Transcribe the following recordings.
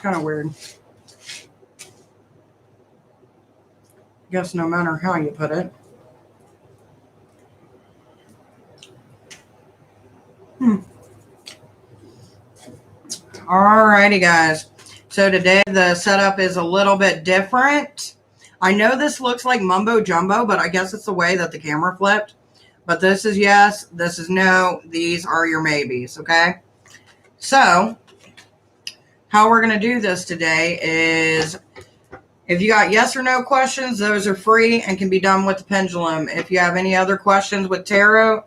kind of weird. I guess no matter how you put it. Alrighty, guys. So today the setup is a little bit different. I know this looks like mumbo jumbo, but I guess it's the way that the camera flipped. But this is yes, this is no. These are your maybes, okay? So, how we're going to do this today is, if you got yes or no questions, those are free and can be done with the pendulum. If you have any other questions with tarot,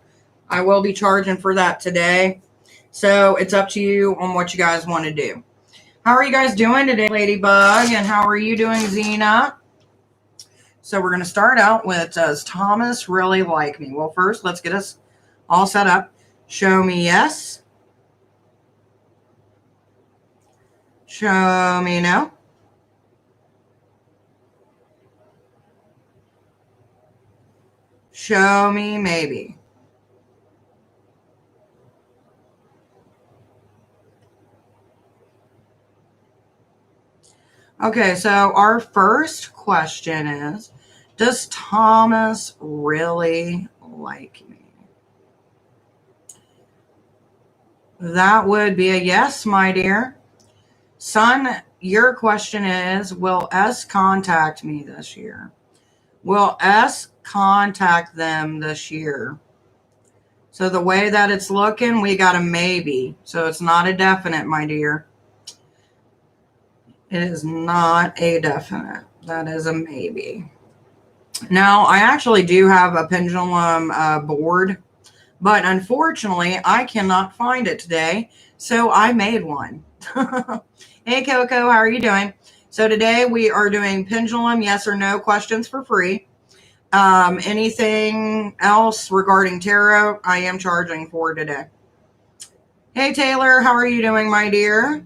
I will be charging for that today. So, it's up to you on what you guys want to do. How are you guys doing today, Ladybug? And how are you doing, Xena? So we're going to start out with, does Thomas really like me? Well, first, let's get us all set up. Show me yes. Show me no. Show me maybe. Okay, so our first question is, does Thomas really like me? That would be a yes, my dear. Son, your question is, will S contact me this year? Will S contact them this year? So the way that it's looking, we got a maybe. So it's not a definite, my dear. It is not a definite. That is a maybe. Now, I actually do have a pendulum board, but unfortunately, I cannot find it today, so I made one. Hey, Coco, how are you doing? So today we are doing pendulum yes or no questions for free. Anything else regarding tarot, I am charging for today. Hey, Taylor, how are you doing, my dear?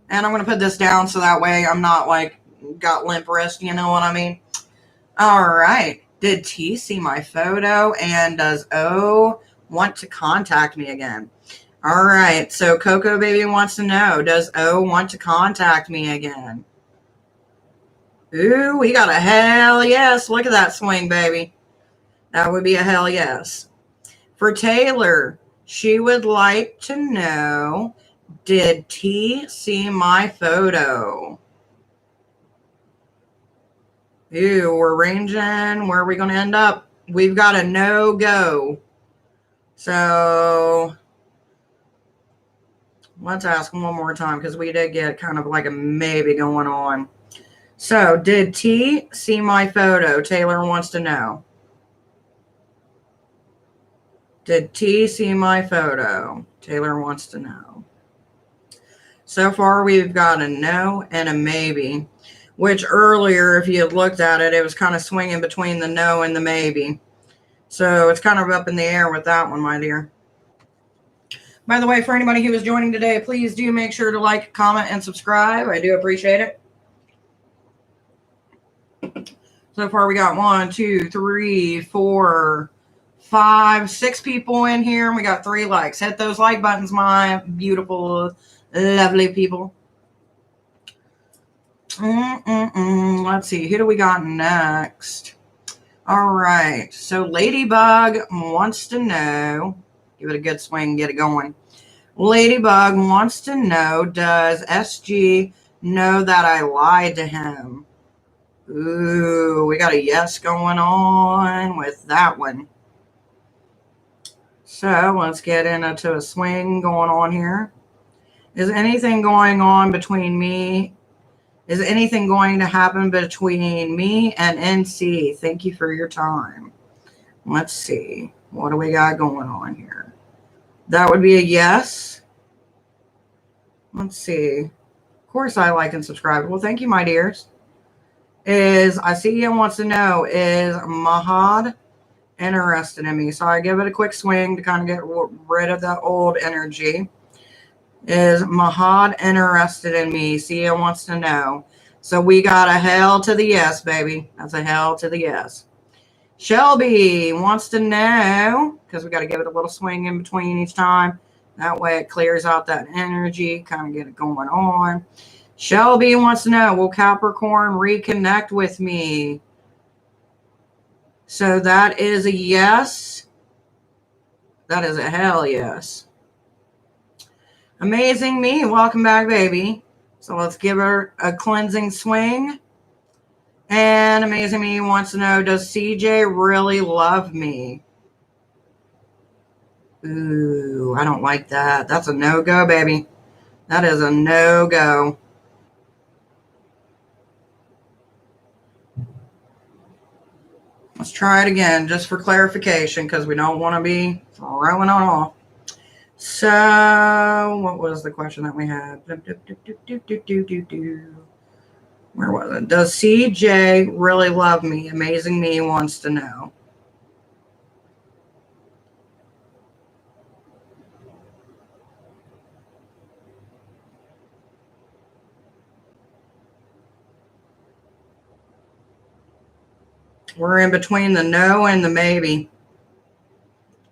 And I'm going to put this down so that way I'm not like got limp wrist, you know what I mean? All right. Did T see my photo? And does O want to contact me again? All right. So Coco Baby wants to know, does O want to contact me again? Ooh, we got a hell yes. Look at that swing, baby. That would be a hell yes. For Taylor, she would like to know, did T see my photo? Ew, we're ranging. Where are we going to end up? We've got a no-go. So, let's ask one more time because we did get kind of like a maybe going on. So, did T see my photo? Taylor wants to know. Did T see my photo? Taylor wants to know. So far, we've got a no and a maybe, which earlier, if you had looked at it, it was kind of swinging between the no and the maybe. So it's kind of up in the air with that one, my dear. By the way, for anybody who is joining today, please do make sure to like, comment, and subscribe. I do appreciate it. So far, we got 1, 2, 3, 4, 5, 6 people in here, and we got 3 likes. Hit those like buttons, my beautiful, lovely people. Let's see. Who do we got next? All right. So Ladybug wants to know. Give it a good swing. Get it going. Ladybug wants to know, does SG know that I lied to him? Ooh, we got a yes going on with that one. So let's get into a swing going on here. Is anything going on between me? Is anything going to happen between me and NC? Thank you for your time. Let's see. What do we got going on here? That would be a yes. Let's see. Of course, I like and subscribe. Well, thank you, my dears. I see you wants to know, is Mahad interested in me? So I give it a quick swing to kind of get rid of that old energy. Is Mahad interested in me? Sia wants to know. So we got a hell to the yes, baby. That's a hell to the yes. Shelby wants to know, because we got to give it a little swing in between each time. That way it clears out that energy, kind of get it going on. Shelby wants to know, will Capricorn reconnect with me? So that is a yes. That is a hell yes. Amazing Me, welcome back, baby. So let's give her a cleansing swing. And Amazing Me wants to know, does CJ really love me? Ooh, I don't like that. That's a no-go, baby. That is a no-go. Let's try it again, just for clarification, because we don't want to be throwing it off. So, what was the question that we had? Where was it? Does CJ really love me? Amazing Me wants to know. We're in between the no and the maybe.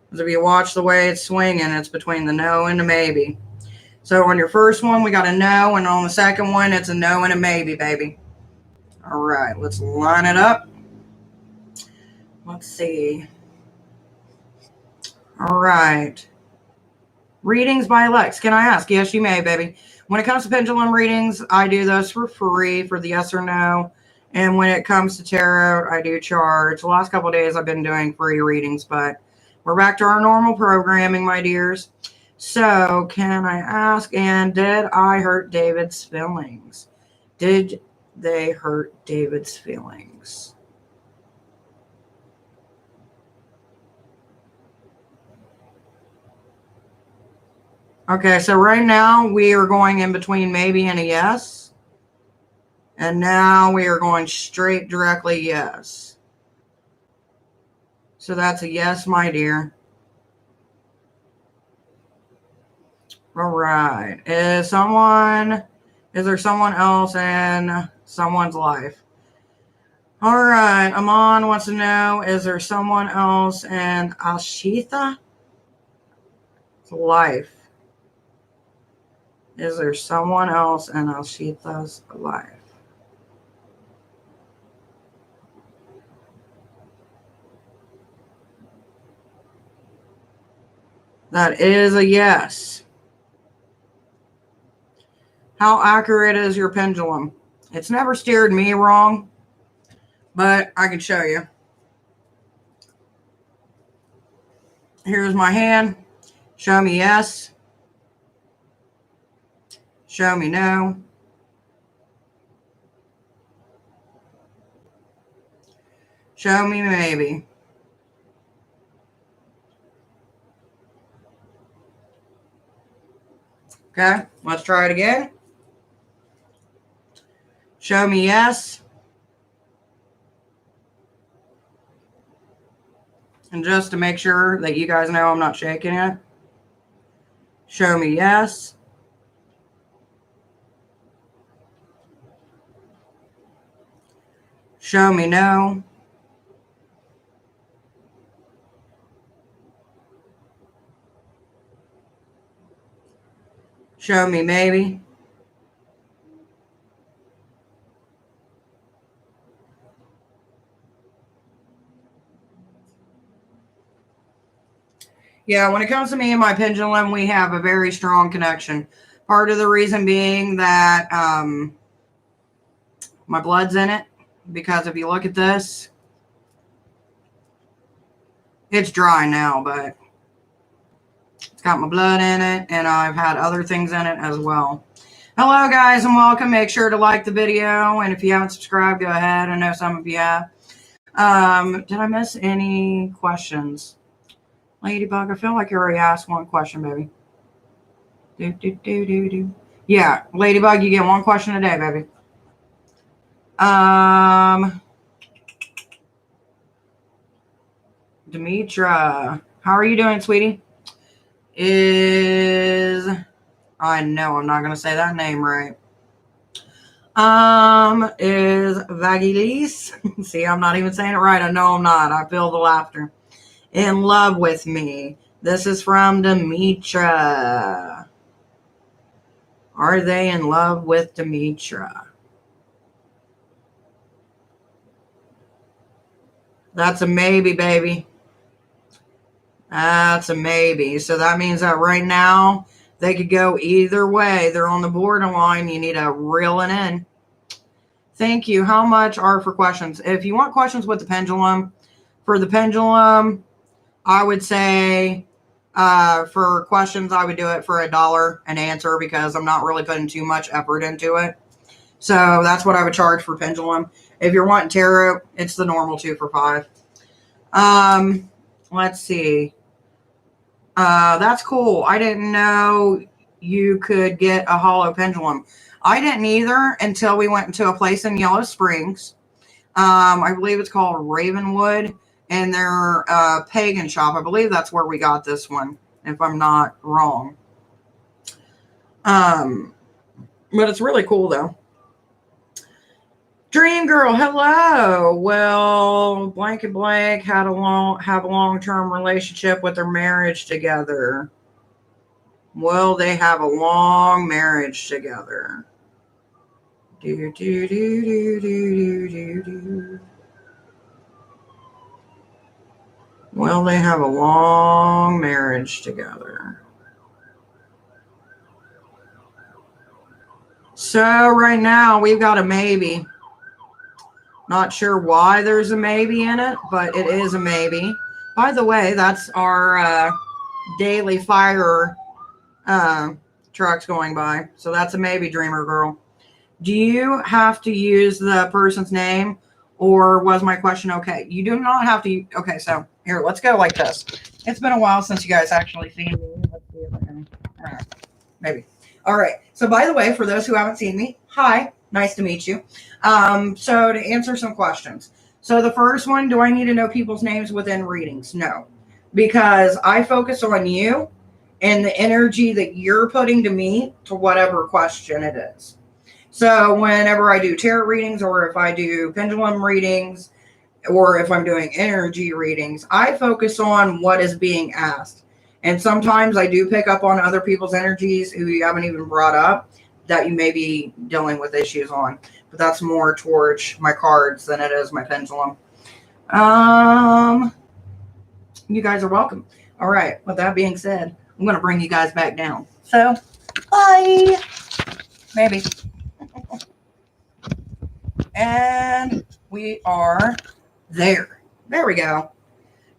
Because if you watch the way it's swinging, it's between the no and the maybe. So on your first one, we got a no, and on the second one, it's a no and a maybe, baby. All right, let's line it up. Let's see. All right. Readings by Lex. Can I ask? Yes, you may, baby. When it comes to pendulum readings, I do those for free for the yes or no. And when it comes to tarot, I do charge. The last couple of days, I've been doing free readings, but we're back to our normal programming, my dears. So, can I ask, and did I hurt David's feelings? Did they hurt David's feelings? Okay, so right now we are going in between maybe and a yes. And now we are going straight directly yes. So that's a yes, my dear. All right. Is there someone else in someone's life? All right. Amon wants to know, is there someone else in Ashitha's life? Is there someone else in Ashitha's life? That is a yes. How accurate is your pendulum? It's never steered me wrong, but I can show you. Here's my hand. Show me yes. Show me no. Show me maybe. Okay, let's try it again. Show me yes. And just to make sure that you guys know I'm not shaking it. Show me yes. Show me no. Show me maybe. Yeah, when it comes to me and my pendulum, we have a very strong connection. Part of the reason being that my blood's in it. Because if you look at this, it's dry now, but it's got my blood in it, and I've had other things in it as well. Hello, guys, and welcome. Make sure to like the video, and if you haven't subscribed, go ahead. I know some of you have. Did I miss any questions? Ladybug, I feel like you already asked one question, baby. Yeah, Ladybug, you get one question a day, baby. Demetra, how are you doing, sweetie? I know I'm not going to say that name right. Is Vagilis? See, I'm not even saying it right. I know I'm not. I feel the laughter. In love with me. This is from Demetra. Are they in love with Demetra? That's a maybe, baby. That's a maybe. So that means that right now they could go either way. They're on the borderline. You need to reel it in. Thank you. How much are for questions? If you want questions with the pendulum, for the pendulum, I would say for questions, I would do it for $1 an answer because I'm not really putting too much effort into it. So that's what I would charge for pendulum. If you're wanting tarot, it's the normal 2 for $5. Let's see. That's cool. I didn't know you could get a hollow pendulum. I didn't either until we went into a place in Yellow Springs. I believe it's called Ravenwood, and their pagan shop. I believe that's where we got this one, if I'm not wrong. But it's really cool though. Dream Girl, hello. Well, blank and blank have a long-term relationship with their marriage together. Will they have a long marriage together? Do, do, do, do, do, do, do. Will they have a long marriage together? So right now we've got a maybe. Not sure why there's a maybe in it, but it is a maybe. By the way, that's our daily fire trucks going by. So that's a maybe, Dreamer Girl. Do you have to use the person's name, or was my question okay? You do not have to. Okay, so here, let's go like this. It's been a while since you guys actually seen me. Let's see if I can. Maybe. All right. So by the way, for those who haven't seen me, hi. Nice to meet you. So to answer some questions. So the first one, do I need to know people's names within readings? No, because I focus on you and the energy that you're putting to me to whatever question it is. So whenever I do tarot readings, or if I do pendulum readings, or if I'm doing energy readings, I focus on what is being asked. And sometimes I do pick up on other people's energies who you haven't even brought up that you may be dealing with issues on. But that's more towards my cards than it is my pendulum. You guys are welcome. All right. With that being said, I'm going to bring you guys back down. So, bye. Maybe. And we are there. There we go.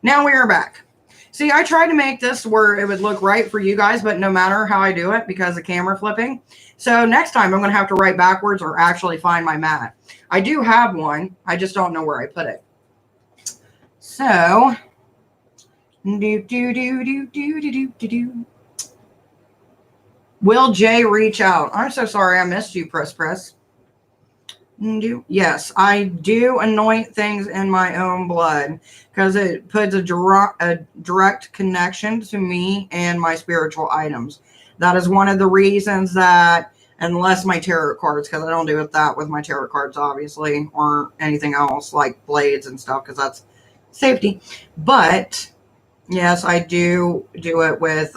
Now we are back. See, I tried to make this where it would look right for you guys, but no matter how I do it, because of camera flipping. So next time I'm going to have to write backwards or actually find my mat. I do have one. I just don't know where I put it. So, will Jay reach out? I'm so sorry I missed you, Press. Yes, I do anoint things in my own blood because it puts a direct connection to me and my spiritual items. That is one of the reasons that, unless my tarot cards, because I don't do that with my tarot cards, obviously, or anything else like blades and stuff, because that's safety. But yes, I do it with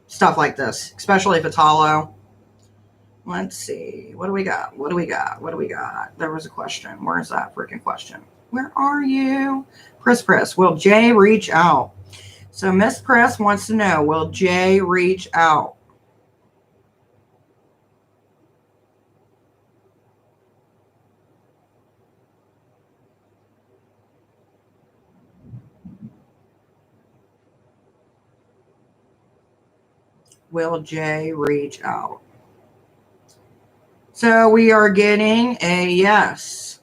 stuff like this, especially if it's hollow. Let's see. What do we got? There was a question. Where's that freaking question? Where are you? Press. Will Jay reach out? So Miss Press wants to know, will Jay reach out? Will Jay reach out? So we are getting a yes.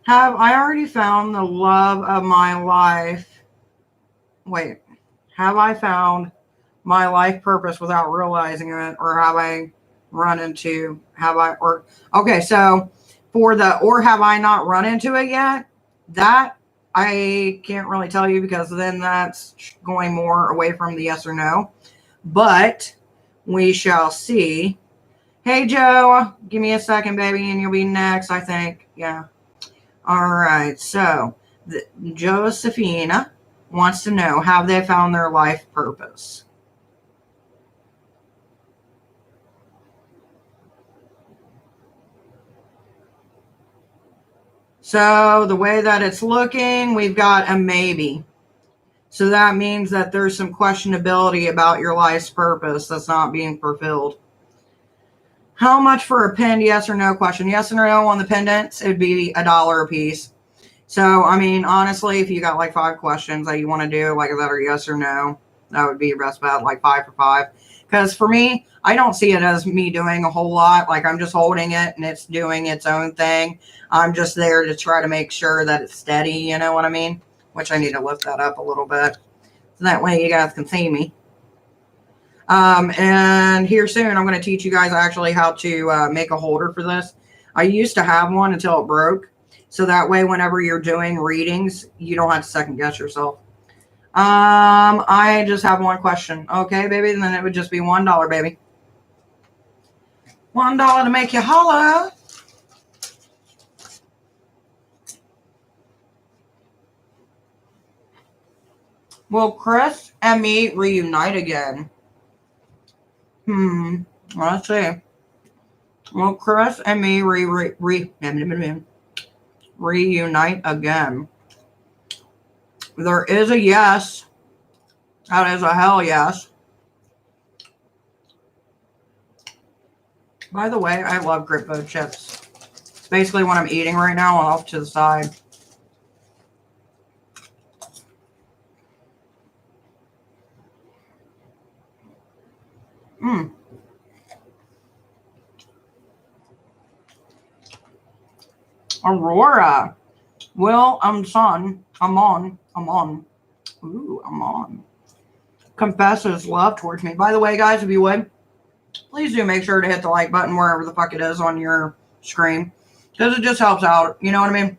Have I already found the love of my life? Wait, have I found my life purpose without realizing it? Or have I run into, okay, so for the, or have I not run into it yet? That I can't really tell you because then that's going more away from the yes or no. But we shall see. Hey, Joe, give me a second, baby, and you'll be next, I think. Yeah. All right, so Josephina wants to know, have they found their life purpose? So the way that it's looking, we've got a maybe. So that means that there's some questionability about your life's purpose that's not being fulfilled. How much for a pinned yes or no question? Yes or no on the pendants, it would be $1 a piece. So, I mean, honestly, if you got like 5 questions that you want to do, like that are yes or no, that would be your best bet, like 5 for 5. Because for me, I don't see it as me doing a whole lot. Like, I'm just holding it and it's doing its own thing. I'm just there to try to make sure that it's steady, you know what I mean? Which I need to lift that up a little bit. So that way you guys can see me. And here soon, I'm going to teach you guys actually how to make a holder for this. I used to have one until it broke. So that way, whenever you're doing readings, you don't have to second guess yourself. I just have one question. Okay, baby. And then it would just be $1, baby. $1 to make you holla. Will Chris and me reunite again? Let's see. Will Chris and me reunite again? There is a yes. That is a hell yes. By the way, I love Grippo chips. It's basically what I'm eating right now off to the side. Aurora. Will, I'm on. Ooh, I'm on. Confess his love towards me. By the way, guys, if you would, please do make sure to hit the like button wherever the fuck it is on your screen. Because it just helps out. You know what I mean?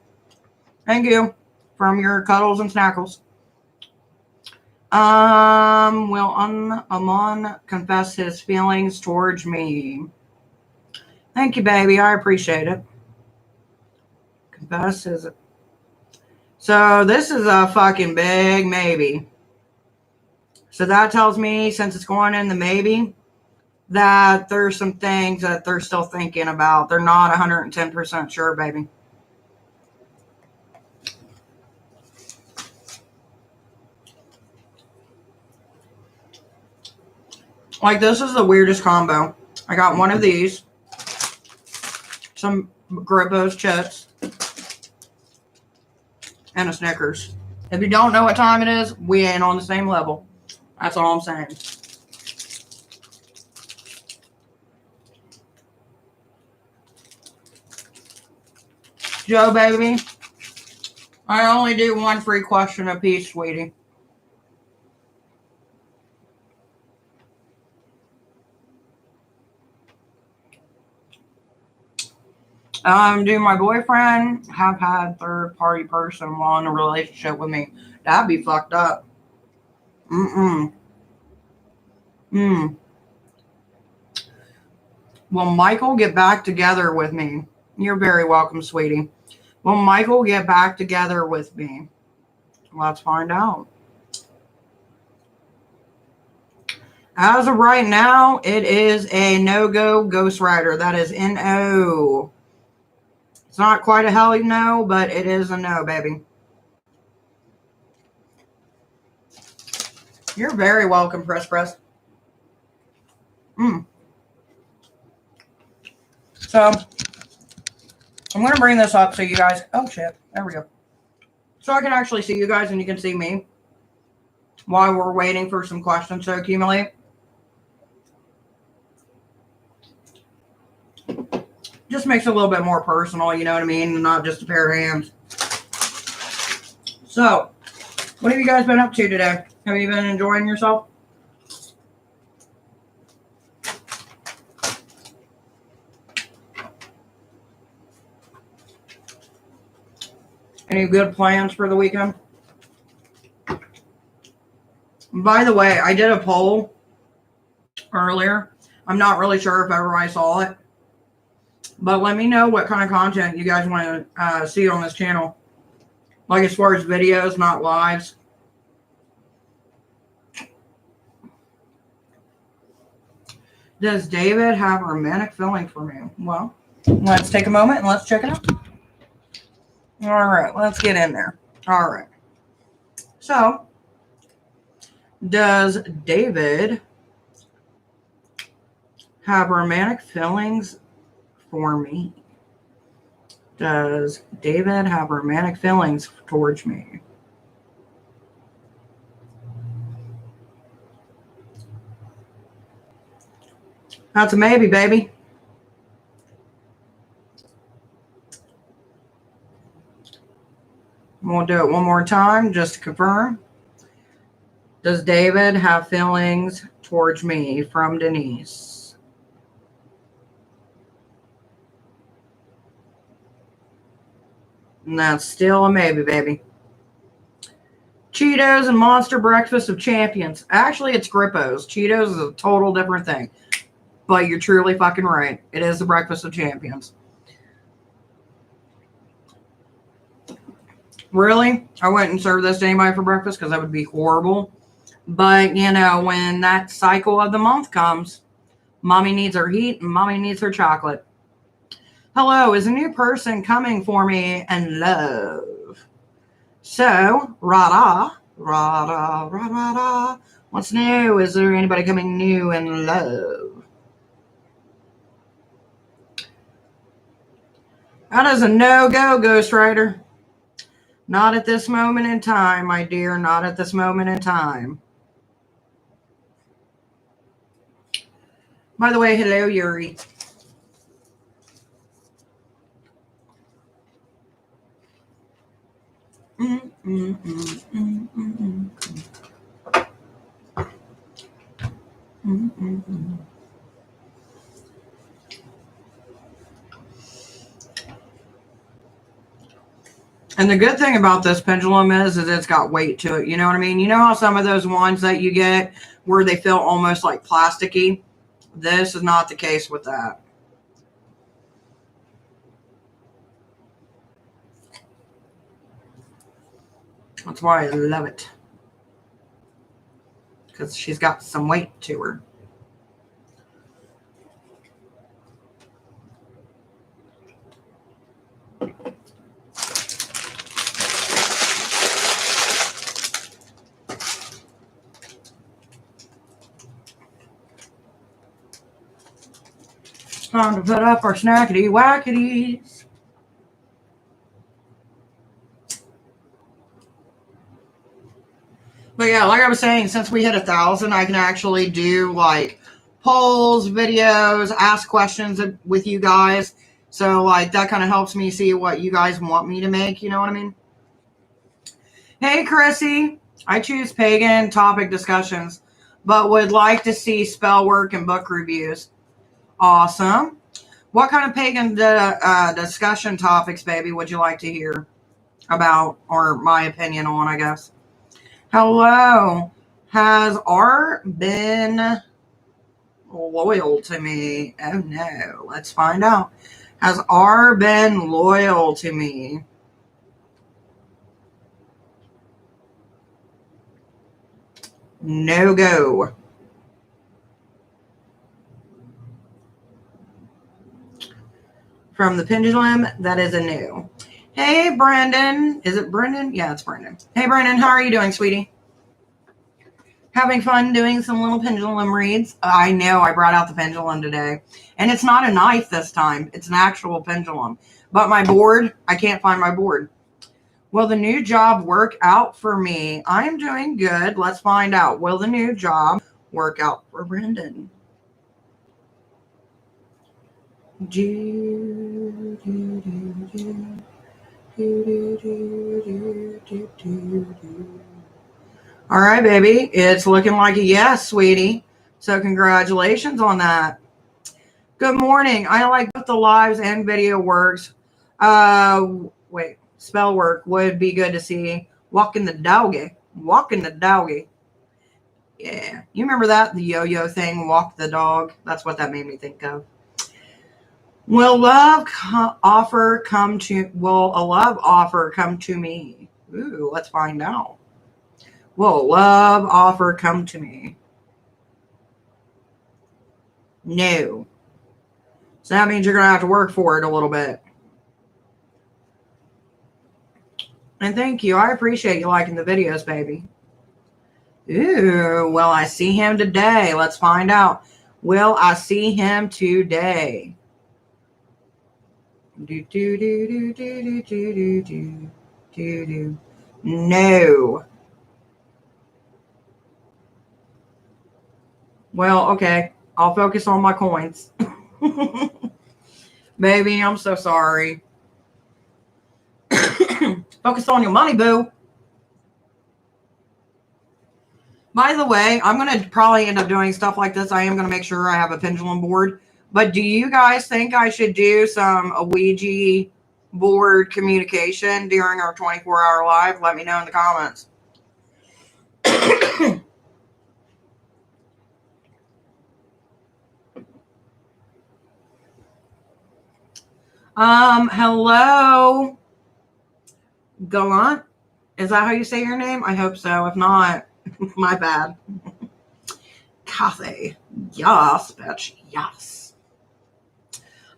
Thank you. From your cuddles and snackles. Will Amon confess his feelings towards me? Thank you, baby. I appreciate it. Confess his... So this is a fucking big maybe. So that tells me, since it's going in the maybe, that there's some things that they're still thinking about. They're not 110% sure, baby. Like, this is the weirdest combo. I got one of these. Some Grippo's chips. And a Snickers. If you don't know what time it is, we ain't on the same level. That's all I'm saying. Joe, baby, I only do one free question a piece, sweetie. Do my boyfriend have had third-party person while in a relationship with me? That'd be fucked up. Will Michael get back together with me? You're very welcome, sweetie. Will Michael get back together with me? Let's find out. As of right now, it is a no-go Ghost Rider. That is N-O. It's not quite a hell no, but it is a no, baby. You're very welcome, Press. So, I'm going to bring this up so you guys... Oh, shit. There we go. So I can actually see you guys and you can see me while we're waiting for some questions to accumulate. Just makes it a little bit more personal, you know what I mean? And not just a pair of hands. So, what have you guys been up to today? Have you been enjoying yourself? Any good plans for the weekend? By the way, I did a poll earlier. I'm not really sure if everybody saw it. But let me know what kind of content you guys want to see on this channel. Like as far as videos, not lives. Does David have romantic feelings for me? Well, let's take a moment and let's check it out. All right, let's get in there. All right. So, does David have romantic feelings for me? Does David have romantic feelings towards me? That's a maybe, baby. We'll do it one more time just to confirm. Does David have feelings towards me from Denise? And that's still a maybe, baby. Cheetos and Monster Breakfast of Champions. Actually, it's Grippos. Cheetos is a total different thing. But you're truly fucking right. It is the Breakfast of Champions. Really? I wouldn't serve this to anybody for breakfast because that would be horrible. But, you know, when that cycle of the month comes, mommy needs her heat and mommy needs her chocolate. Hello, is a new person coming for me and love? So, rah-da, rah-da, rah-da. What's new? Is there anybody coming new in love? That is a no-go, Ghost Rider. Not at this moment in time, my dear. Not at this moment in time. By the way, hello, Yuri. And the good thing about this pendulum is it's got weight to it. You know what I mean? You know how some of those ones that you get where they feel almost like plasticky? This is not the case with that. That's why I love it. Because she's got some weight to her. Time to put up our snackety wackities. But yeah, like I was saying, since we hit 1,000, I can actually do like polls, videos, ask questions with you guys. So like that kind of helps me see what you guys want me to make. You know what I mean? Hey, Chrissy. I choose pagan topic discussions, but would like to see spell work and book reviews. Awesome. What kind of pagan discussion topics, baby, would you like to hear about, or my opinion on, I guess? Hello. Has R been loyal to me? Oh, no. Let's find out. Has R been loyal to me? No go. From the pendulum, that is a no. Hey, Brandon. Is it Brendan? Yeah, it's Brendan. Hey, Brandon. How are you doing, sweetie? Having fun doing some little pendulum reads? I know. I brought out the pendulum today. And it's not a knife this time. It's an actual pendulum. But my board, I can't find my board. Will the new job work out for me? I'm doing good. Let's find out. Will the new job work out for Brendan? All right, baby. It's looking like a yes, sweetie. So congratulations on that. Good morning. I like both the lives and video works. Wait, spell work would be good to see. Walking the doggy. Walking the doggy. Yeah. You remember that? The yo-yo thing, walk the dog. That's what that made me think of. Will a love offer come to me? Ooh, let's find out. Will a love offer come to me? No. So that means you're going to have to work for it a little bit. And thank you. I appreciate you liking the videos, baby. Ooh, will I see him today? Let's find out. Will I see him today? No. Well, okay. I'll focus on my coins. Baby, I'm so sorry. Focus on your money, boo. By the way, I'm going to probably end up doing stuff like this. I am going to make sure I have a pendulum board. But do you guys think I should do some Ouija board communication during our 24-hour live? Let me know in the comments. Hello. Gallant? Is that how you say your name? I hope so. If not, my bad. Cathy. Yes, bitch. Yes.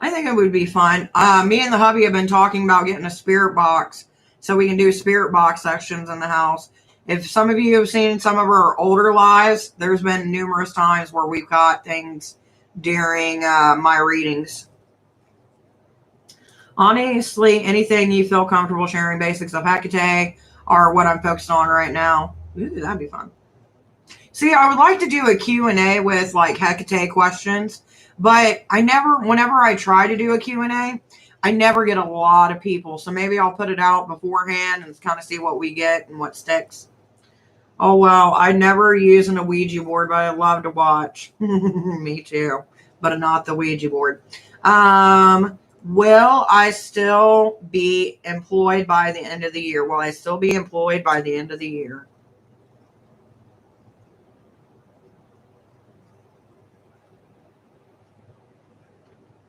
I think it would be fun. Me and the hubby have been talking about getting a spirit box so we can do spirit box sections in the house. If some of you have seen some of our older lives, there's been numerous times where we've got things during my readings. Honestly, anything you feel comfortable sharing, basics of Hecate are what I'm focused on right now. Ooh, that'd be fun. See, I would like to do a Q&A with like Hecate questions, but whenever I try to do a Q&A, I never get a lot of people. So maybe I'll put it out beforehand and kind of see what we get and what sticks. Oh, well, I never use an Ouija board, but I love to watch. Me too, but not the Ouija board. Will I still be employed by the end of the year? Will I still be employed by the end of the year?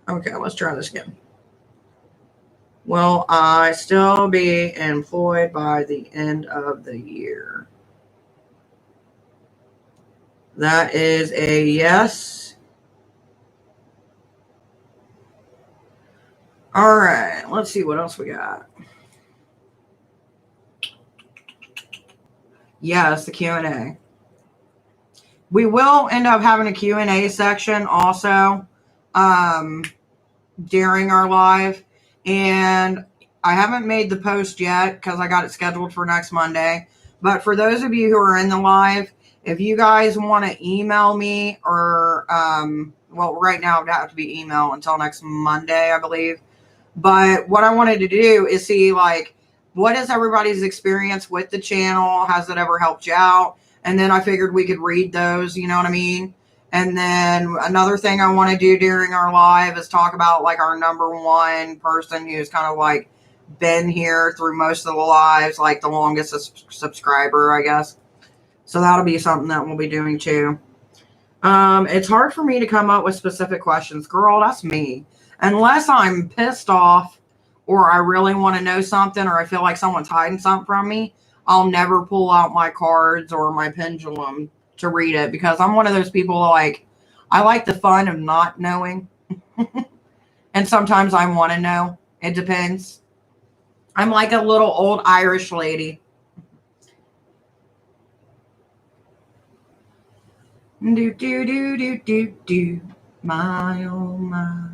Okay, let's try this again. Will I still be employed by the end of the year? That is a yes. All right, let's see what else we got. Yes, the Q&A. We will end up having a Q&A section also during our live. And I haven't made the post yet because I got it scheduled for next Monday. But for those of you who are in the live, if you guys want to email me or, well, right now it would have to be email until next Monday, I believe. But what I wanted to do is see, like, what is everybody's experience with the channel? Has it ever helped you out? And then I figured we could read those, you know what I mean? And then another thing I want to do during our live is talk about, like, our number one person who's kind of, like, been here through most of the lives, like the longest subscriber, I guess. So that'll be something that we'll be doing, too. It's hard for me to come up with specific questions. Girl, that's me. Unless I'm pissed off or I really want to know something or I feel like someone's hiding something from me, I'll never pull out my cards or my pendulum to read it because I'm one of those people like, I like the fun of not knowing. And sometimes I want to know. It depends. I'm like a little old Irish lady. Do, do, do, do, do, do. My, oh, my.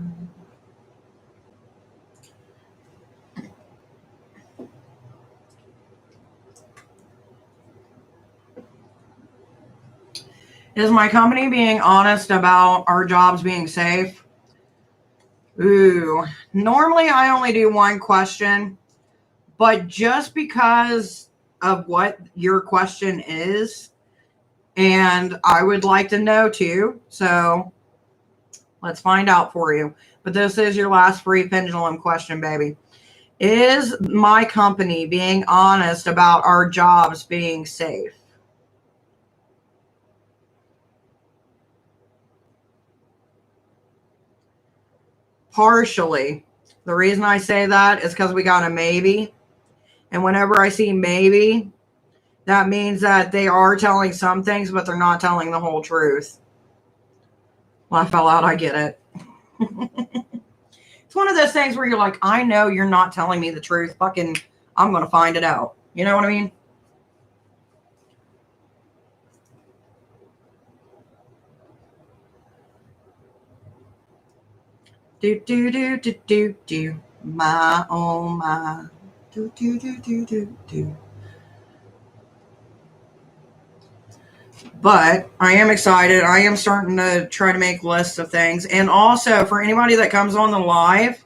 Is my company being honest about our jobs being safe? Ooh, normally I only do one question, but just because of what your question is, and I would like to know too, so let's find out for you. But this is your last free pendulum question, baby. Is my company being honest about our jobs being safe? Partially. The reason I say that is because we got a maybe. And whenever I see maybe, that means that they are telling some things, but they're not telling the whole truth. Laugh out loud, I get it. It's one of those things where you're like, I know you're not telling me the truth. Fucking, I'm going to find it out. You know what I mean? Do, do, do, do, do, do. My, oh my. Do, do, do, do, do, do. But I am excited. I am starting to try to make lists of things. And also, for anybody that comes on the live,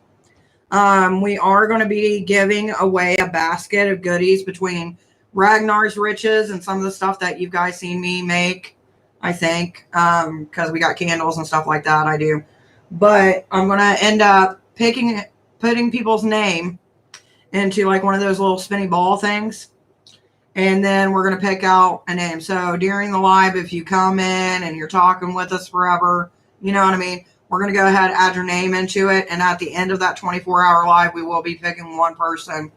we are going to be giving away a basket of goodies between Ragnar's Riches and some of the stuff that you guys seen me make, I think, because we got candles and stuff like that. I do. But I'm going to end up putting people's name into like one of those little spinny ball things. And then we're going to pick out a name. So during the live, if you come in and you're talking with us forever, you know what I mean? We're going to go ahead and add your name into it. And at the end of that 24-hour live, we will be picking one person.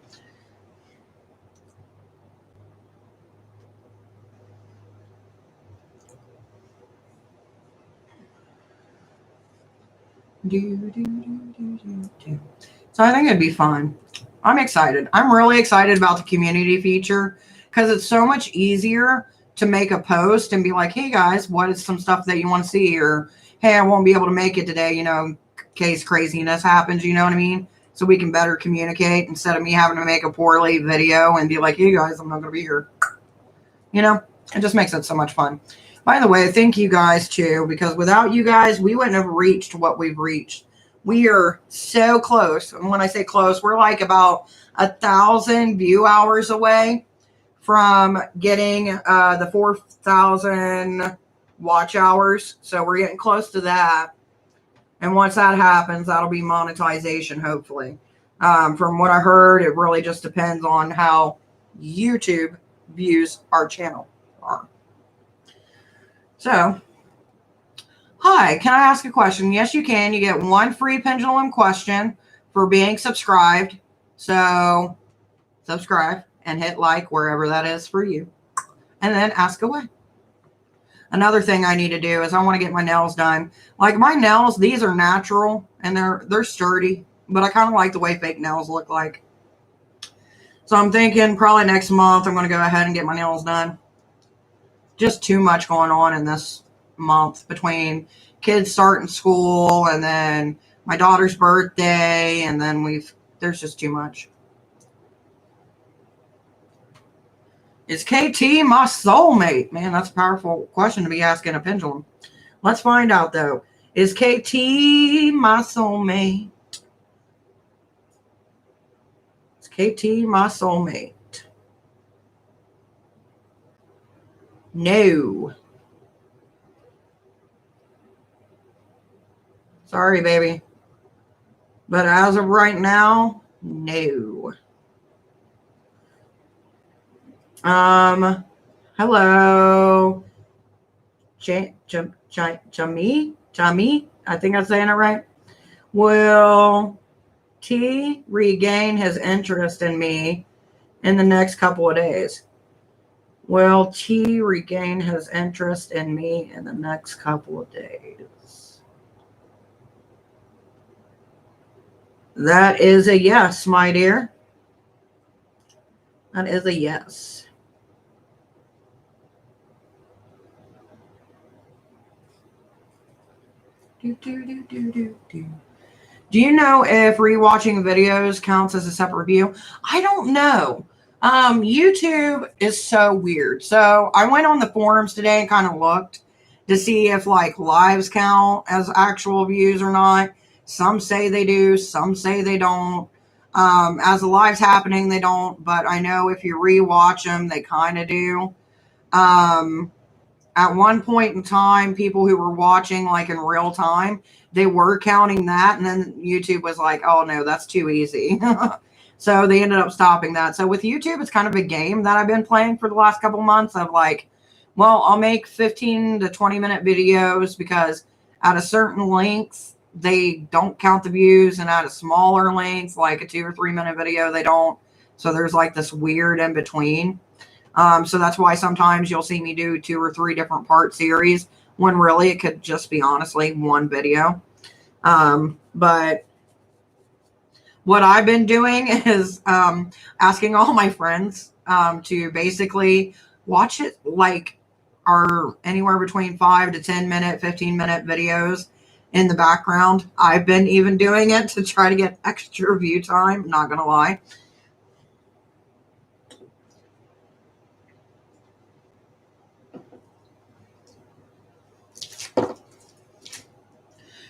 So I think it'd be fun. I'm excited. I'm really excited about the community feature because it's so much easier to make a post and be like, hey guys, what is some stuff that you want to see? Or, hey, I won't be able to make it today, you know, in case craziness happens, you know what I mean? So we can better communicate instead of me having to make a poorly video and be like, hey guys, I'm not going to be here. You know, it just makes it so much fun. By the way, thank you guys too, because without you guys, we wouldn't have reached what we've reached. We are so close. And when I say close, we're like about 1,000 view hours away from getting the 4,000 watch hours. So we're getting close to that. And once that happens, that'll be monetization, hopefully. From what I heard, it really just depends on how YouTube views our channel are. So, hi, can I ask a question? Yes, you can. You get one free pendulum question for being subscribed. So, subscribe and hit like wherever that is for you. And then ask away. Another thing I need to do is I want to get my nails done. Like my nails, these are natural and they're sturdy, but I kind of like the way fake nails look like. So I'm thinking probably next month I'm going to go ahead and get my nails done. Just too much going on in this month between kids starting school and then my daughter's birthday, and then there's just too much. Is KT my soulmate? Man, that's a powerful question to be asking a pendulum. Let's find out though. Is KT my soulmate? Is KT my soulmate? No. Sorry, baby. But as of right now, no. Hello. Jami? I think I'm saying it right. Will T regain his interest in me in the next couple of days? Will T regain his interest in me in the next couple of days? That is a yes, my dear. That is a yes. Do you know if rewatching videos counts as a separate view? I don't know. YouTube is so weird. So I went on the forums today and kind of looked to see if like lives count as actual views or not. Some say they do, some say they don't. As the live's happening, they don't. But I know if you rewatch them, they kind of do. At one point in time, people who were watching like in real time, they were counting that. And then YouTube was like, oh no, that's too easy. So they ended up stopping that. So with YouTube, it's kind of a game that I've been playing for the last couple months of like, well, I'll make 15 to 20 minute videos because at a certain length, they don't count the views, and at a smaller length, like a 2 or 3 minute video, they don't. So there's like this weird in between. So that's why sometimes you'll see me do 2 or 3 different part series when really it could just be honestly one video. But what I've been doing is asking all my friends to basically watch it like our anywhere between 5 to 10 minute, 15-minute videos in the background. I've been even doing it to try to get extra view time, not gonna lie.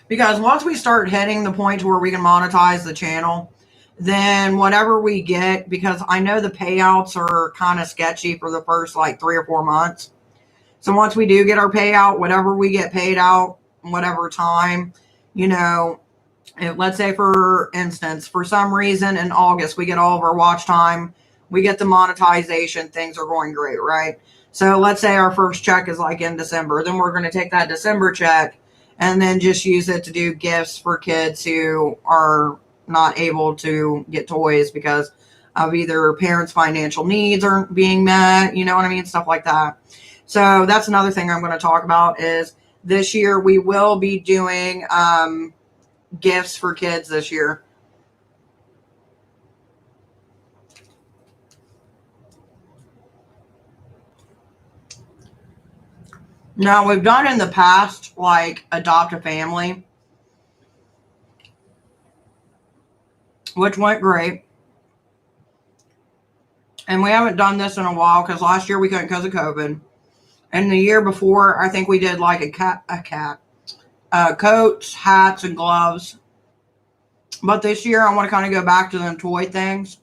Because once we start hitting the point where we can monetize the channel, then whatever we get, because I know the payouts are kind of sketchy for the first like 3 or 4 months. So once we do get our payout, whatever we get paid out, whatever time, you know, if, let's say for instance, for some reason in August, we get all of our watch time, we get the monetization, things are going great, right? So let's say our first check is like in December, then we're going to take that December check and then just use it to do gifts for kids who are not able to get toys because of either parents' financial needs aren't being met, you know what I mean? Stuff like that. So that's another thing I'm going to talk about is this year we will be doing gifts for kids this year. Now, we've done in the past, like, adopt a family, which went great. And we haven't done this in a while because last year we couldn't because of COVID. And the year before, I think we did like coats, hats, and gloves. But this year, I want to kind of go back to them toy things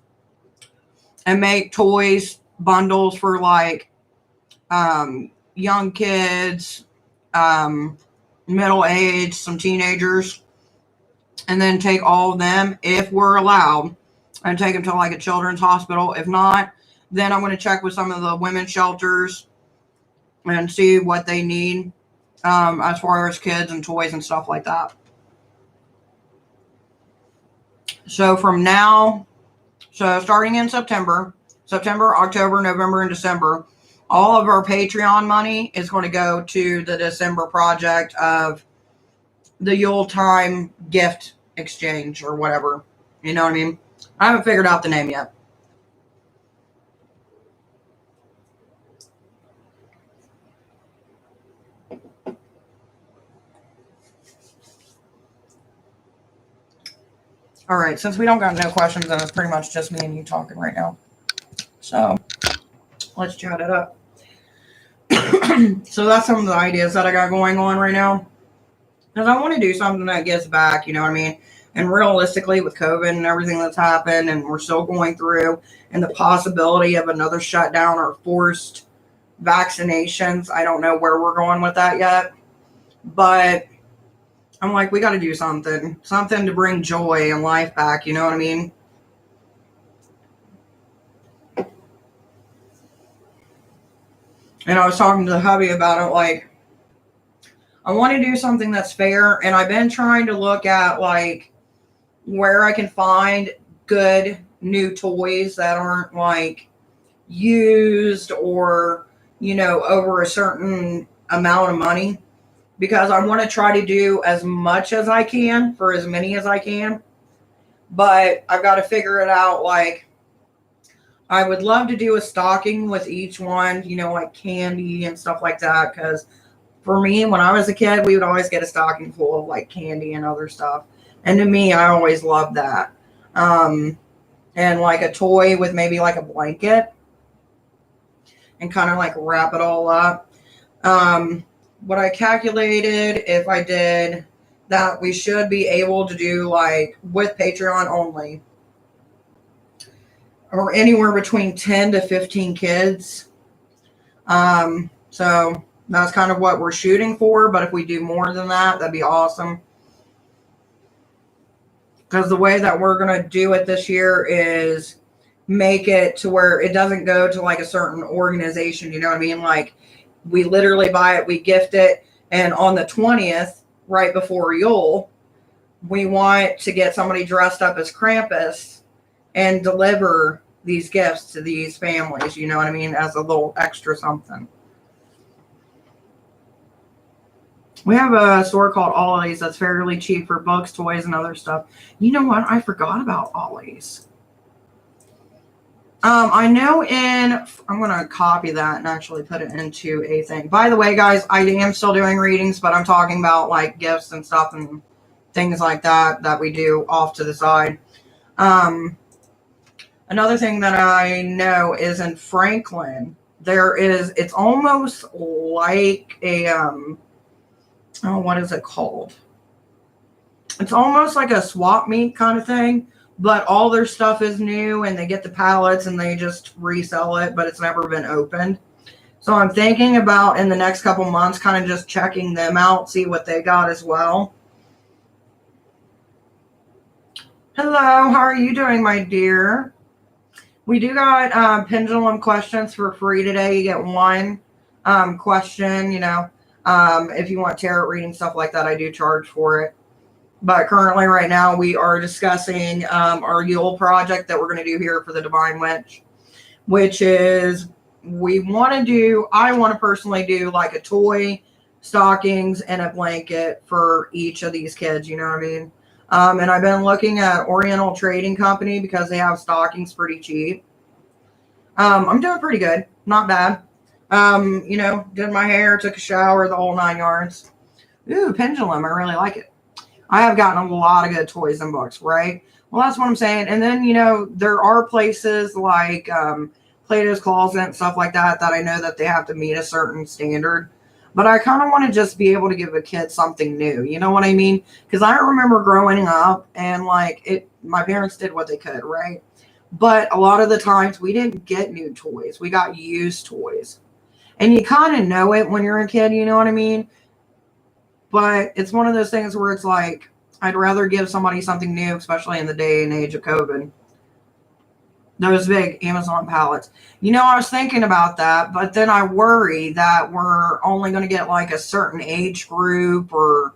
and make toys bundles for like young kids, middle age, some teenagers, and then take all of them, if we're allowed, and take them to like a children's hospital. If not, then I'm going to check with some of the women's shelters and see what they need as far as kids and toys and stuff like that. So from now, so starting in September, October, November, and December, all of our Patreon money is going to go to the December project of the Yuletime gift exchange or whatever. You know what I mean? I haven't figured out the name yet. All right, since we don't got no questions, then it's pretty much just me and you talking right now. So let's chat it up. So that's some of the ideas that I got going on right now. Because I want to do something that gets back, you know what I mean? And realistically, with COVID and everything that's happened, and we're still going through, and the possibility of another shutdown or forced vaccinations, I don't know where we're going with that yet. But I'm like, we got to do something to bring joy and life back, you know what I mean? And I was talking to the hubby about it, like, I want to do something that's fair, and I've been trying to look at, like, where I can find good new toys that aren't, like, used or, you know, over a certain amount of money. Because I want to try to do as much as I can for as many as I can. But I've got to figure it out. Like, I would love to do a stocking with each one, you know, like candy and stuff like that. Because for me, when I was a kid, we would always get a stocking full of like candy and other stuff. And to me, I always loved that. And like a toy with maybe like a blanket and kind of like wrap it all up. What I calculated, if I did that, we should be able to do like with Patreon only, or anywhere between 10 to 15 kids. So that's kind of what we're shooting for. But if we do more than that, that'd be awesome. Because the way that we're going to do it this year is make it to where it doesn't go to like a certain organization. You know what I mean? Like, we literally buy it, we gift it, and on the 20th, right before Yule, we want to get somebody dressed up as Krampus and deliver these gifts to these families, you know what I mean, as a little extra something. We have a store called Ollie's that's fairly cheap for books, toys, and other stuff. You know what? I forgot about Ollie's. I know I'm going to copy that and actually put it into a thing. By the way, guys, I am still doing readings, but I'm talking about like gifts and stuff and things like that we do off to the side. Another thing that I know is in Franklin, it's almost like a, what is it called? It's almost like a swap meet kind of thing, but all their stuff is new and they get the pallets and they just resell it, but it's never been opened. So I'm thinking about in the next couple months kind of just checking them out, see what they got as well. Hello, how are you doing, my dear? We do got pendulum questions for free today. You get one question, you know. If you want tarot reading, stuff like that, I do charge for it. But currently, right now, we are discussing our Yule project that we're going to do here for the Divine Witch, which is I want to personally do like a toy, stockings, and a blanket for each of these kids, you know what I mean? And I've been looking at Oriental Trading Company because they have stockings pretty cheap. I'm doing pretty good. Not bad. You know, did my hair, took a shower, the whole 9 yards. Ooh, pendulum. I really like it. I have gotten a lot of good toys and books, right? Well, that's what I'm saying. And then, you know, there are places like Plato's Closet and stuff like that I know that they have to meet a certain standard. But I kind of want to just be able to give a kid something new. You know what I mean? Because I remember growing up and like my parents did what they could, right? But a lot of the times we didn't get new toys. We got used toys. And you kind of know it when you're a kid, you know what I mean? But it's one of those things where it's like, I'd rather give somebody something new, especially in the day and age of COVID. Those big Amazon pallets. You know, I was thinking about that, but then I worry that we're only going to get like a certain age group or,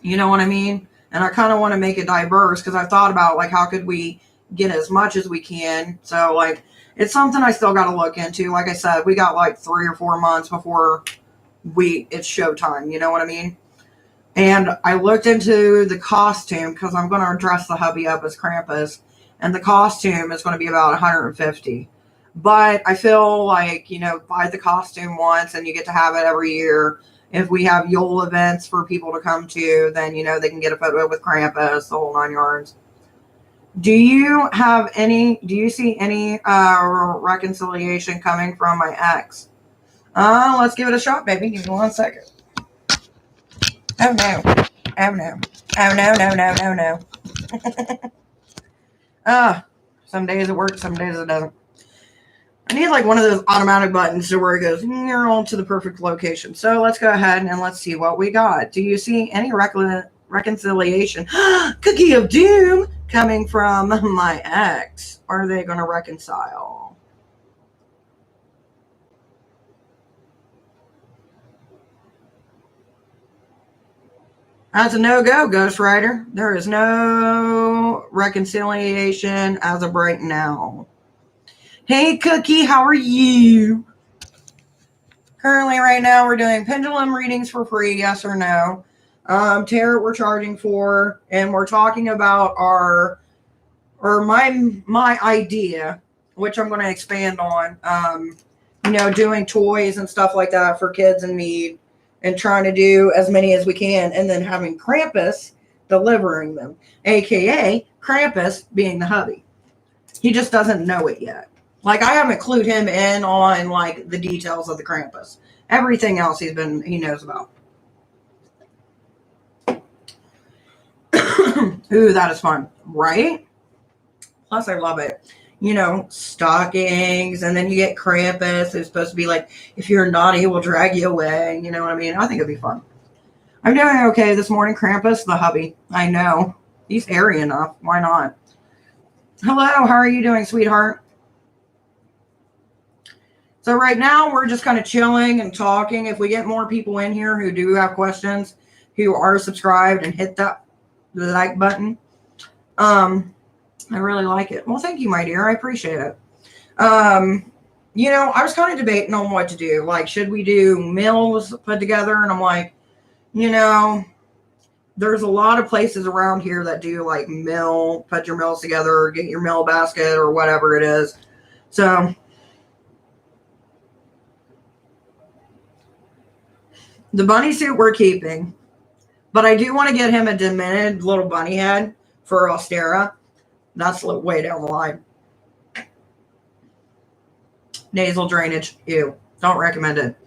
you know what I mean? And I kind of want to make it diverse because I thought about like, how could we get as much as we can? So like, it's something I still got to look into. Like I said, we got like 3 or 4 months before it's showtime. You know what I mean? And I looked into the costume because I'm going to dress the hubby up as Krampus. And the costume is going to be about $150. But I feel like, you know, buy the costume once and you get to have it every year. If we have Yule events for people to come to, then, you know, they can get a photo with Krampus, the whole 9 yards. Do you see any reconciliation coming from my ex? Let's give it a shot, baby. Give me 1 second. Oh, no. Oh, no. Oh, no. Some days it works, some days it doesn't. I need like one of those automatic buttons to where it goes, you're on to the perfect location. So let's go ahead and let's see what we got. Do you see any reconciliation? Cookie of Doom coming from my ex. Are they going to reconcile? That's a no-go, Ghost Rider. There is no reconciliation as of right now. Hey, Cookie, how are you? Currently, right now, we're doing pendulum readings for free, yes or no. Tarot we're charging for, and we're talking about my idea, which I'm going to expand on, you know, doing toys and stuff like that for kids in need. And trying to do as many as we can, and then having Krampus delivering them, aka Krampus being the hubby. He just doesn't know it yet. Like, I haven't clued him in on like the details of the Krampus. Everything else he knows about. Ooh, that is fun, right? Plus, I love it. You know, stockings, and then you get Krampus, who's supposed to be like, if you're naughty, we'll drag you away. You know what I mean? I think it'd be fun. I'm doing okay this morning, Krampus, the hubby. I know. He's airy enough. Why not? Hello, how are you doing, sweetheart? So right now, we're just kind of chilling and talking. If we get more people in here who do have questions, who are subscribed and hit that like button. I really like it. Well, thank you, my dear. I appreciate it. You know, I was kind of debating on what to do. Like, should we do meals put together? And I'm like, you know, there's a lot of places around here that do like put your meals together, get your meal basket or whatever it is. So the bunny suit we're keeping, but I do want to get him a demented little bunny head for Ostera. That's way down the line. Nasal drainage. Ew. Don't recommend it.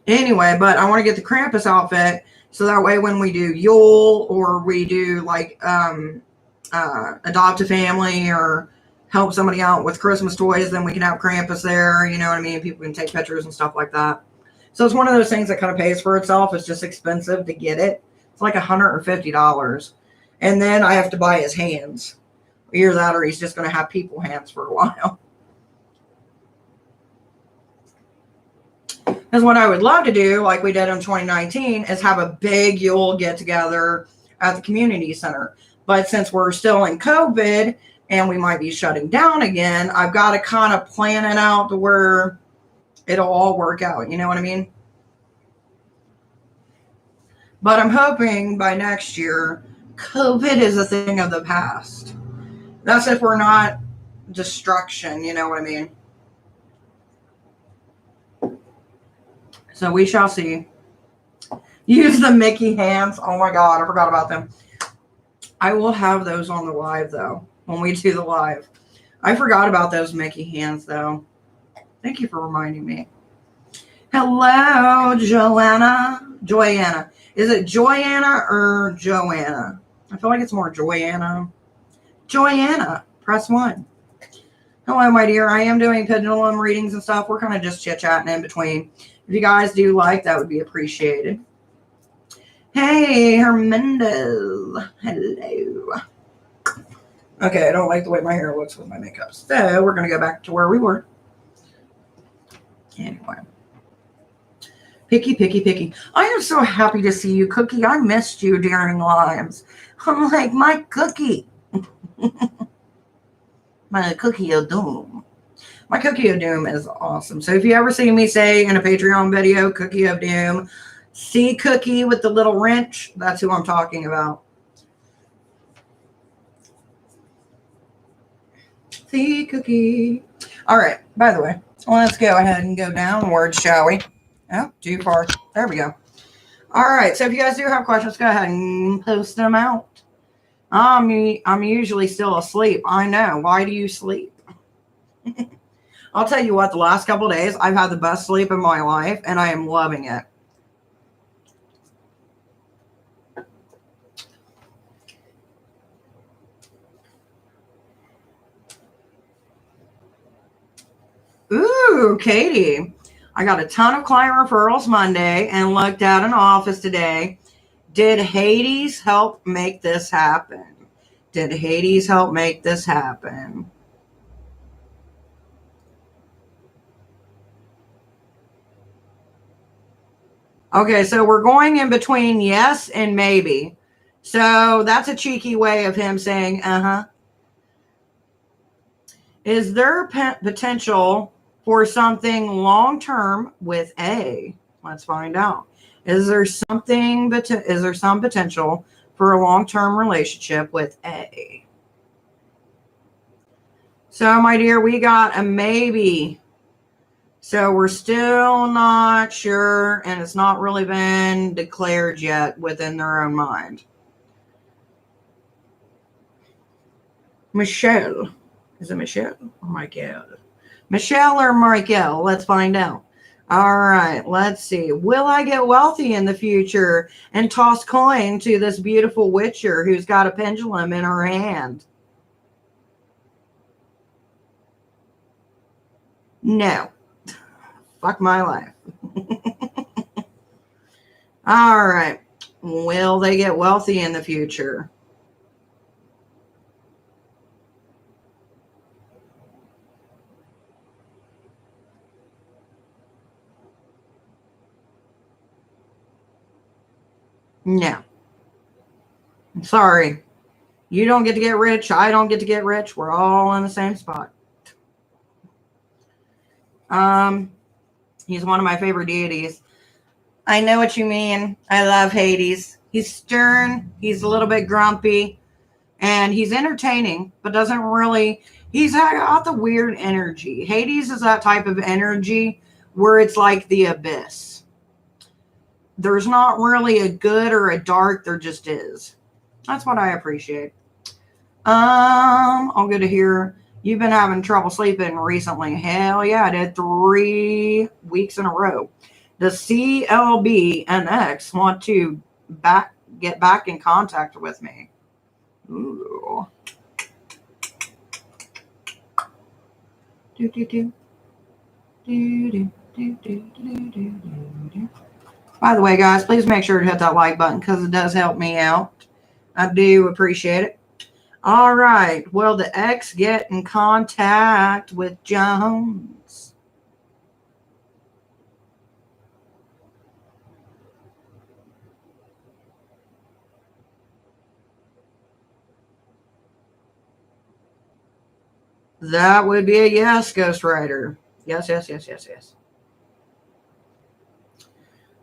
Anyway, but I want to get the Krampus outfit so that way when we do Yule or we do like adopt a family or help somebody out with Christmas toys, then we can have Krampus there. You know what I mean? People can take pictures and stuff like that. So it's one of those things that kind of pays for itself. It's just expensive to get it. It's like $150. And then I have to buy his hands. Either that or he's just going to have people hands for a while. Because what I would love to do, like we did in 2019, is have a big Yule get-together at the community center. But since we're still in COVID and we might be shutting down again, I've got to kind of plan it out to where it'll all work out. You know what I mean? But I'm hoping by next year, COVID is a thing of the past. That's if we're not destruction. You know what I mean? So we shall see. Use the Mickey hands. Oh my God, I forgot about them. I will have those on the live though, when we do the live. I forgot about those Mickey hands though. Thank you for reminding me. Hello, Joanna. Is it Joanna or Joanna? I feel like it's more Joanna. Joanna, press 1. Hello, my dear. I am doing pendulum readings and stuff. We're kind of just chit-chatting in between. If you guys do like, that would be appreciated. Hey, Hermendez. Hello. Okay, I don't like the way my hair looks with my makeup. So we're going to go back to where we were. Anyway. Picky. I am so happy to see you, Cookie. I missed you during lives. I'm like, my Cookie. My Cookie of Doom. My Cookie of Doom is awesome. So if you ever see me say in a Patreon video, Cookie of Doom, see Cookie with the little wrench, that's who I'm talking about. See Cookie. All right, by the way, let's go ahead and go downward, shall we? Oh, too far. There we go. All right, so if you guys do have questions, go ahead and post them out. I'm usually still asleep. I know. Why do you sleep? I'll tell you what, the last couple of days, I've had the best sleep in my life, and I am loving it. Ooh, Katie. I got a ton of client referrals Monday and looked at an office today. Did Hades help make this happen? Did Hades help make this happen? Okay, so we're going in between yes and maybe. So that's a cheeky way of him saying, uh-huh. Is there potential for something long-term with A? Let's find out. Is there some potential for a long-term relationship with A? So, my dear, we got a maybe. So we're still not sure, and it's not really been declared yet within their own mind. Michelle. Is it Michelle or Michael? Michelle or Michael? Let's find out. All right, let's see. Will I get wealthy in the future and toss coin to this beautiful witcher who's got a pendulum in her hand? No. Fuck my life. All right. Will they get wealthy in the future? No. Sorry. You don't get to get rich. I don't get to get rich. We're all in the same spot. He's one of my favorite deities. I know what you mean. I love Hades. He's stern. He's a little bit grumpy. And he's entertaining, but doesn't really... He's got the weird energy. Hades is that type of energy where it's like the abyss. There's not really a good or a dark. There just is. That's what I appreciate. I'll go to here. You've been having trouble sleeping recently. Hell yeah, I did 3 weeks in a row. Does CLB and X want to get back in contact with me? Ooh. By the way, guys, please make sure to hit that like button because it does help me out. I do appreciate it. All right. Will the X get in contact with Jones? That would be a yes, Ghost Rider. Yes, yes, yes, yes, yes.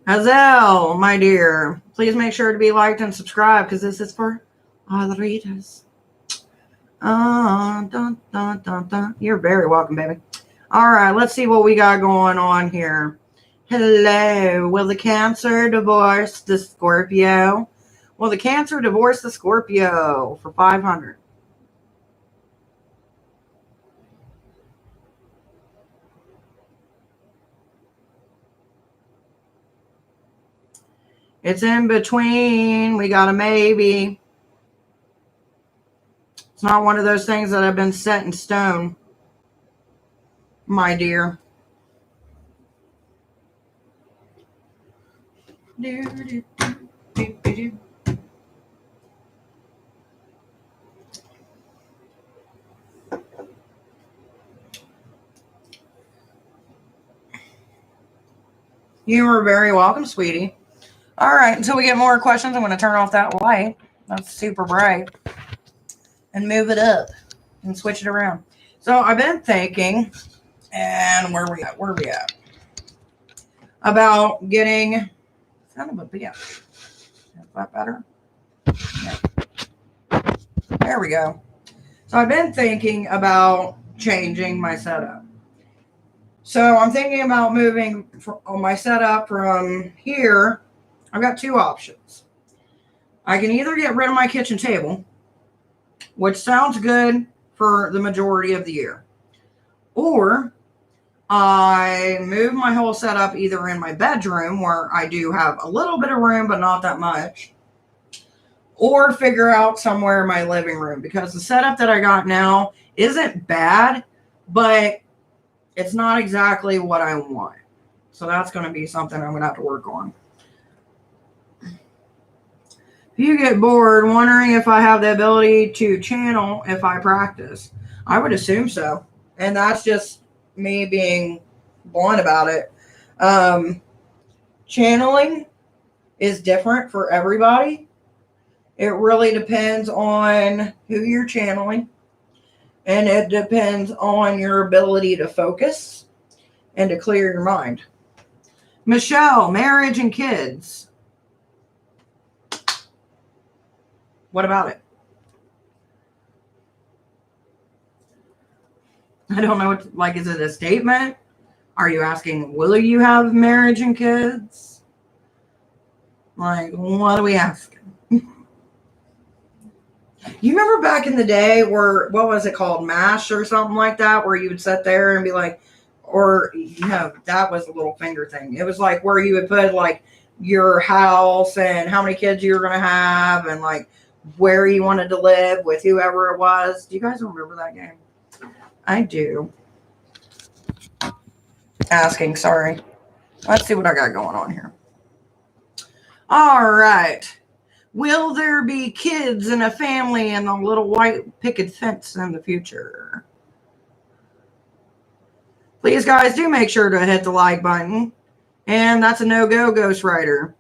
Hazel, my dear, please make sure to be liked and subscribed because this is for all the readers. Dun, dun, dun, dun. You're very welcome, baby. All right, let's see what we got going on here. Hello. Will the Cancer divorce the Scorpio? Will the Cancer divorce the Scorpio for 500? It's in between. We got a maybe. It's not one of those things that have been set in stone, my dear. You are very welcome, sweetie. All right, until we get more questions, I'm going to turn off that light. That's super bright. And move it up and switch it around. So I've been thinking, and where are we at? About getting kind of a bitch. Is that better? Yeah. There we go. So I've been thinking about changing my setup. So I'm thinking about moving my setup from here. I've got 2 options. I can either get rid of my kitchen table, which sounds good for the majority of the year, or I move my whole setup either in my bedroom, where I do have a little bit of room, but not that much, or figure out somewhere in my living room, because the setup that I got now isn't bad, but it's not exactly what I want. So that's going to be something I'm going to have to work on. If you get bored, wondering if I have the ability to channel if I practice, I would assume so. And that's just me being blunt about it. Channeling is different for everybody. It really depends on who you're channeling. And it depends on your ability to focus and to clear your mind. Michelle, marriage and kids. What about it? I don't know what, like, is it a statement? Are you asking, will you have marriage and kids? Like, what are we asking? You remember back in the day where, what was it called? MASH or something like that, where you would sit there and be like, or, no, that was a little finger thing. It was like where you would put like your house and how many kids you were going to have and like where you wanted to live with whoever it was. Do you guys remember that game? I do. Asking, sorry. Let's see what I got going on here. All right. Will there be kids and a family and a little white picket fence in the future? Please, guys, do make sure to hit the like button. And that's a no-go, Ghost Rider.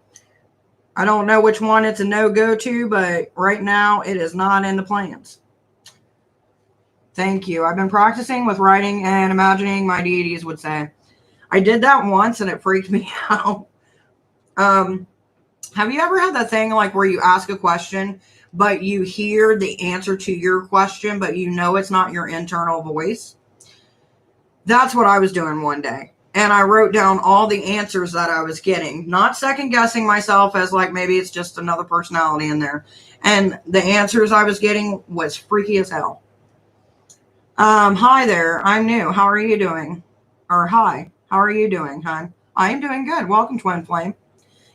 I don't know which one it's a no-go to, but right now it is not in the plans. Thank you. I've been practicing with writing and imagining, my deities would say. I did that once and it freaked me out. Have you ever had that thing like where you ask a question, but you hear the answer to your question, but you know it's not your internal voice? That's what I was doing one day. And I wrote down all the answers that I was getting, not second guessing myself as like maybe it's just another personality in there. And the answers I was getting was freaky as hell. Hi there. I'm new. How are you doing? Or hi. How are you doing, hon? I'm doing good. Welcome, Twin Flame.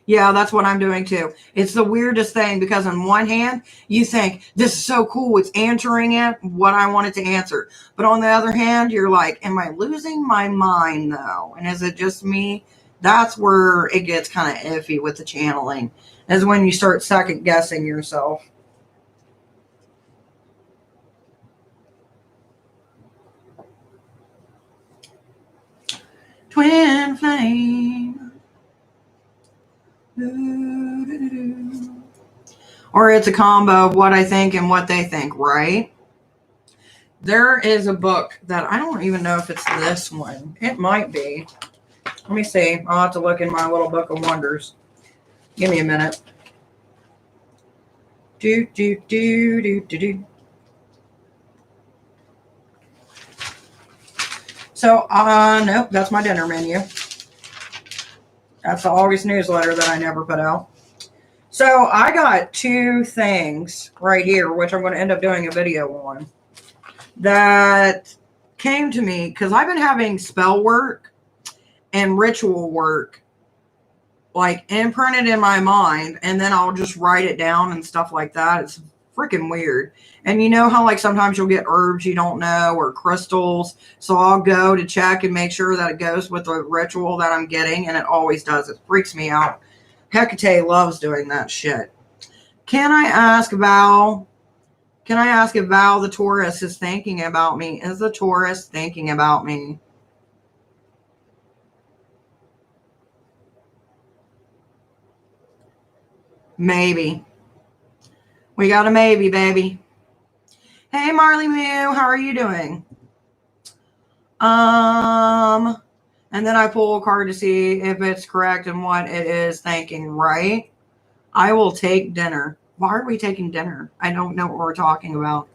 Yeah, that's what I'm doing too. It's the weirdest thing because on one hand, you think this is so cool. It's answering it what I wanted to answer. But on the other hand, you're like, am I losing my mind though? And is it just me? That's where it gets kind of iffy with the channeling, is when you start second guessing yourself. Twin flame. Or it's a combo of what I think and what they think, right? There is a book that I don't even know if it's this one. It might be. Let me see. I'll have to look in my little book of wonders. Give me a minute. Do. So, nope, that's my dinner menu. That's the August newsletter that I never put out. So I got two things right here, which I'm going to end up doing a video on, that came to me because I've been having spell work and ritual work like imprinted in my mind, and then I'll just write it down and stuff like that. It's freaking weird. And you know how like sometimes you'll get herbs you don't know or crystals, so I'll go to check and make sure that it goes with the ritual that I'm getting, and it always does. It freaks me out. Hecate loves doing that shit. Can I ask if Val the Taurus is thinking about me? Is the Taurus thinking about me? Maybe. We got a maybe, baby. Hey, Marley Moo, how are you doing? And then I pull a card to see if it's correct and what it is thinking, right? I will take dinner. Why are we taking dinner? I don't know what we're talking about.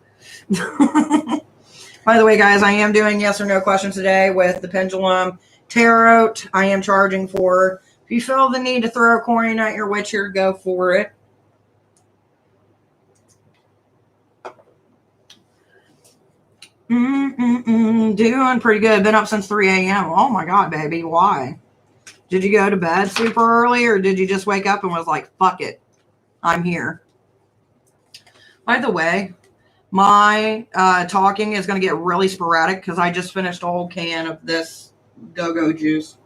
By the way, guys, I am doing yes or no questions today with the Pendulum Tarot. I am charging for. If you feel the need to throw a coin at your witcher, go for it. Doing pretty good. Been up since 3 a.m. Oh my God, baby. Why? Did you go to bed super early, or did you just wake up and was like, fuck it, I'm here? By the way, my talking is going to get really sporadic because I just finished a whole can of this go-go juice.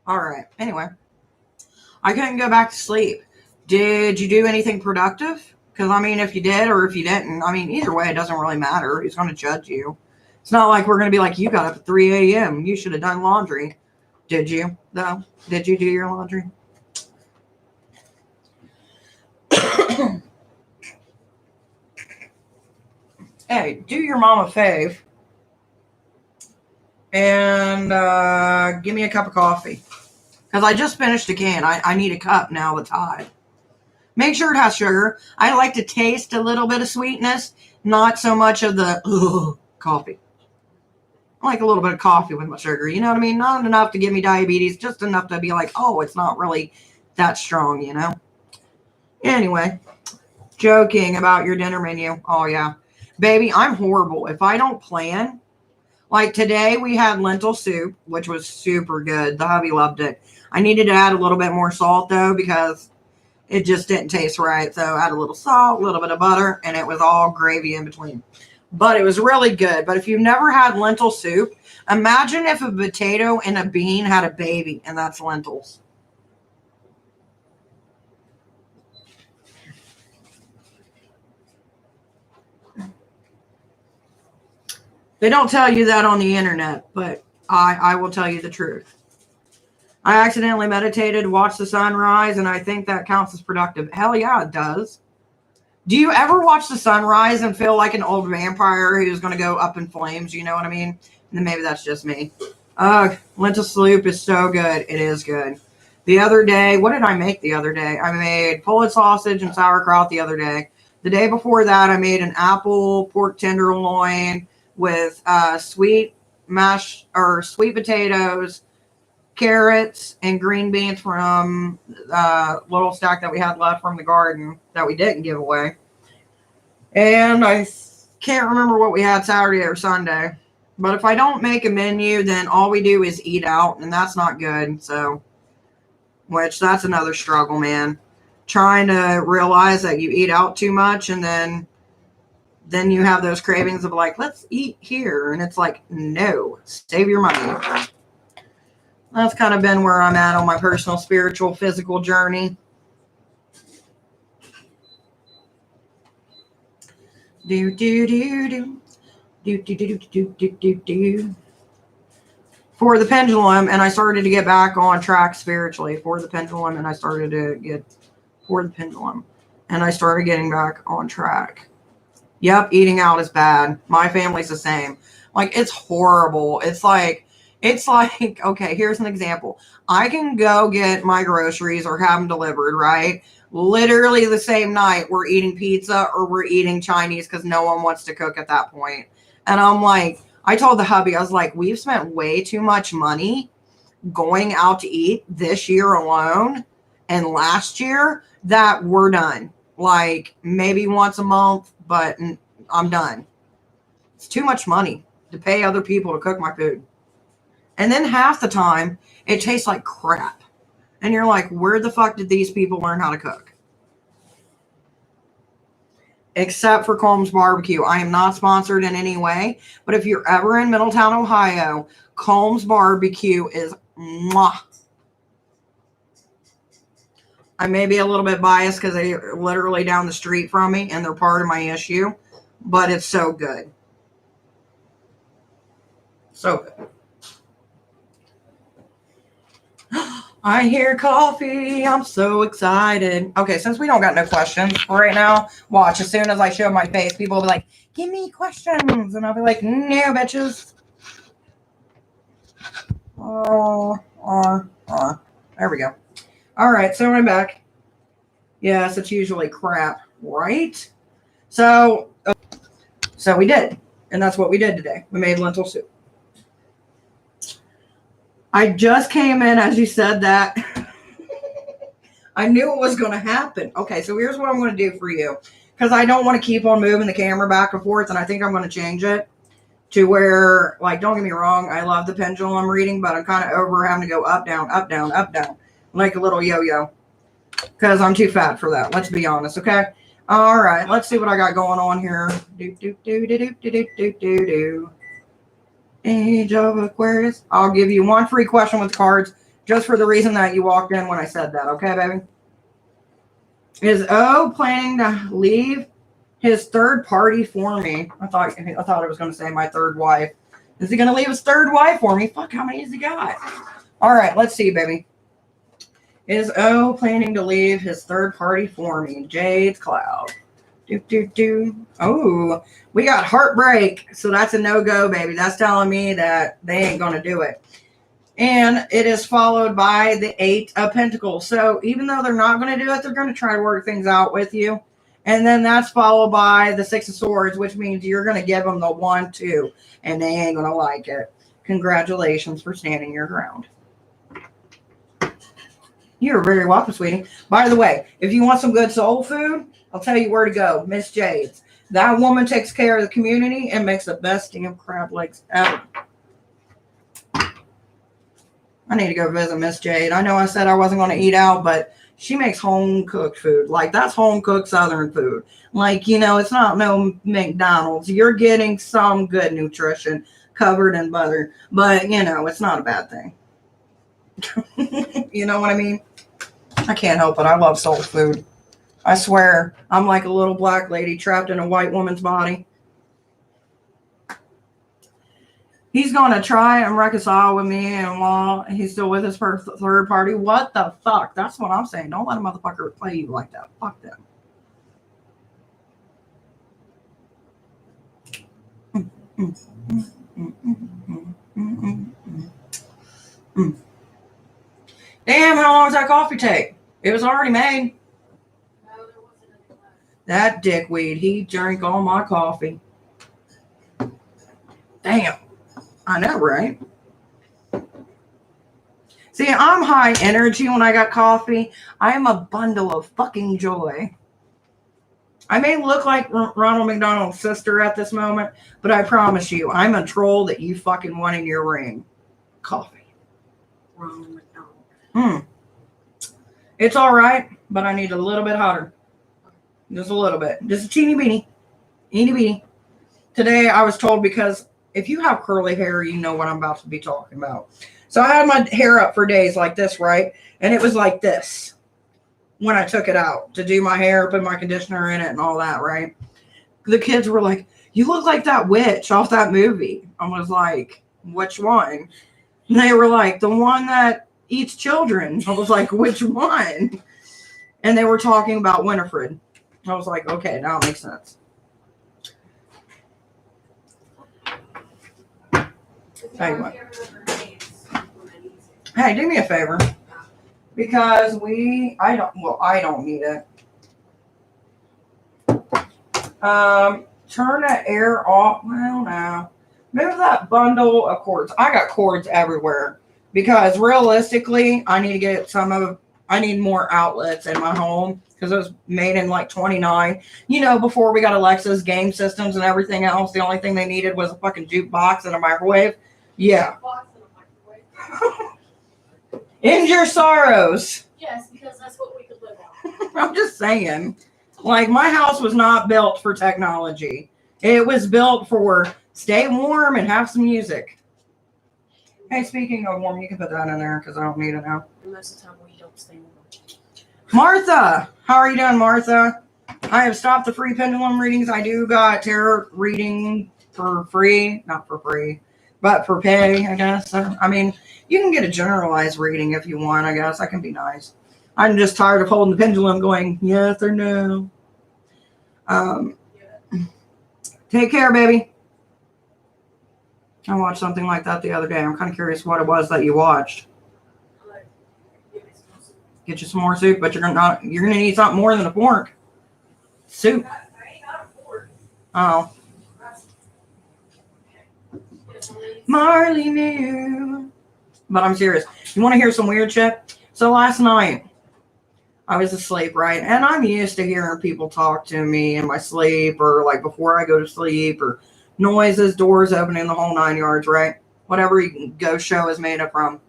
All right. Anyway, I couldn't go back to sleep. Did you do anything productive? Because, I mean, if you did or if you didn't, I mean, either way, it doesn't really matter. Who's going to judge you? It's not like we're going to be like, you got up at 3 a.m. You should have done laundry. Did you, though? Did you do your laundry? Hey, do your mom a fave and give me a cup of coffee. Because I just finished a can. I need a cup now that's hot. Make sure it has sugar. I like to taste a little bit of sweetness, not so much of the coffee. I like a little bit of coffee with my sugar. You know what I mean? Not enough to give me diabetes, just enough to be like, oh, it's not really that strong, you know? Anyway, joking about your dinner menu. Oh, yeah. Baby, I'm horrible. If I don't plan, like today we had lentil soup, which was super good. The hubby loved it. I needed to add a little bit more salt, though, because it just didn't taste right. So I add a little salt, a little bit of butter, and it was all gravy in between. but it was really good. But if you've never had lentil soup, imagine if a potato and a bean had a baby, and that's lentils. They don't tell you that on the internet, but I will tell you the truth. I accidentally meditated, watched the sunrise, and I think that counts as productive. Hell yeah, it does. Do you ever watch the sunrise and feel like an old vampire who's going to go up in flames? You know what I mean? And then maybe that's just me. Lentil soup is so good. It is good. The other day, what did I make the other day? I made pulled sausage and sauerkraut the other day. The day before that, I made an apple pork tenderloin with sweet potatoes, carrots, and green beans from little stack that we had left from the garden that we didn't give away. And I can't remember what we had Saturday or Sunday. But if I don't make a menu, then all we do is eat out, and that's not good. So, which that's another struggle, man. Trying to realize that you eat out too much, and then you have those cravings of like, let's eat here. And it's like, no, save your money. That's kind of been where I'm at on my personal, spiritual, physical journey. Do, do, do, do. Do, do, do, do, do, do, do. For the pendulum, and I started to get back on track spiritually for the pendulum, and I started getting back on track. Yep, eating out is bad. My family's the same. Like, it's horrible. It's like, okay, here's an example. I can go get my groceries or have them delivered, right? Literally the same night, we're eating pizza or we're eating Chinese because no one wants to cook at that point. And I'm like, I told the hubby, I was like, we've spent way too much money going out to eat this year alone and last year that we're done. Like, maybe once a month, but I'm done. It's too much money to pay other people to cook my food. And then half the time, it tastes like crap. And you're like, where the fuck did these people learn how to cook? Except for Combs Barbecue. I am not sponsored in any way. But if you're ever in Middletown, Ohio, Combs Barbecue is mwah. I may be a little bit biased because they're literally down the street from me and they're part of my issue. But it's so good. So good. I hear coffee. I'm so excited. Okay, since we don't got no questions for right now, watch. As soon as I show my face, people will be like, give me questions. And I'll be like, no, bitches. There we go. All right, so I'm back. Yes, it's usually crap, right? So we did. And that's what we did today. We made lentil soup. I just came in as you said that. I knew it was going to happen. Okay, so here's what I'm going to do for you. Because I don't want to keep on moving the camera back and forth, and I think I'm going to change it to where, like, don't get me wrong, I love the pendulum reading, but I'm kind of over having to go up, down, up, down, up, down, like a little yo-yo. Because I'm too fat for that. Let's be honest, okay? All right, let's see what I got going on here. Do. Age of Aquarius. I'll give you one free question with cards just for the reason that you walked in when I said that. Okay, baby? Is O planning to leave his third party for me? I thought it was going to say my third wife. Is he going to leave his third wife for me? Fuck, how many has he got? All right, let's see, baby. Is O planning to leave his third party for me? Jade's Cloud. Oh, we got heartbreak. So that's a no-go, baby. That's telling me that they ain't going to do it. And it is followed by the 8 of Pentacles. So even though they're not going to do it, they're going to try to work things out with you. And then that's followed by the 6 of Swords, which means you're going to give them the 1, 2, and they ain't going to like it. Congratulations for standing your ground. You're very welcome, sweetie. By the way, if you want some good soul food, I'll tell you where to go. Miss Jade's. That woman takes care of the community and makes the best damn crab legs ever. I need to go visit Miss Jade. I know I said I wasn't going to eat out, but She makes home cooked food. Like, that's home cooked Southern food. Like, you know, it's not no McDonald's. You're getting some good nutrition covered in butter, but you know, it's not a bad thing. You know what I mean? I can't help it. I love soul food. I swear, I'm like a little black lady trapped in a white woman's body. He's going to try and reconcile with me, and while he's still with his third party. What the fuck? That's what I'm saying. Don't let a motherfucker play you like that. Fuck them. Damn, how long does that coffee take? It was already made. No, there wasn't any left. That dickweed, he drank all my coffee. Damn. I know, right? See, I'm high energy when I got coffee. I am a bundle of fucking joy. I may look like Ronald McDonald's sister at this moment, but I promise you, I'm a troll that you fucking want in your ring. Coffee. Ronald McDonald. It's all right, but I need a little bit hotter. Just a little bit. Just a teeny beanie. Teeny beanie. Today I was told, because if you have curly hair, you know what I'm about to be talking about. So I had my hair up for days like this, right? And it was like this when I took it out to do my hair, put my conditioner in it and all that, right? The kids were like, you look like that witch off that movie. I was like, which one? And they were like, the one that eats children. I was like, which one? And they were talking about Winifred. I was like, okay, now it makes sense. Tell you what. Hey, do me a favor. Because I don't need it. Turn that air off. Well, now. Move that bundle of cords. I got cords everywhere. Because realistically, I need more outlets in my home. Because it was made in like 29. You know, before we got Alexa's game systems and everything else, the only thing they needed was a fucking jukebox and a microwave. Yeah. End your sorrows. Yes, because that's what we could live on. I'm just saying. Like, my house was not built for technology. It was built for stay warm and have some music. Hey, speaking of warm, you can put that in there because I don't need it now. And most of the time we don't stay warm. Martha! How are you doing, Martha? I have stopped the free pendulum readings. I do got tarot reading for free. Not for free, but for pay, I guess. I mean, you can get a generalized reading if you want, I guess. I can be nice. I'm just tired of holding the pendulum going, yes or no. Take care, baby. I watched something like that the other day. I'm kind of curious what it was that you watched. Get you some more soup, but you're gonna need something more than a fork. Soup. I ain't got a fork. Oh. Marley knew. But I'm serious. You want to hear some weird shit? So last night, I was asleep, right? And I'm used to hearing people talk to me in my sleep, or like before I go to sleep, or noises, doors opening, the whole 9 yards, right? Whatever ghost show is made up from.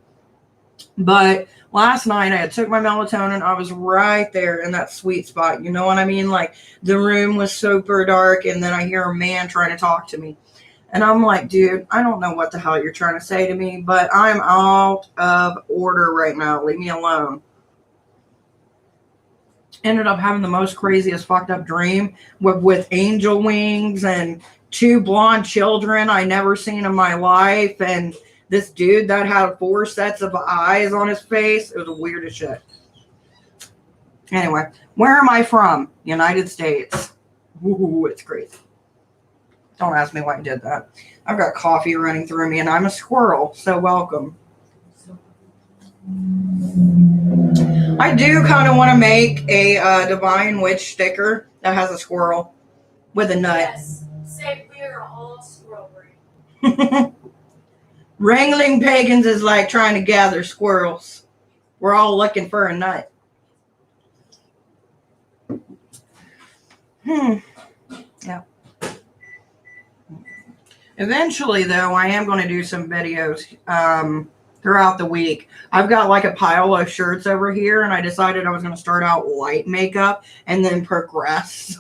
But last night I had took my melatonin. I was right there in that sweet spot. You know what I mean? Like, the room was super dark, and then I hear a man trying to talk to me. And I'm like, dude, I don't know what the hell you're trying to say to me, but I'm out of order right now. Leave me alone. Ended up having the most craziest fucked up dream with angel wings and 2 blonde children I never seen in my life, and this dude that had 4 sets of eyes on his face. It was the weirdest shit. Anyway, where am I from? United States. Ooh, it's crazy. Don't ask me why I did that. I've got coffee running through me, and I'm a squirrel, so welcome. I do kind of want to make a Divine Witch sticker that has a squirrel with a nut. Yes. Say we are all squirrel brain. Wrangling pagans is like trying to gather squirrels. We're all looking for a nut. Yeah. Eventually, though, I am going to do some videos. Because throughout the week. I've got like a pile of shirts over here, and I decided I was going to start out light makeup and then progress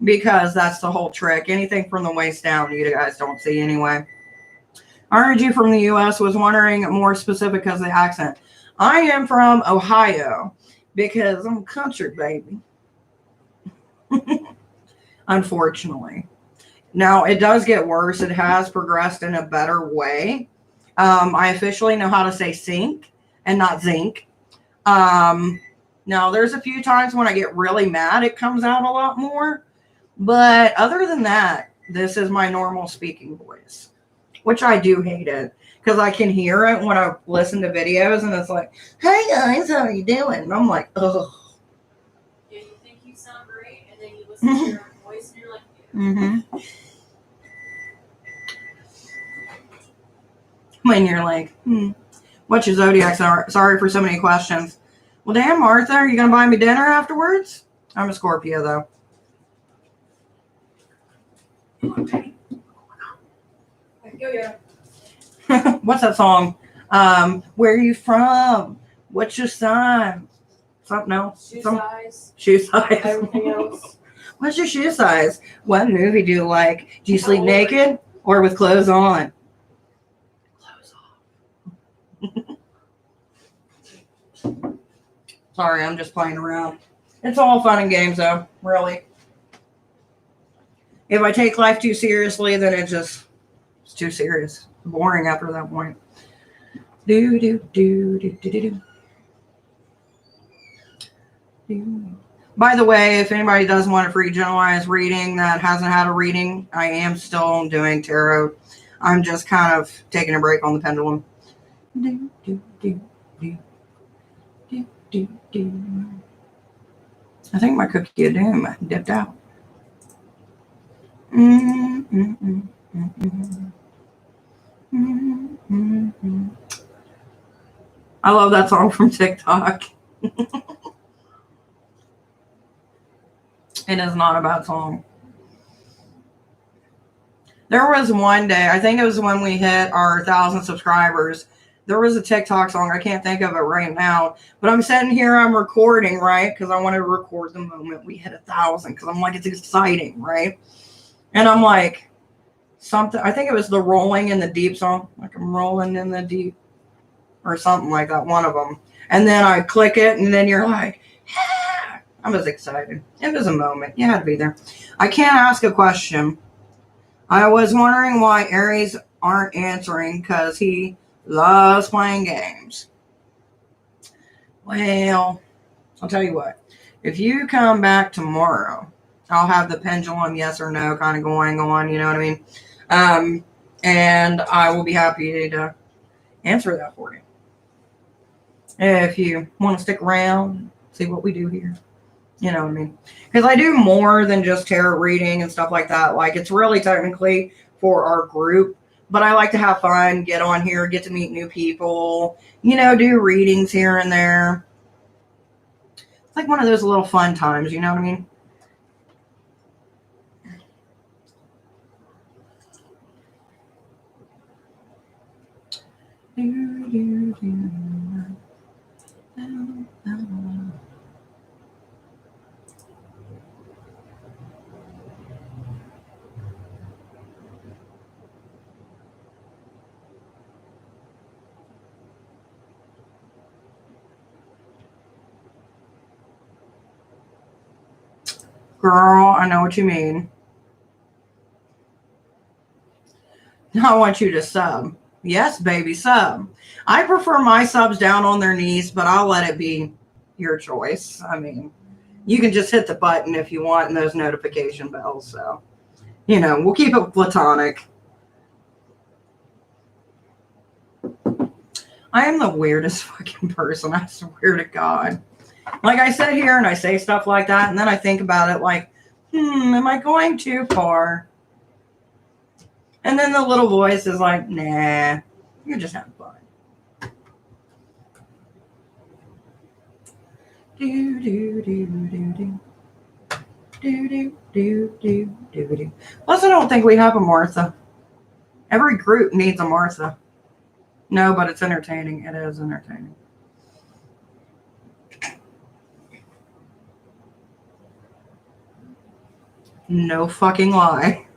because that's the whole trick. Anything from the waist down, you guys don't see anyway. RNG from the U.S. was wondering more specific because of the accent. I am from Ohio because I'm a country baby. Unfortunately. Now, it does get worse. It has progressed in a better way. I officially know how to say sink and not zinc. Now, there's a few times when I get really mad, it comes out a lot more. But other than that, this is my normal speaking voice, which I do hate it because I can hear it when I listen to videos and it's like, hey guys, how are you doing? And I'm like, ugh. Yeah, you think you sound great, and then you listen to your own voice, and you're like, yeah. Mm-hmm. When you're like, what's your zodiac? Sorry for so many questions. Well, damn, Martha, are you going to buy me dinner afterwards? I'm a Scorpio, though. What's that song? Where are you from? What's your sign? Something else? Shoe size. Shoe size. Everything else. What's your shoe size? What movie do you like? Do you sleep naked or with clothes on? Sorry, I'm just playing around. It's all fun and games, though, really. If I take life too seriously, then it's too serious. Boring after that point. By the way, if anybody does want a free generalized reading that hasn't had a reading, I am still doing tarot. I'm just kind of taking a break on the pendulum. I think my cookie of doom dipped out. I love that song from TikTok. It is not a bad song. There was one day, I think it was when we hit our 1,000 subscribers. There was a TikTok song. I can't think of it right now. But I'm sitting here, I'm recording, right? Because I want to record the moment we hit 1,000. Because I'm like, it's exciting, right? And I'm like, something. I think it was the Rolling in the Deep song. Like I'm rolling in the deep. Or something like that. One of them. And then I click it. And then you're like, yeah. I was excited. It was a moment. You had to be there. I can't ask a question. I was wondering why Aries aren't answering. Because he loves playing games. Well, I'll tell you what. If you come back tomorrow, I'll have the pendulum yes or no kind of going on. You know what I mean? And I will be happy to answer that for you. If you want to stick around, see what we do here. You know what I mean? Because I do more than just tarot reading and stuff like that. Like, it's really technically for our group. But I like to have fun, get on here, get to meet new people, you know, do readings here and there. It's like one of those little fun times, you know what I mean? Girl, I know what you mean. I want you to sub. Yes, baby, sub. I prefer my subs down on their knees, but I'll let it be your choice. I mean, you can just hit the button if you want and those notification bells. So, you know, we'll keep it platonic. I am the weirdest fucking person. I swear to God. Like, I sit here and I say stuff like that, and then I think about it like, am I going too far? And then the little voice is like, nah, you're just having fun. Do, do, do, do, do. Do, do, do, do, do, do. Plus, I don't think we have a Martha. Every group needs a Martha. No, but it's entertaining. It is entertaining. No fucking lie.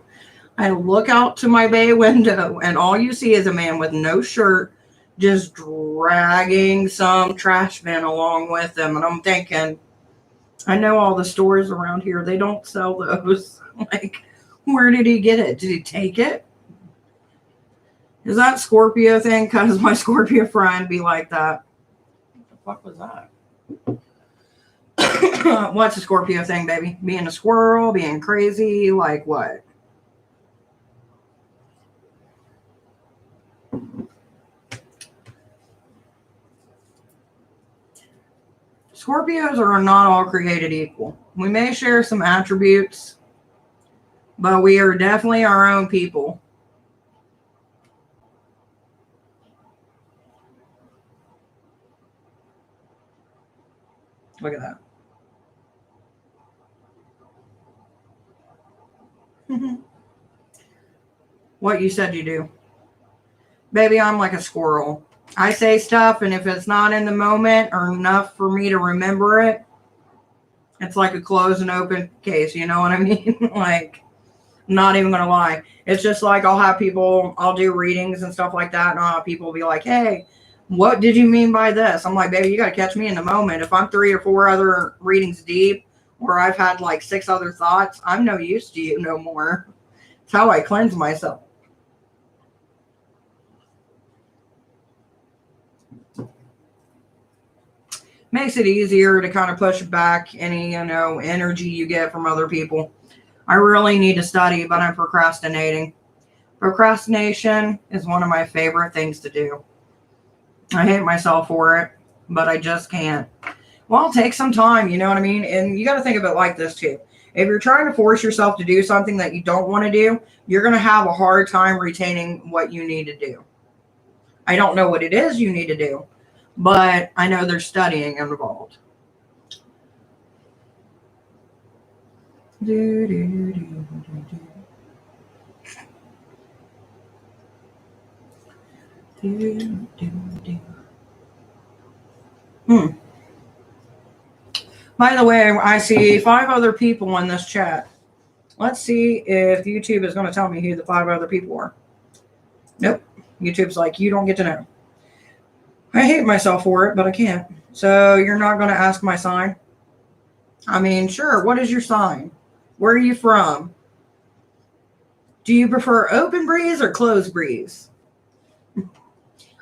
I look out to my bay window and all you see is a man with no shirt just dragging some trash bin along with him. And I'm thinking, I know all the stores around here, they don't sell those. Like, where did he get it? Did he take it? Is that Scorpio thing? Because my Scorpio friend be like that. What the fuck was that? What's a Scorpio thing, baby? Being a squirrel, being crazy, like what? Scorpios are not all created equal. We may share some attributes, but we are definitely our own people. Look at that. What you said you do. Baby, I'm like a squirrel. I say stuff, and if it's not in the moment or enough for me to remember it, it's like a closed and open case. You know what I mean? Like, not even going to lie. It's just like I'll do readings and stuff like that, and I'll have people be like, hey, what did you mean by this? I'm like, baby, you got to catch me in the moment. If I'm 3 or 4 other readings deep, or I've had like 6 other thoughts, I'm no use to you no more. It's how I cleanse myself. Makes it easier to kind of push back any, energy you get from other people. I really need to study, but I'm procrastinating. Procrastination is one of my favorite things to do. I hate myself for it, but I just can't. Well, take some time, you know what I mean? And you got to think of it like this too. If you're trying to force yourself to do something that you don't want to do, you're going to have a hard time retaining what you need to do. I don't know what it is you need to do, but I know there's studying involved. By the way, I see 5 other people in this chat. Let's see if YouTube is going to tell me who the 5 other people are. Nope. YouTube's like, you don't get to know. I hate myself for it, but I can't. So you're not going to ask my sign? I mean, sure. What is your sign? Where are you from? Do you prefer open breeze or closed breeze?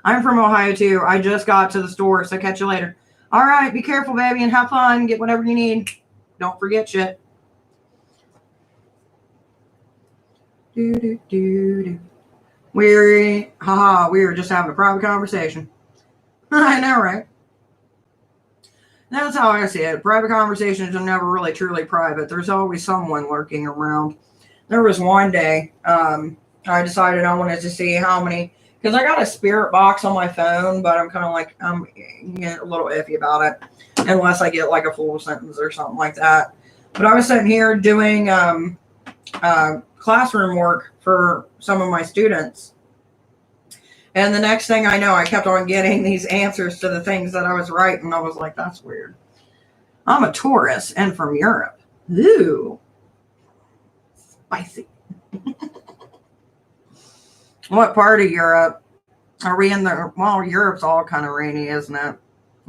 I'm from Ohio too. I just got to the store, so catch you later. All right, be careful, baby, and have fun. Get whatever you need. Don't forget shit. We were just having a private conversation. I know, right? That's how I see it. Private conversations are never really truly private. There's always someone lurking around. There was one day, I decided I wanted to see how many, because I got a spirit box on my phone, but I'm kind of like, I'm a little iffy about it, unless I get like a full sentence or something like that. But I was sitting here doing classroom work for some of my students. And the next thing I know, I kept on getting these answers to the things that I was writing. I was like, that's weird. I'm a Taurus and from Europe. Ooh. Spicy. What part of Europe? Are we in the... Well, Europe's all kind of rainy, isn't it?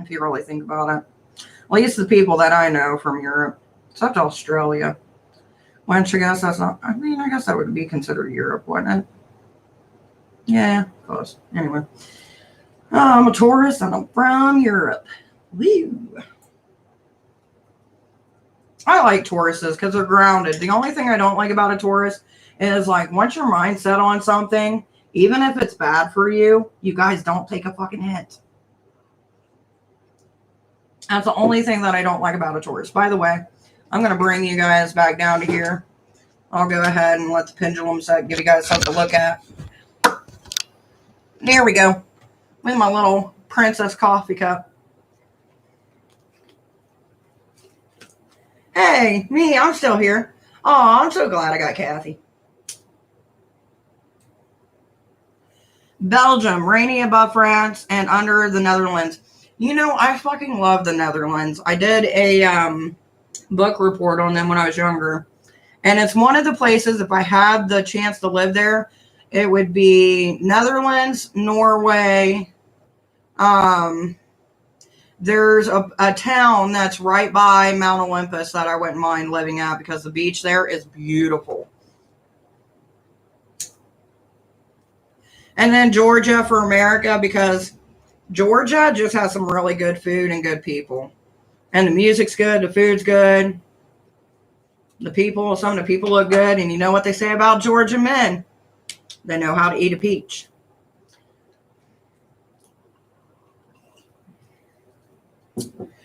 If you really think about it. At least the people that I know from Europe. Except Australia. Which I guess that's not... I mean, I guess that would be considered Europe, wouldn't it? Yeah, close. Anyway. I'm a Taurus and I'm from Europe. Woo. I like Tauruses because they're grounded. The only thing I don't like about a Taurus is like once your mind's set on something, even if it's bad for you, you guys don't take a fucking hit. That's the only thing that I don't like about a Taurus. By the way, I'm going to bring you guys back down to here. I'll go ahead and let the pendulum set, give you guys something to look at. There we go. With my little princess coffee cup. Hey, me, I'm still here. Oh, I'm so glad I got Kathy. Belgium, rainy above France and under the Netherlands. You know, I fucking love the Netherlands. I did a book report on them when I was younger. And it's one of the places, if I had the chance to live there, it would be Netherlands, Norway. There's a town that's right by Mount Olympus that I wouldn't mind living at because the beach there is beautiful. And then Georgia for America because Georgia just has some really good food and good people. And the music's good, the food's good. Some of the people look good. And you know what they say about Georgia men? They know how to eat a peach.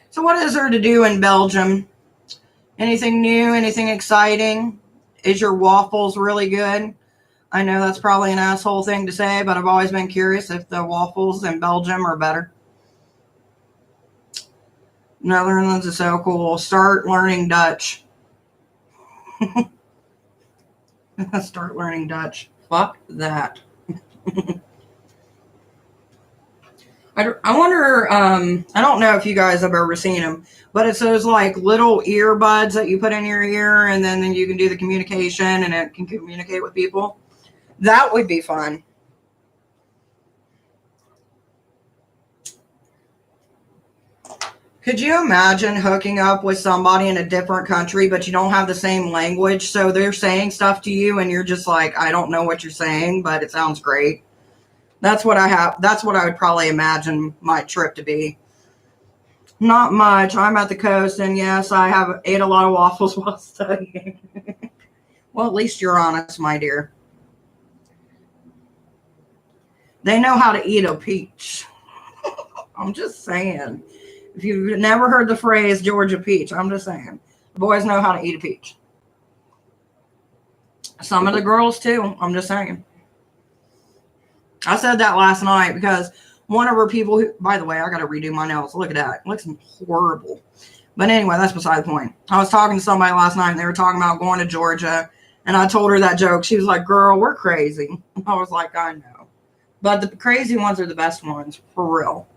So what is there to do in Belgium? Anything new? Anything exciting? Is your waffles really good? I know that's probably an asshole thing to say, but I've always been curious if the waffles in Belgium are better. Netherlands is so cool. Start learning Dutch. Start learning Dutch. Fuck that. I wonder, I don't know if you guys have ever seen them, but it's those like little earbuds that you put in your ear and then you can do the communication and it can communicate with people. That would be fun. Could you imagine hooking up with somebody in a different country, but you don't have the same language? So they're saying stuff to you and you're just like, I don't know what you're saying, but it sounds great. That's what I would probably imagine my trip to be. Not much. I'm at the coast, and yes, I have ate a lot of waffles while studying. Well, at least you're honest, my dear. They know how to eat a peach. I'm just saying. If you've never heard the phrase Georgia peach, I'm just saying. The boys know how to eat a peach. Some of the girls, too. I'm just saying. I said that last night because one of her people who, by the way, I got to redo my nails. Look at that. It looks horrible. But anyway, that's beside the point. I was talking to somebody last night and they were talking about going to Georgia. And I told her that joke. She was like, girl, we're crazy. I was like, I know. But the crazy ones are the best ones, for real.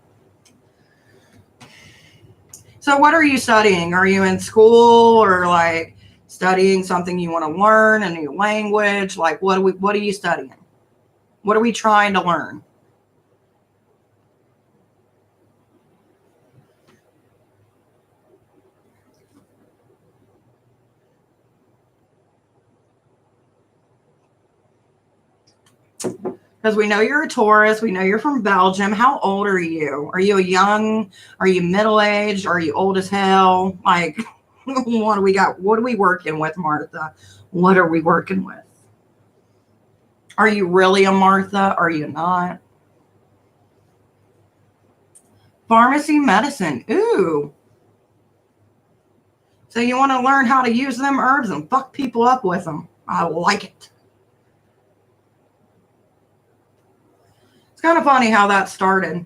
So what are you studying? Are you in school or like studying something you want to learn, a new language? Like what are you studying? What are we trying to learn? Because we know you're a Taurus. We know you're from Belgium. How old are you? Are you are you middle-aged? Are you old as hell? Like, what do we got? What are we working with, Martha? What are we working with? Are you really a Martha? Are you not? Pharmacy medicine. Ooh. So you want to learn how to use them herbs and fuck people up with them. I like it. It's kind of funny how that started.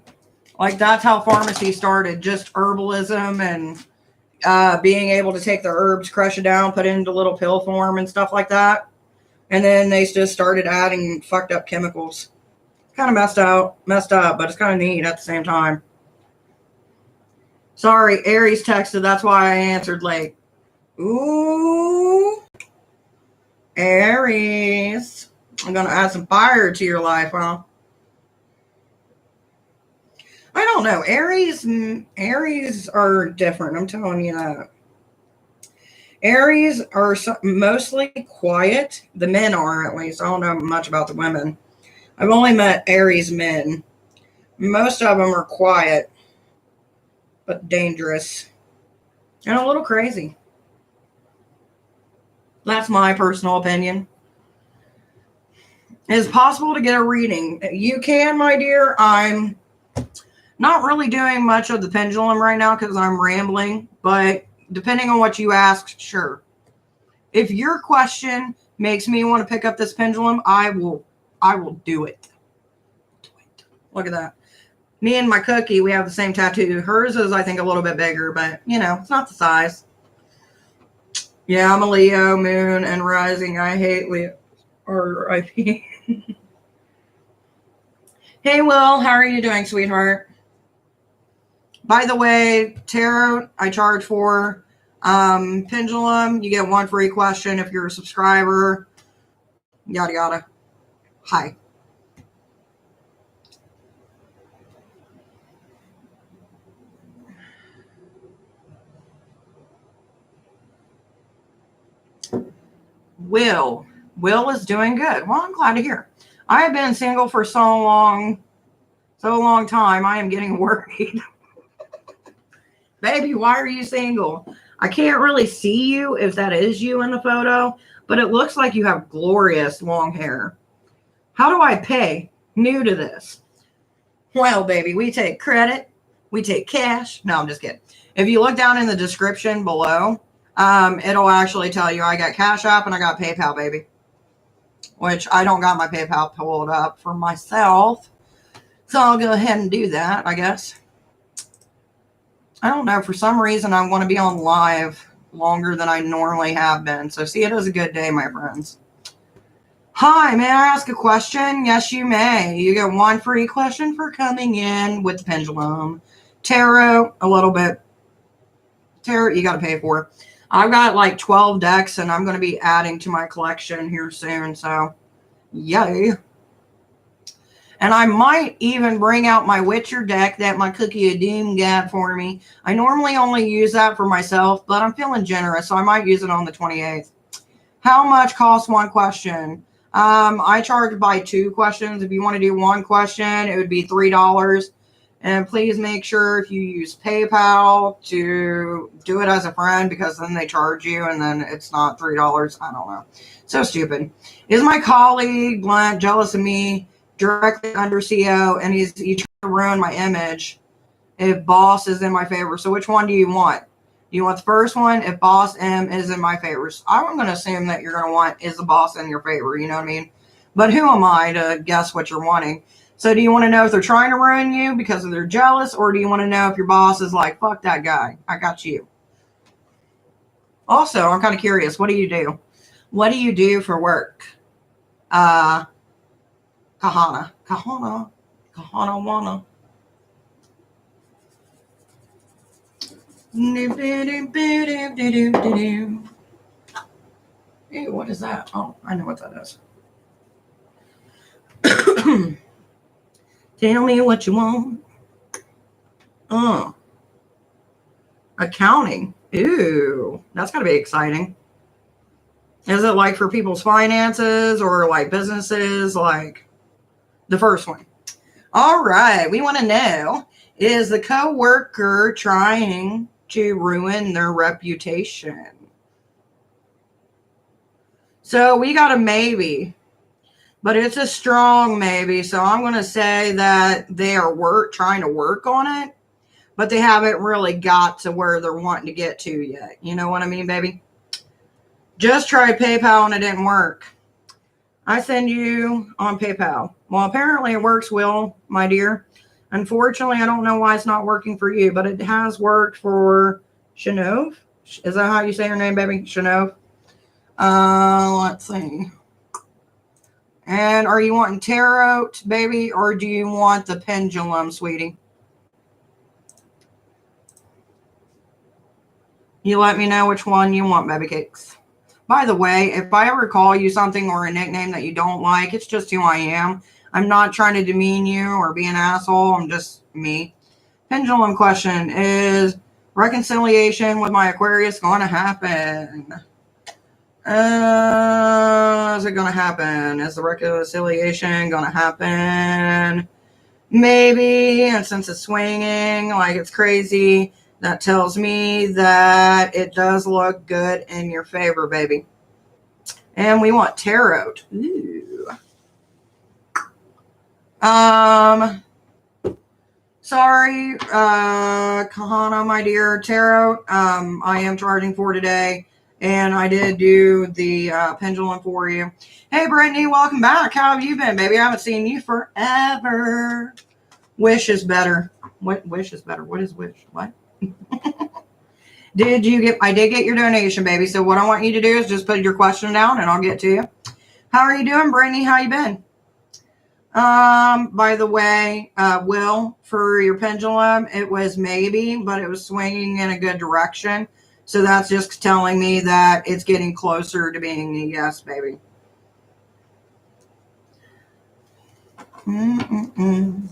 Like that's how pharmacy started. Just herbalism and being able to take the herbs, crush it down, put it into little pill form and stuff like that. And then they just started adding fucked up chemicals. It's kind of messed up, but it's kind of neat at the same time. Sorry, Aries texted. That's why I answered late. Ooh. Aries. I'm going to add some fire to your life, huh? I don't know. Aries are different. I'm telling you that. Aries are mostly quiet. The men are, at least. I don't know much about the women. I've only met Aries men. Most of them are quiet, but dangerous. And a little crazy. That's my personal opinion. It's possible to get a reading. You can, my dear. I'm not really doing much of the pendulum right now because I'm rambling, but depending on what you ask, sure. If your question makes me want to pick up this pendulum, I will do it. Look at that. Me and my cookie, we have the same tattoo. Hers is, I think, a little bit bigger, but, you know, it's not the size. Yeah, I'm a Leo, moon, and rising. I hate Leo. Or I Hey, Will, how are you doing, sweetheart? By the way, tarot, I charge for. Pendulum, you get one free question if you're a subscriber. Yada, yada. Hi. Will. Will is doing good. Well, I'm glad to hear. I have been single for so long time. I am getting worried. Baby, why are you single? I can't really see you if that is you in the photo, but it looks like you have glorious long hair. How do I pay? New to this. Well, baby, we take credit. We take cash. No, I'm just kidding. If you look down in the description below, it'll actually tell you I got Cash App and I got PayPal, baby. Which I don't got my PayPal pulled up for myself. So I'll go ahead and do that, I guess. I don't know. For some reason, I want to be on live longer than I normally have been. So see it as a good day, my friends. Hi, may I ask a question? Yes, you may. You get one free question for coming in with the pendulum. Tarot, a little bit. Tarot, you got to pay for. I've got like 12 decks, and I'm going to be adding to my collection here soon. So, yay. And I might even bring out my Witcher deck that my Cookie of Doom got for me. I normally only use that for myself, but I'm feeling generous, so I might use it on the 28th. How much costs one question? I charge by 2 questions. If you want to do 1 question, it would be $3. And please make sure if you use PayPal to do it as a friend, because then they charge you and then it's not $3. I don't know. So stupid. Is my colleague Glenn jealous of me directly under CO, and he's trying to ruin my image if boss is in my favor? So which one do you want? Do you want the first one? If boss M is in my favor. So I'm going to assume that you're going to want is the boss in your favor. You know what I mean? But who am I to guess what you're wanting? So do you want to know if they're trying to ruin you because they're jealous, or do you want to know if your boss is like, fuck that guy, I got you? Also, I'm kind of curious. What do you do? What do you do for work? Kahana. Wanna. Hey, what is that? Oh, I know what that is. Tell me what you want. Accounting. Ooh, that's gotta be exciting. Is it like for people's finances or like businesses? Like the first one. All right. We want to know, is the coworker trying to ruin their reputation? So we got a maybe, but it's a strong maybe. So I'm going to say that they are trying to work on it, but they haven't really got to where they're wanting to get to yet. You know what I mean, baby? Just tried PayPal and it didn't work. I send you on PayPal. Well, apparently it works, Will, my dear. Unfortunately, I don't know why it's not working for you, but it has worked for Shanove. Is that how you say your name, baby? Shanove? Let's see. And are you wanting tarot, baby, or do you want the pendulum, sweetie? You let me know which one you want, baby cakes. By the way, if I ever call you something or a nickname that you don't like, it's just who I am. I'm not trying to demean you or be an asshole. I'm just me. Pendulum question: is reconciliation with my Aquarius going to happen? Is it going to happen? Is the reconciliation going to happen? Maybe. And since it's swinging like it's crazy, that tells me that it does look good in your favor, baby. And we want tarot. Ooh. Sorry, Kahana, my dear. Tarot, I am charging for today. And I did do the pendulum for you. Hey, Brittany, welcome back. How have you been, baby? I haven't seen you forever. Wish is better. What wish is better? What is wish? What? I did get your donation, baby. So what I want you to do is just put your question down and I'll get to you. How are you doing, Brittany? How you been? By the way, Will, for your pendulum, it was maybe, but it was swinging in a good direction. So that's just telling me that it's getting closer to being a yes, baby. Mm-mm-mm.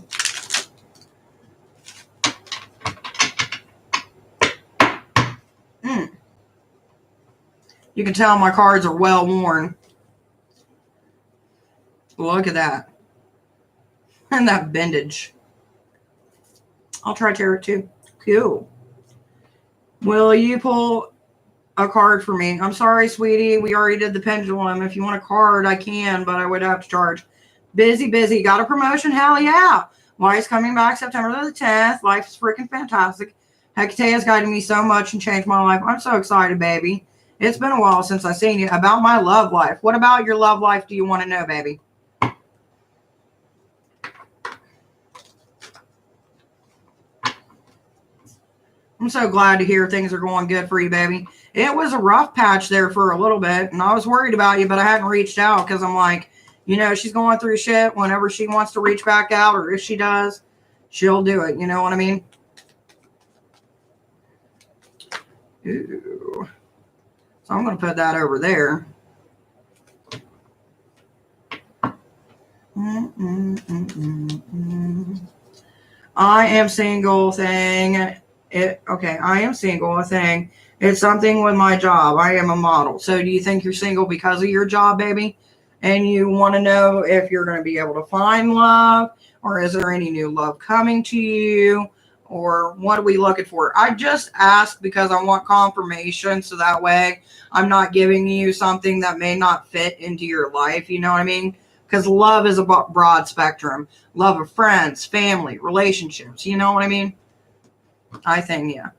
Mm. You can tell my cards are well worn. Look at that. And that bendage. I'll try tarot too. Cool. Will you pull a card for me? I'm sorry, sweetie. We already did the pendulum. If you want a card, I can, but I would have to charge. Busy. Got a promotion? Hell yeah. Wife's coming back September the 10th. Life's freaking fantastic. Hecate has guided me so much and changed my life. I'm so excited, baby. It's been a while since I've seen you. About my love life. What about your love life do you want to know, baby? I'm so glad to hear things are going good for you, baby. It was a rough patch there for a little bit, and I was worried about you, but I hadn't reached out because I'm like, you know, she's going through shit. Whenever she wants to reach back out, or if she does, she'll do it. You know what I mean? Ooh. So I'm going to put that over there. I am single thing. I am single thing. It's something with my job. I am a model. So do you think you're single because of your job, baby? And you want to know if you're going to be able to find love, or is there any new love coming to you, or what are we looking for? I just asked because I want confirmation, so that way I'm not giving you something that may not fit into your life. You know what I mean? Because love is a broad spectrum. Love of friends, family, relationships. You know what I mean? I think, yeah.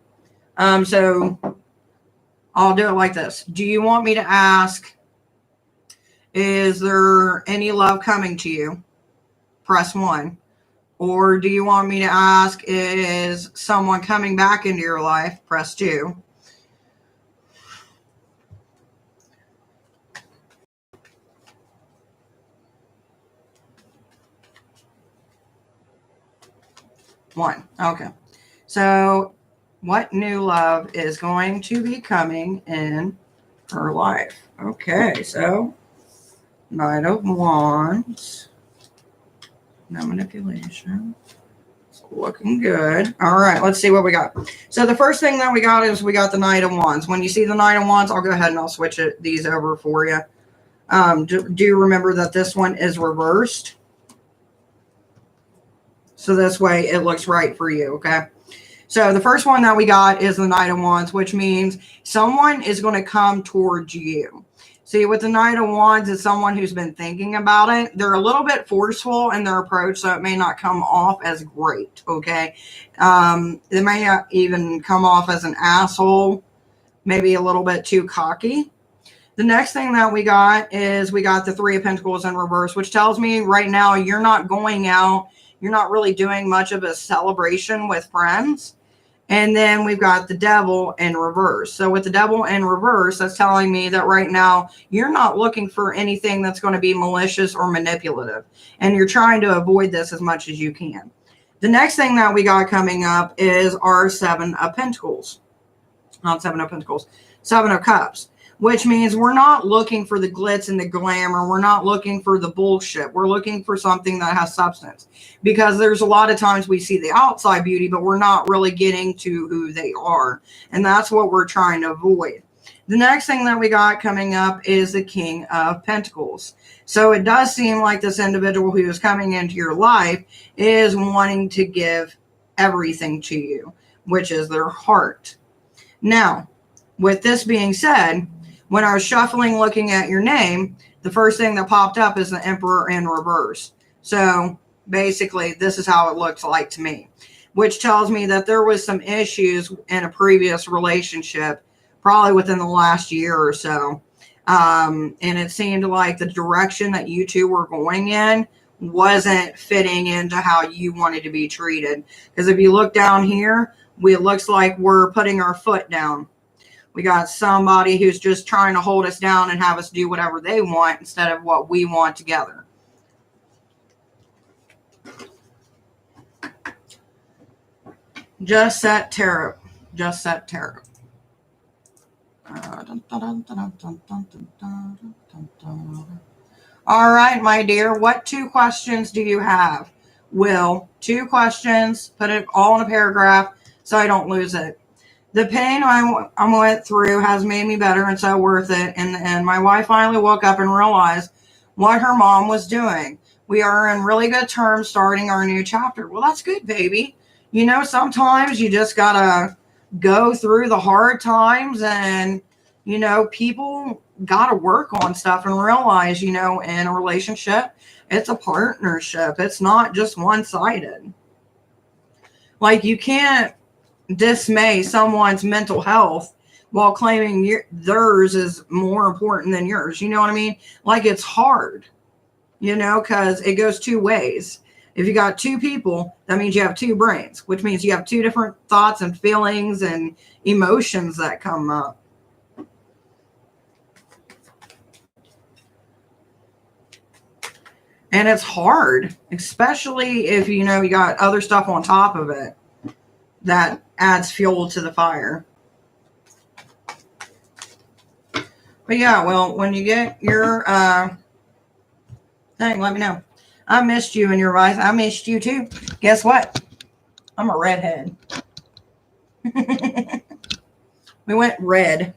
So I'll do it like this. Do you want me to ask, is there any love coming to you? Press 1. Or do you want me to ask, is someone coming back into your life? Press 2. One. Okay. So what new love is going to be coming in her life? Okay. So Knight of Wands. No manipulation. It's looking good. All right. Let's see what we got. So the first thing that we got is we got the Knight of Wands. When you see the Knight of Wands, I'll go ahead and I'll switch these over for you. Do you remember that this one is reversed? So this way it looks right for you, okay? So the first one that we got is the Knight of Wands, which means someone is going to come towards you. See, with the Knight of Wands, it's someone who's been thinking about it. They're a little bit forceful in their approach, so it may not come off as great, okay? It may not even come off as an asshole, maybe a little bit too cocky. The next thing that we got is we got the Three of Pentacles in reverse, which tells me right now you're not going out. You're not really doing much of a celebration with friends. And then we've got the Devil in reverse. So with the Devil in reverse, that's telling me that right now you're not looking for anything that's going to be malicious or manipulative. And you're trying to avoid this as much as you can. The next thing that we got coming up is our Seven of Pentacles. Not Seven of Pentacles. Seven of Cups. Which means we're not looking for the glitz and the glamour. We're not looking for the bullshit. We're looking for something that has substance. Because there's a lot of times we see the outside beauty, but we're not really getting to who they are. And that's what we're trying to avoid. The next thing that we got coming up is the King of Pentacles. So it does seem like this individual who is coming into your life is wanting to give everything to you, which is their heart. Now, with this being said, when I was shuffling looking at your name, the first thing that popped up is the Emperor in reverse. So basically, this is how it looks like to me, which tells me that there was some issues in a previous relationship, probably within the last year or so. And it seemed like the direction that you two were going in wasn't fitting into how you wanted to be treated. Because if you look down here, it looks like we're putting our foot down. We got somebody who's just trying to hold us down and have us do whatever they want instead of what we want together. Just set tarot. Just set tarot. All right, my dear. What 2 questions do you have? Will, 2 questions. Put it all in a paragraph so I don't lose it. The pain I went through has made me better and so worth it. In the end, my wife finally woke up and realized what her mom was doing. We are in really good terms starting our new chapter. Well, that's good, baby. You know, sometimes you just got to go through the hard times and, you know, people got to work on stuff and realize, you know, in a relationship, it's a partnership. It's not just one-sided. Like, you can't dismay someone's mental health while claiming theirs is more important than yours. You know what I mean? Like, it's hard, you know, because it goes 2 ways. If you got 2 people, that means you have 2 brains, which means you have 2 different thoughts and feelings and emotions that come up. And it's hard, especially if, you know, you got other stuff on top of it that adds fuel to the fire. But yeah, well, when you get your thing, let me know. I missed you and your wife. I missed you too. Guess what? I'm a redhead. We went red.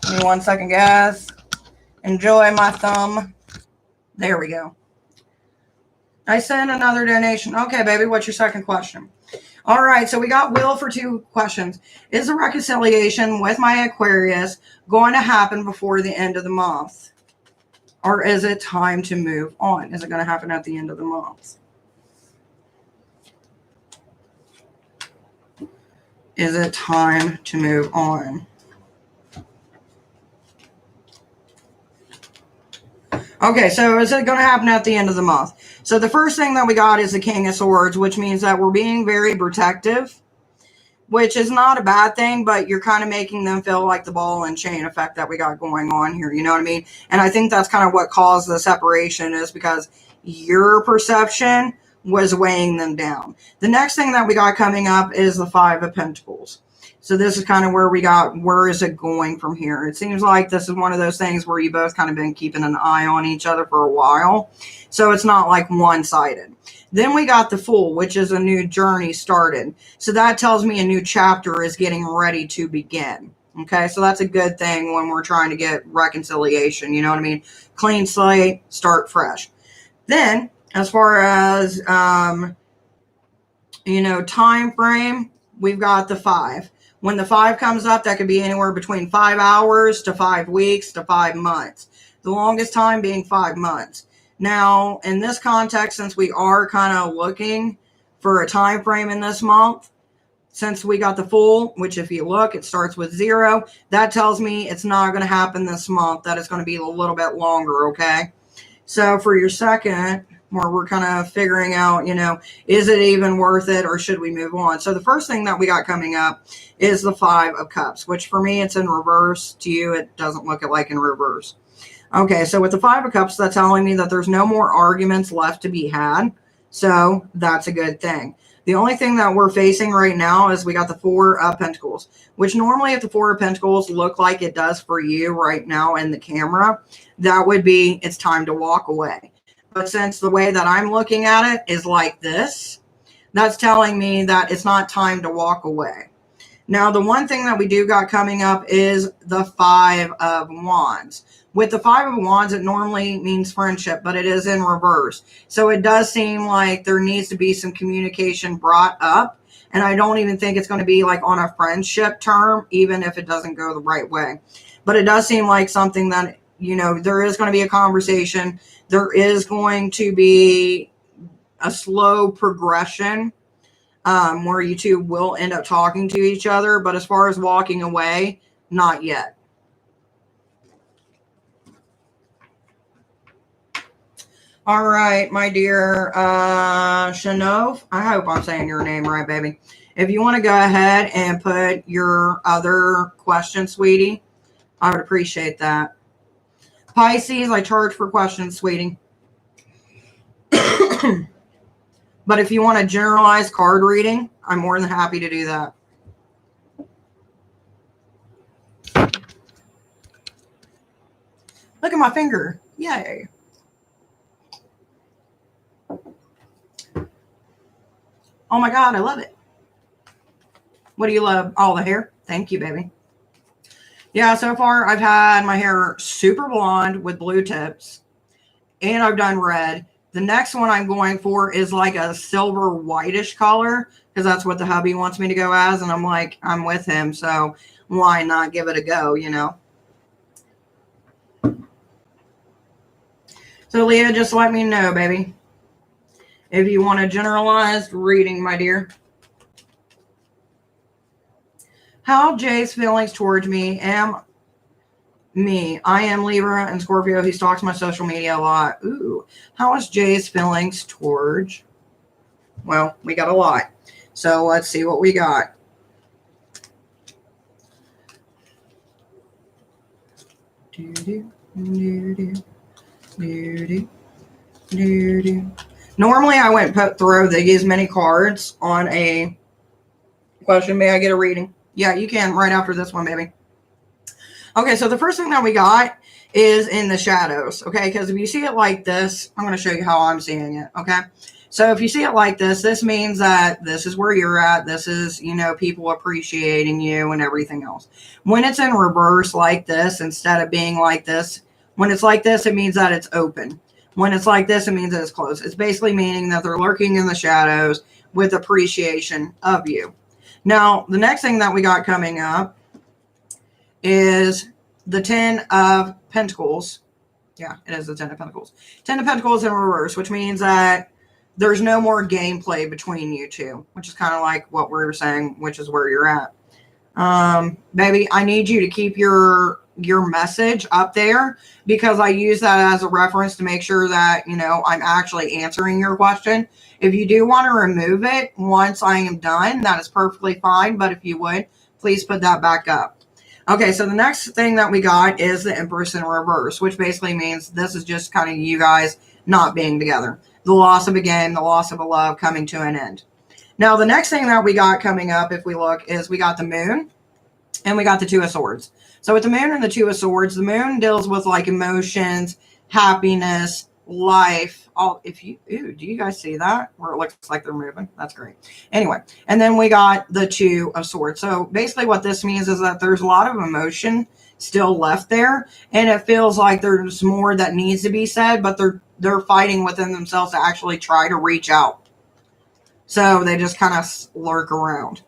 Give me 1 second, guys. Enjoy my thumb. There we go. I sent another donation. Okay, baby, what's your second question? All right, so we got Will for 2 questions. Is a reconciliation with my Aquarius going to happen before the end of the month? Or is it time to move on? Is it going to happen at the end of the month? Is it time to move on? Okay, so is it going to happen at the end of the month? So the first thing that we got is the King of Swords, which means that we're being very protective, which is not a bad thing, but you're kind of making them feel like the ball and chain effect that we got going on here. You know what I mean? And I think that's kind of what caused the separation, is because your perception was weighing them down. The next thing that we got coming up is the 5 of Pentacles. So this is kind of where we got, where is it going from here? It seems like this is one of those things where you both kind of been keeping an eye on each other for a while. So it's not like one-sided. Then we got the Fool, which is a new journey started. So that tells me a new chapter is getting ready to begin. Okay, so that's a good thing when we're trying to get reconciliation. You know what I mean? Clean slate, start fresh. Then, as far as, you know, time frame, we've got the 5. When the 5 comes up, that could be anywhere between 5 hours to 5 weeks to 5 months. The longest time being 5 months. Now, in this context, since we are kind of looking for a time frame in this month, since we got the Fool, which if you look, it starts with 0, that tells me it's not going to happen this month, that it's going to be a little bit longer, okay? So for your second, where we're kind of figuring out, you know, is it even worth it or should we move on? So the first thing that we got coming up is the 5 of Cups, which for me, it's in reverse. To you, it doesn't look like in reverse. Okay, so with the 5 of Cups, that's telling me that there's no more arguments left to be had. So that's a good thing. The only thing that we're facing right now is we got the 4 of Pentacles, which normally if the 4 of Pentacles look like it does for you right now in the camera, that would be it's time to walk away. But since the way that I'm looking at it is like this, that's telling me that it's not time to walk away. Now, the one thing that we do got coming up is the 5 of Wands. With the 5 of Wands, it normally means friendship, but it is in reverse. So it does seem like there needs to be some communication brought up. And I don't even think it's going to be like on a friendship term, even if it doesn't go the right way. But it does seem like something that, you know, there is going to be a conversation. There is going to be a slow progression where you two will end up talking to each other. But as far as walking away, not yet. All right, my dear Shanov, I hope I'm saying your name right, baby. If you want to go ahead and put your other question, sweetie, I would appreciate that. Pisces, I charge for questions, sweetie. But if you want a generalized card reading, I'm more than happy to do that. Look at my finger. Yay. Oh my God, I love it. What do you love? Oh, the hair? Thank you, baby. Yeah, so far I've had my hair super blonde with blue tips. And I've done red. The next one I'm going for is like a silver whitish color because that's what the hubby wants me to go as. And I'm like, I'm with him. So why not give it a go, you know? So Leah, just let me know, baby, if you want a generalized reading, my dear. How Jay's feelings towards me I am Libra and Scorpio. He stalks my social media a lot. Ooh. How is Jay's feelings towards? Well, we got a lot. So let's see what we got. Normally I wouldn't throw these many cards on a question. May I get a reading? Yeah, you can right after this one, baby. Okay, so the first thing that we got is in the shadows, okay? Because if you see it like this, I'm going to show you how I'm seeing it, okay? So if you see it like this means that this is where you're at. This is, you know, people appreciating you and everything else. When it's in reverse like this, instead of being like this, when it's like this, it means that it's open. When it's like this, it means that it's closed. It's basically meaning that they're lurking in the shadows with appreciation of you. Now, the next thing that we got coming up is the 10 of Pentacles. Yeah, it is the 10 of Pentacles. 10 of Pentacles in reverse, which means that there's no more gameplay between you two, which is kind of like what we were saying, which is where you're at. Baby, I need you to keep your message up there because I use that as a reference to make sure that, you know, I'm actually answering your question. If you do want to remove it once I am done, that is perfectly fine. But if you would, please put that back up. Okay, so the next thing that we got is the Empress in reverse, which basically means this is just kind of you guys not being together. The loss of a game, the loss of a love coming to an end. Now, the next thing that we got coming up, if we look, is we got the Moon and we got the Two of Swords. So with the Moon and the Two of Swords, the Moon deals with like emotions, happiness, life. All do you guys see that? Where it looks like they're moving? That's great. Anyway, and then we got the Two of Swords. So basically what this means is that there's a lot of emotion still left there, and it feels like there's more that needs to be said, but they're fighting within themselves to actually try to reach out. So they just kind of lurk around.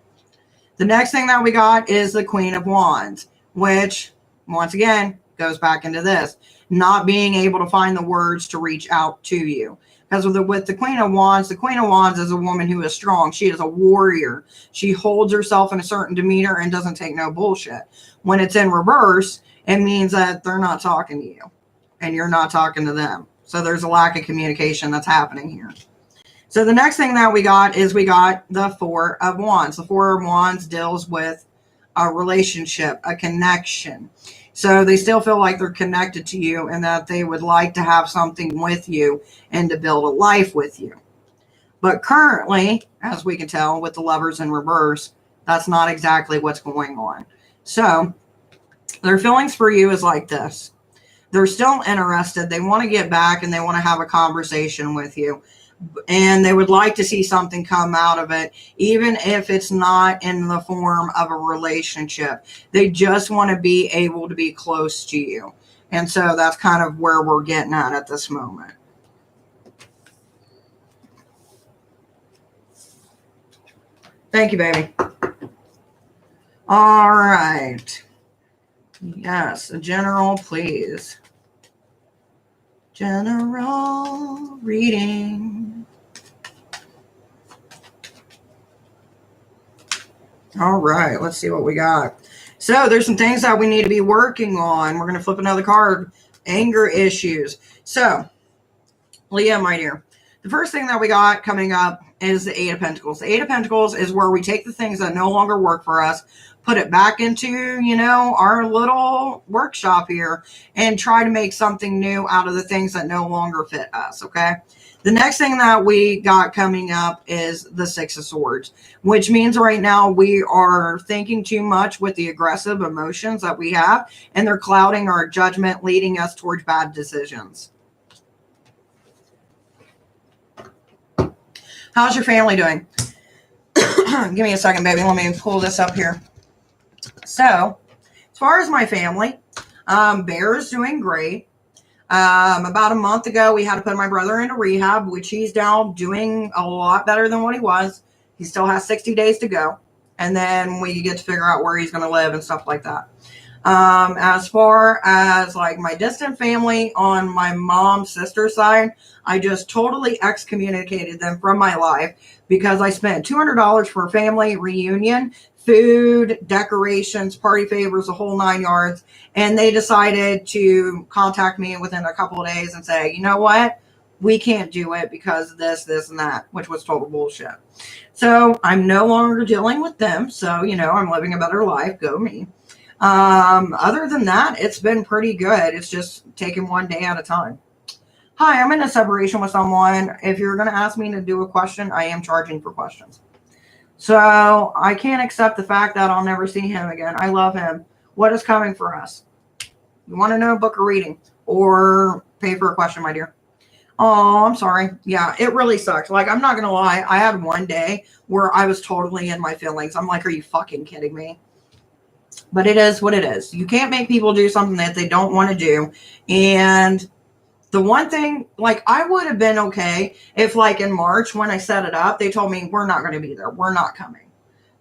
The next thing that we got is the Queen of Wands, which once again goes back into this, not being able to find the words to reach out to you. Because with the Queen of Wands is a woman who is strong. She is a warrior. She holds herself in a certain demeanor and doesn't take no bullshit. When it's in reverse, it means that they're not talking to you and you're not talking to them. So there's a lack of communication that's happening here. So the next thing that we got is we got the Four of Wands. The Four of Wands deals with a relationship, a connection. So they still feel like they're connected to you and that they would like to have something with you and to build a life with you. But currently, as we can tell with the Lovers in reverse, that's not exactly what's going on. So their feelings for you is like this. They're still interested. They want to get back and they want to have a conversation with you. And they would like to see something come out of it, even if it's not in the form of a relationship. They just want to be able to be close to you. And so that's kind of where we're getting at this moment. Thank you, baby. All right. Yes, a general, please. General reading. All right, let's see what we got. So there's some things that we need to be working on. We're going to flip another card. Anger issues. So, Leah, my dear, the first thing that we got coming up is the Eight of Pentacles. The Eight of Pentacles is where we take the things that no longer work for us, put it back into, our little workshop here and try to make something new out of the things that no longer fit us, okay? The next thing that we got coming up is the Six of Swords, which means right now we are thinking too much with the aggressive emotions that we have, and they're clouding our judgment, leading us towards bad decisions. How's your family doing? Give me a second, baby. Let me pull this up here. So, as far as my family, Bear is doing great. About a month ago, we had to put my brother into rehab, which he's now doing a lot better than what he was. He still has 60 days to go. And then we get to figure out where he's going to live and stuff like that. As far as like my distant family on my mom's sister's side, I just totally excommunicated them from my life because I spent $200 for a family reunion, food, decorations, party favors, the whole 9 yards. And they decided to contact me within a couple of days and say, you know what? We can't do it because of this, and that, which was total bullshit. So I'm no longer dealing with them. So, I'm living a better life. Go me. Other than that, it's been pretty good. It's just taking one day at a time. Hi, I'm in a separation with someone. If you're going to ask me to do a question, I am charging for questions. So I can't accept the fact that I'll never see him again. I love him. What is coming for us? You want to know? Book a reading or pay for a question, my dear. Oh, I'm sorry. Yeah, it really sucks. Like, I'm not going to lie. I had one day where I was totally in my feelings. I'm like, are you fucking kidding me? But it is what it is. You can't make people do something that they don't want to do. And the one thing, like, I would have been okay if, like, in March when I set it up, they told me, we're not going to be there. We're not coming.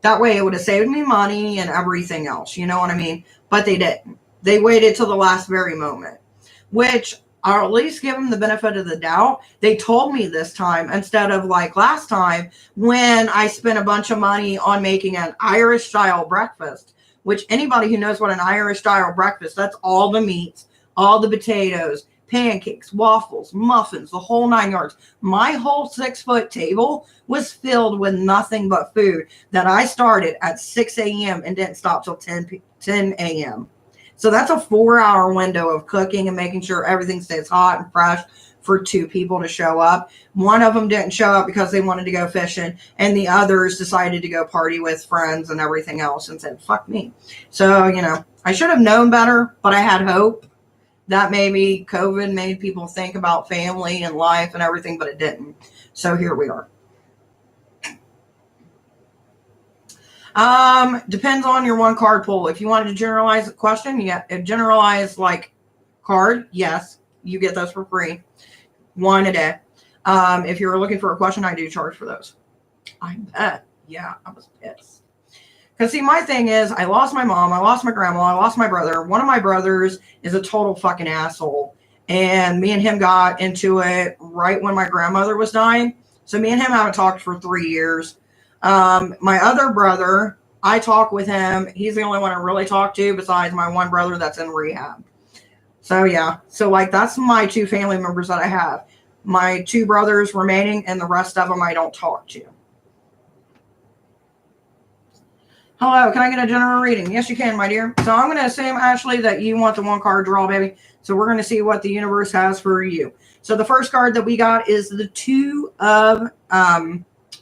That way it would have saved me money and everything else. You know what I mean? But they didn't. They waited till the last very moment, which I'll at least give them the benefit of the doubt. They told me this time instead of like last time when I spent a bunch of money on making an Irish style breakfast, which anybody who knows what an Irish style breakfast, that's all the meats, all the potatoes, pancakes, waffles, muffins, the whole 9 yards. My whole 6-foot table was filled with nothing but food that I started at 6 a.m. and didn't stop till 10 a.m. So that's a 4-hour window of cooking and making sure everything stays hot and fresh for 2 people to show up. One of them didn't show up because they wanted to go fishing, and the others decided to go party with friends and everything else and said, fuck me. So, I should have known better, but I had hope that maybe COVID made people think about family and life and everything, but it didn't. So here we are. Depends on your one card pull. If you wanted to generalize the question, a generalized like card, yes, you get those for free. 1 a day. If you're looking for a question, I do charge for those. I bet. Yeah, I was pissed. Because see, my thing is, I lost my mom, I lost my grandma, I lost my brother. One of my brothers is a total fucking asshole. And me and him got into it right when my grandmother was dying. So me and him haven't talked for 3 years. My other brother, I talk with him. He's the only one I really talk to besides my one brother that's in rehab. So yeah. So like that's my 2 family members that I have. My 2 brothers remaining and the rest of them I don't talk to. Hello, can I get a general reading? Yes, you can, my dear. So I'm going to assume, Ashley, that you want the 1 card draw, baby. So we're going to see what the universe has for you. So the first card that we got is the 2 of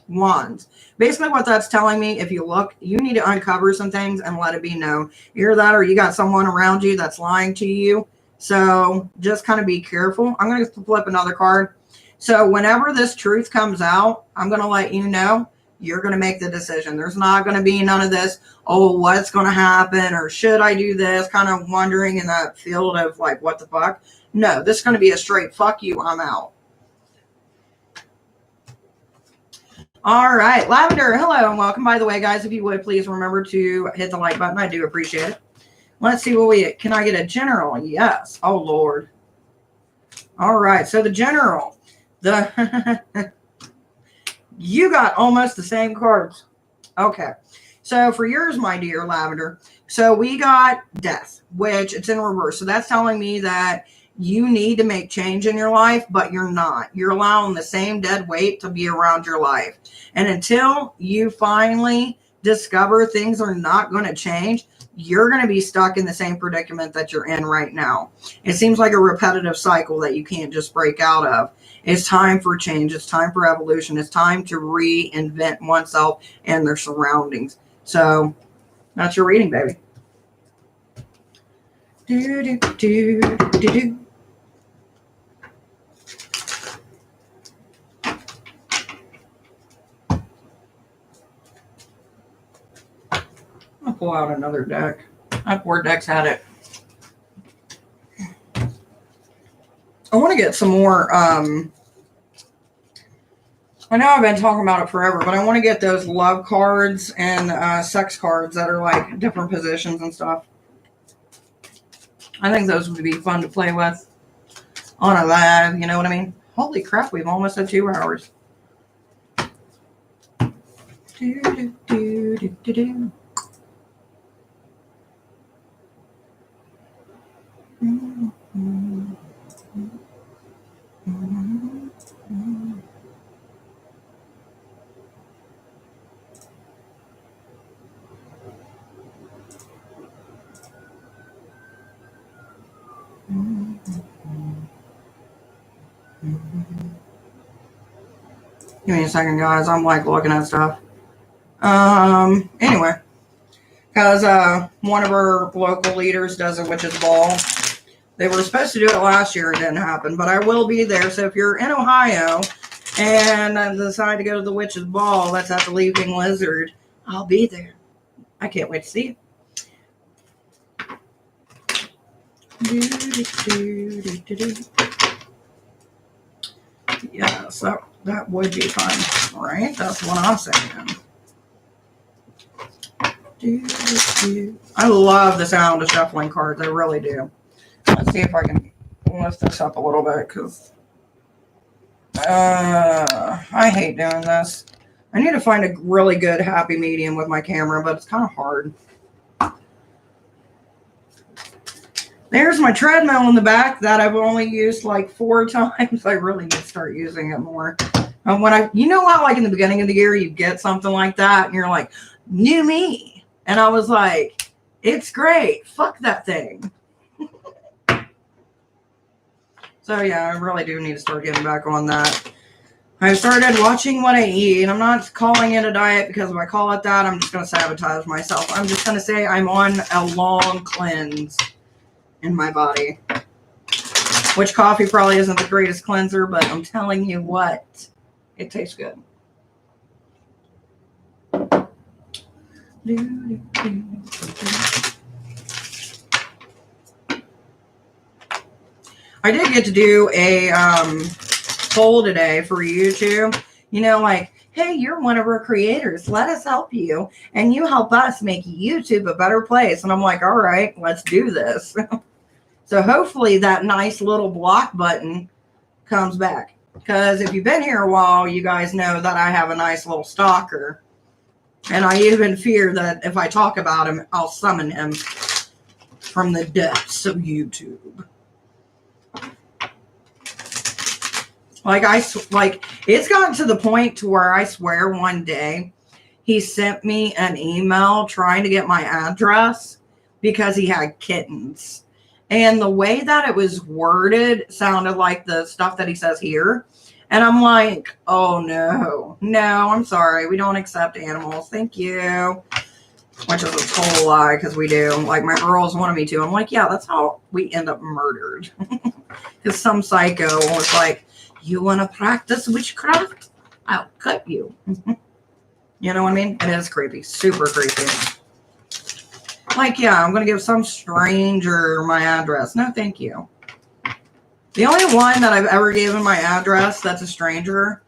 Wands. Basically what that's telling me, if you look, you need to uncover some things and let it be known. Either that or you got someone around you that's lying to you. So just kind of be careful. I'm going to flip another card. So whenever this truth comes out, I'm going to let you know you're going to make the decision. There's not going to be none of this, oh, what's going to happen or should I do this, kind of wondering in that field of like, what the fuck? No, this is going to be a straight fuck you, I'm out. All right, Lavender, hello and welcome. By the way, guys, if you would, please remember to hit the like button. I do appreciate it. Let's see what we, can I get a general? Yes. Oh, Lord. All right, so the general, you got almost the same cards. Okay. So for yours, my dear Lavender, so we got death, which it's in reverse. So that's telling me that You need to make change in your life, but you're not. You're allowing the same dead weight to be around your life. And until you finally discover things are not going to change, you're going to be stuck in the same predicament that you're in right now. It seems like a repetitive cycle that you can't just break out of. It's time for change. It's time for evolution. It's time to reinvent oneself and their surroundings. So that's your reading, baby. Do, do, do, do, do. I'll pull out another deck. That board deck's had it. I want to get some more, I know I've been talking about it forever, but I want to get those love cards and sex cards that are like different positions and stuff. I think those would be fun to play with on a live, you know what I mean? Holy crap, we've almost had 2 hours. Do, do, do, do, do, do. Give me a second, guys. I'm like looking at stuff. Anyway, because one of our local leaders does a witch's ball. They were supposed to do it last year. It didn't happen, but I will be there. So if you're in Ohio and decide to go to the witch's ball, that's at the Leaping Lizard, I'll be there. I can't wait to see it. Yes, that would be fun, right? That's what I'm saying. I love the sound of shuffling cards. I really do. Let's see if I can lift this up a little bit, because I hate doing this. I need to find a really good happy medium with my camera, but it's kind of hard. There's my treadmill in the back that I've only used like 4 times. I really need to start using it more. And you know how like in the beginning of the year, you get something like that and you're like, new me. And I was like, it's great. Fuck that thing. So yeah, I really do need to start getting back on that. I started watching what I eat. I'm not calling it a diet, because if I call it that, I'm just going to sabotage myself. I'm just going to say I'm on a long cleanse in my body. Which coffee probably isn't the greatest cleanser, but I'm telling you what, it tastes good. I did get to do a poll today for YouTube. You know, like, hey, you're one of our creators. Let us help you. And you help us make YouTube a better place. And I'm like, all right, let's do this. So hopefully that nice little block button comes back. Because if you've been here a while, you guys know that I have a nice little stalker. And I even fear that if I talk about him, I'll summon him from the depths of YouTube. Like it's gotten to the point to where I swear one day he sent me an email trying to get my address because he had kittens. And the way that it was worded sounded like the stuff that he says here. And I'm like, oh no, I'm sorry. We don't accept animals. Thank you. Which is a total lie, because we do. Like, my girls wanted me to. I'm like, yeah, that's how we end up murdered. Because some psycho was like, you want to practice witchcraft? I'll cut you. You know what I mean? It is creepy. Super creepy. Like, yeah, I'm going to give some stranger my address. No, thank you. The only one that I've ever given my address that's a stranger,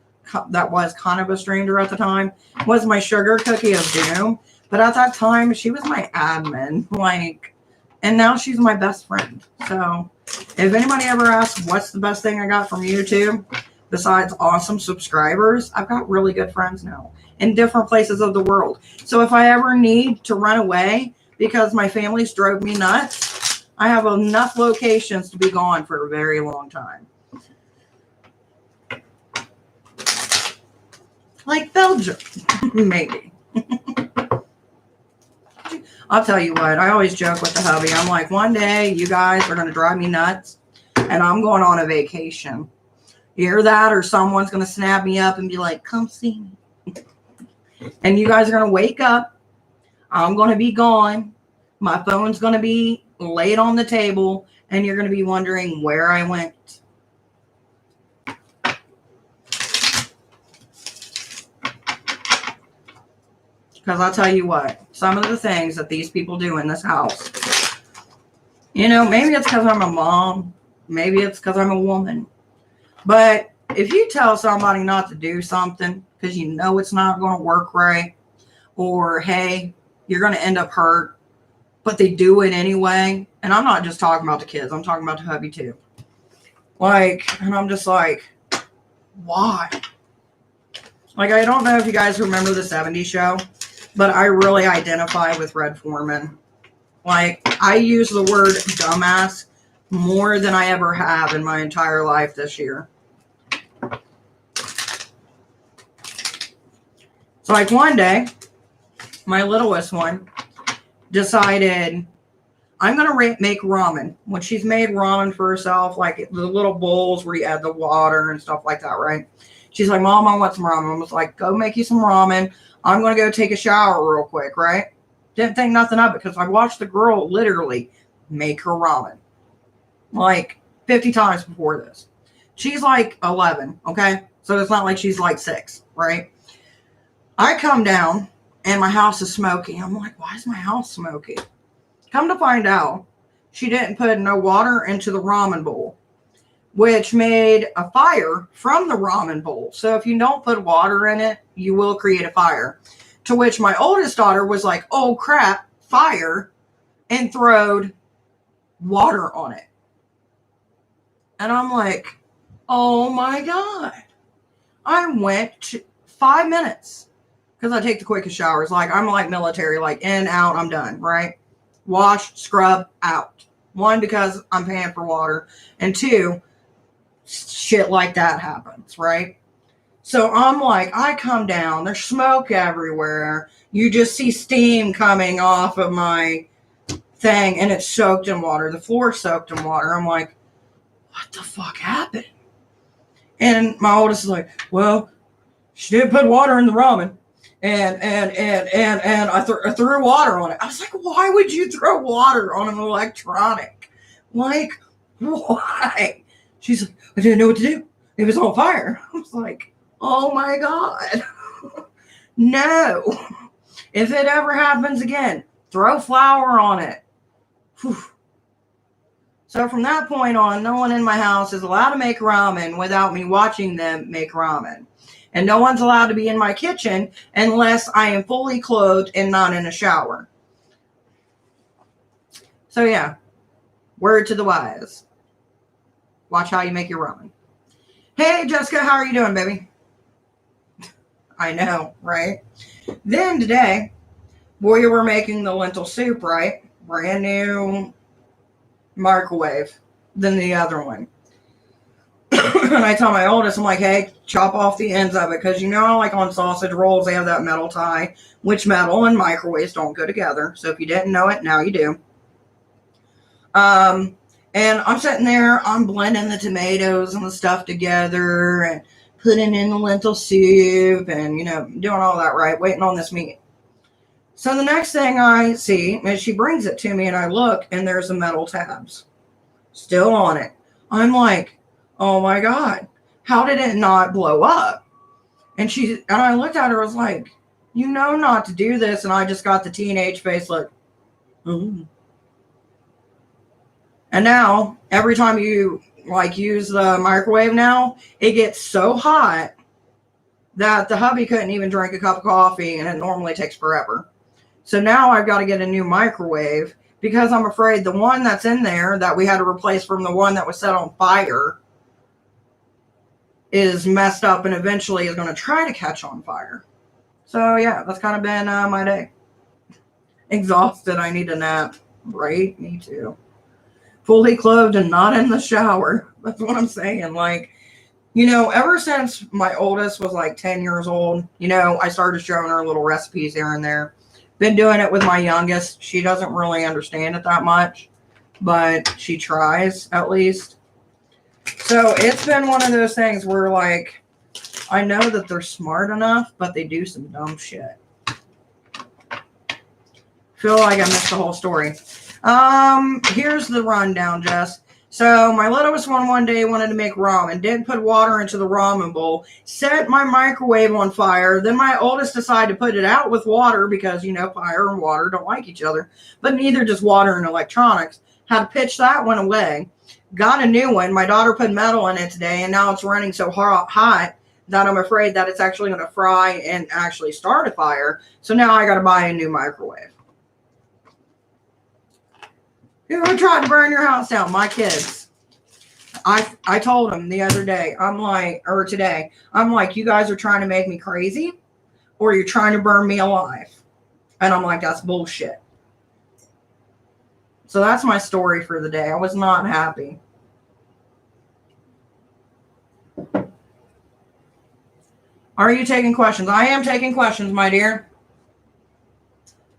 that was kind of a stranger at the time, was my sugar cookie of doom. But at that time, she was my admin. Like, and now she's my best friend. So if anybody ever asks what's the best thing I got from YouTube, besides awesome subscribers, I've got really good friends now in different places of the world. So if I ever need to run away because my family's drove me nuts, I have enough locations to be gone for a very long time. Like Belgium, maybe. I'll tell you what, I always joke with the hubby. I'm like, one day you guys are going to drive me nuts and I'm going on a vacation. You hear that? Or someone's going to snap me up and be like, come see me. And you guys are going to wake up. I'm going to be gone. My phone's going to be laid on the table and you're going to be wondering where I went. Because I'll tell you what, some of the things that these people do in this house, you know, maybe it's because I'm a mom. Maybe it's because I'm a woman. But if you tell somebody not to do something because you know it's not going to work right, or, hey, you're going to end up hurt, but they do it anyway. And I'm not just talking about the kids. I'm talking about the hubby too. Like, and I'm just like, why? Like, I don't know if you guys remember the 70s show, but I really identify with Red Foreman. Like, I use the word dumbass more than I ever have in my entire life this year. So, like, one day, my littlest one decided, I'm going to make ramen. When she's made ramen for herself, like the little bowls where you add the water and stuff like that, right? She's like, Mom, I want some ramen. I was like, go make you some ramen. I'm going to go take a shower real quick, right? Didn't think nothing of it because I watched the girl literally make her ramen like 50 times before this. She's like 11, okay? So it's not like she's like 6, right? I come down and my house is smoky. I'm like, why is my house smoky? Come to find out, she didn't put no water into the ramen bowl, which made a fire from the ramen bowl. So if you don't put water in it, you will create a fire. To which my oldest daughter was like, oh crap, fire, and throwed water on it. And I'm like, oh my God. I went 5 minutes because I take the quickest showers. Like, I'm like military, like in, out, I'm done, right? Wash, scrub, out. 1, because I'm paying for water. And 2, shit like that happens, right? So I'm like, I come down, there's smoke everywhere. You just see steam coming off of my thing, and it's soaked in water. The floor's soaked in water. I'm like, what the fuck happened? And my oldest is like, well, she didn't put water in the ramen. And I threw water on it. I was like, why would you throw water on an electronic? Like, why? She's like, I didn't know what to do. It was on fire. I was like, oh my God. No. If it ever happens again, throw flour on it. Whew. So from that point on, no one in my house is allowed to make ramen without me watching them make ramen. And no one's allowed to be in my kitchen unless I am fully clothed and not in a shower. So yeah, word to the wise. Watch how you make your ramen. Hey, Jessica, how are you doing, baby? I know, right? Then today, we were making the lentil soup, right? Brand new microwave than the other one. And I tell my oldest, I'm like, hey, chop off the ends of it. Because you know, like on sausage rolls, they have that metal tie, which metal and microwaves don't go together. So if you didn't know it, now you do. And I'm sitting there, I'm blending the tomatoes and the stuff together and putting in the lentil soup and, you know, doing all that, right? Waiting on this meat. So the next thing I see is she brings it to me and I look and there's the metal tabs still on it. I'm like, oh my God, how did it not blow up? And I looked at her, I was like, you know not to do this. And I just got the teenage face like, ooh. And now every time you like use the microwave now, it gets so hot that the hubby couldn't even drink a cup of coffee and it normally takes forever. So now I've got to get a new microwave because I'm afraid the one that's in there that we had to replace from the one that was set on fire is messed up and eventually is going to try to catch on fire. So yeah, that's kind of been my day. Exhausted. I need a nap. Right? Me too. fully clothed and not in the shower. That's what I'm saying. Like, ever since my oldest was like 10 years old, I started showing her little recipes here and there. Been doing it with my youngest. She doesn't really understand it that much, but she tries at least. So it's been one of those things where, like, I know that they're smart enough, but they do some dumb shit. Feel like I missed the whole story. Here's the rundown, Jess. So my littlest one day wanted to make ramen, didn't put water into the ramen bowl, set my microwave on fire. Then my oldest decided to put it out with water because, fire and water don't like each other, but neither does water and electronics. Had to pitch that one away. Got a new one. My daughter put metal in it today, and now it's running so hot that I'm afraid that it's actually going to fry and actually start a fire. So now I got to buy a new microwave. Who tried to burn your house down? My kids. I told them the other day, today, I'm like, you guys are trying to make me crazy or you're trying to burn me alive. And I'm like, that's bullshit. So that's my story for the day. I was not happy. Are you taking questions? I am taking questions, my dear.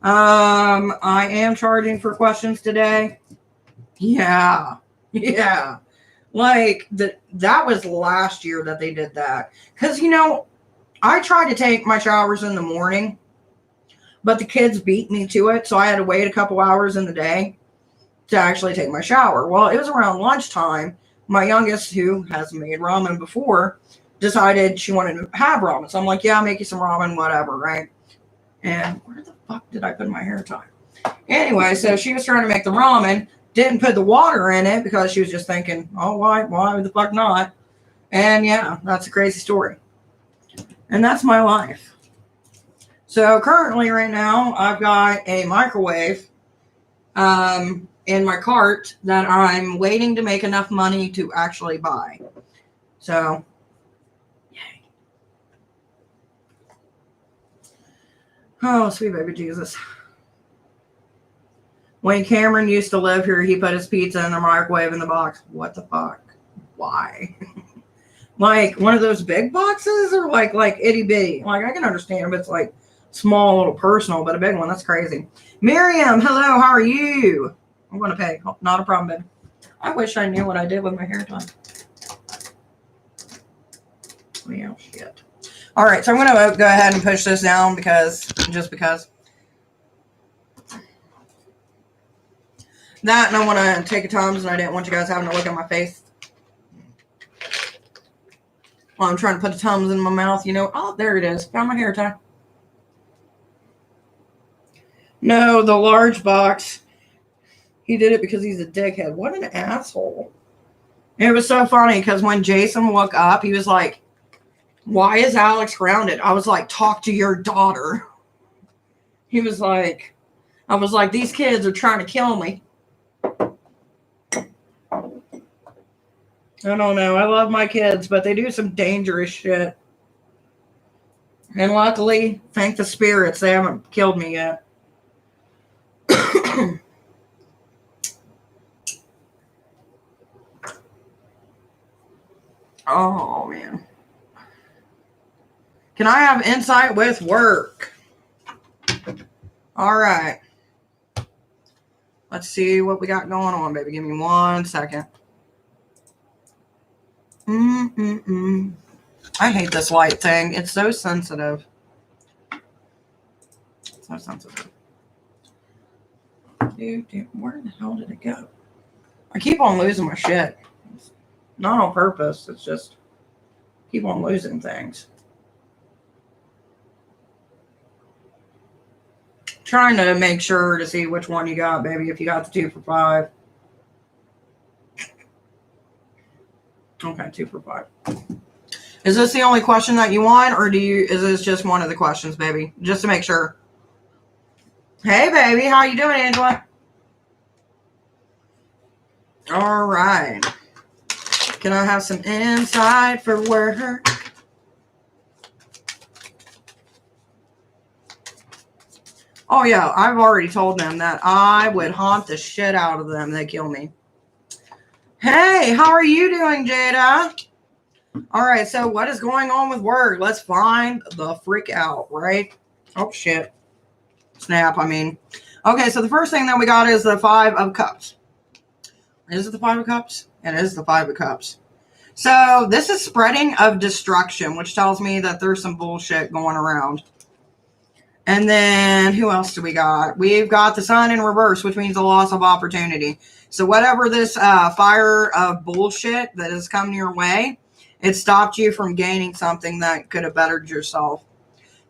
I am charging for questions today. Yeah. Like that was last year that they did that. Because, I tried to take my showers in the morning, but the kids beat me to it. So I had to wait a couple hours in the day to actually take my shower. Well, it was around lunchtime. My youngest, who has made ramen before, decided she wanted to have ramen. So I'm like, yeah, I'll make you some ramen, whatever, right? And where the fuck did I put my hair tie? Anyway, so she was trying to make the ramen, didn't put the water in it because she was just thinking, oh, why the fuck not? And yeah, that's a crazy story. And that's my life. So currently right now, I've got a microwave in my cart that I'm waiting to make enough money to actually buy. So, yay. Oh, sweet baby Jesus. When Cameron used to live here, he put his pizza in the microwave in the box. What the fuck? Why? Like one of those big boxes or like itty bitty? Like I can understand if it's like small, little personal, but a big one, that's crazy. Miriam, hello, how are you? I'm going to pay. Oh, not a problem, babe. I wish I knew what I did with my hair tie. Well, shit. All right, so I'm going to go ahead and push this down because. That, and I want to take a Tums, and I didn't want you guys having to look at my face while I'm trying to put the Tums in my mouth. Oh, there it is. Found my hair tie. No, the large box. He did it because he's a dickhead. What an asshole. And it was so funny because when Jason woke up, he was like, why is Alex grounded? I was like, talk to your daughter. He was like, I was like, these kids are trying to kill me. I don't know. I love my kids, but they do some dangerous shit. And luckily, thank the spirits, they haven't killed me yet. Oh, man. Can I have insight with work? All right. Let's see what we got going on, baby. Give me 1 second. I hate this light thing. It's so sensitive. So sensitive. Dude, where the hell did it go? I keep on losing my shit. It's not on purpose. It's just keep on losing things. Trying to make sure to see which one you got, baby. If you got the 2 for $5. Okay, 2 for $5. Is this the only question that you want, or is this just one of the questions, baby? Just to make sure. Hey, baby, how you doing, Angela? All right. Can I have some insight for work? Oh, yeah, I've already told them that I would haunt the shit out of them. They kill me. Hey, how are you doing, Jada? All right, so what is going on with work? Let's find the freak out, right? Oh, shit. Snap, I mean. Okay, so the first thing that we got is the Five of Cups. Is it the Five of Cups? It is the Five of Cups. So this is spreading of destruction, which tells me that there's some bullshit going around. And then who else do we got? We've got the Sun in reverse, which means a loss of opportunity. So whatever this fire of bullshit that has come your way, it stopped you from gaining something that could have bettered yourself.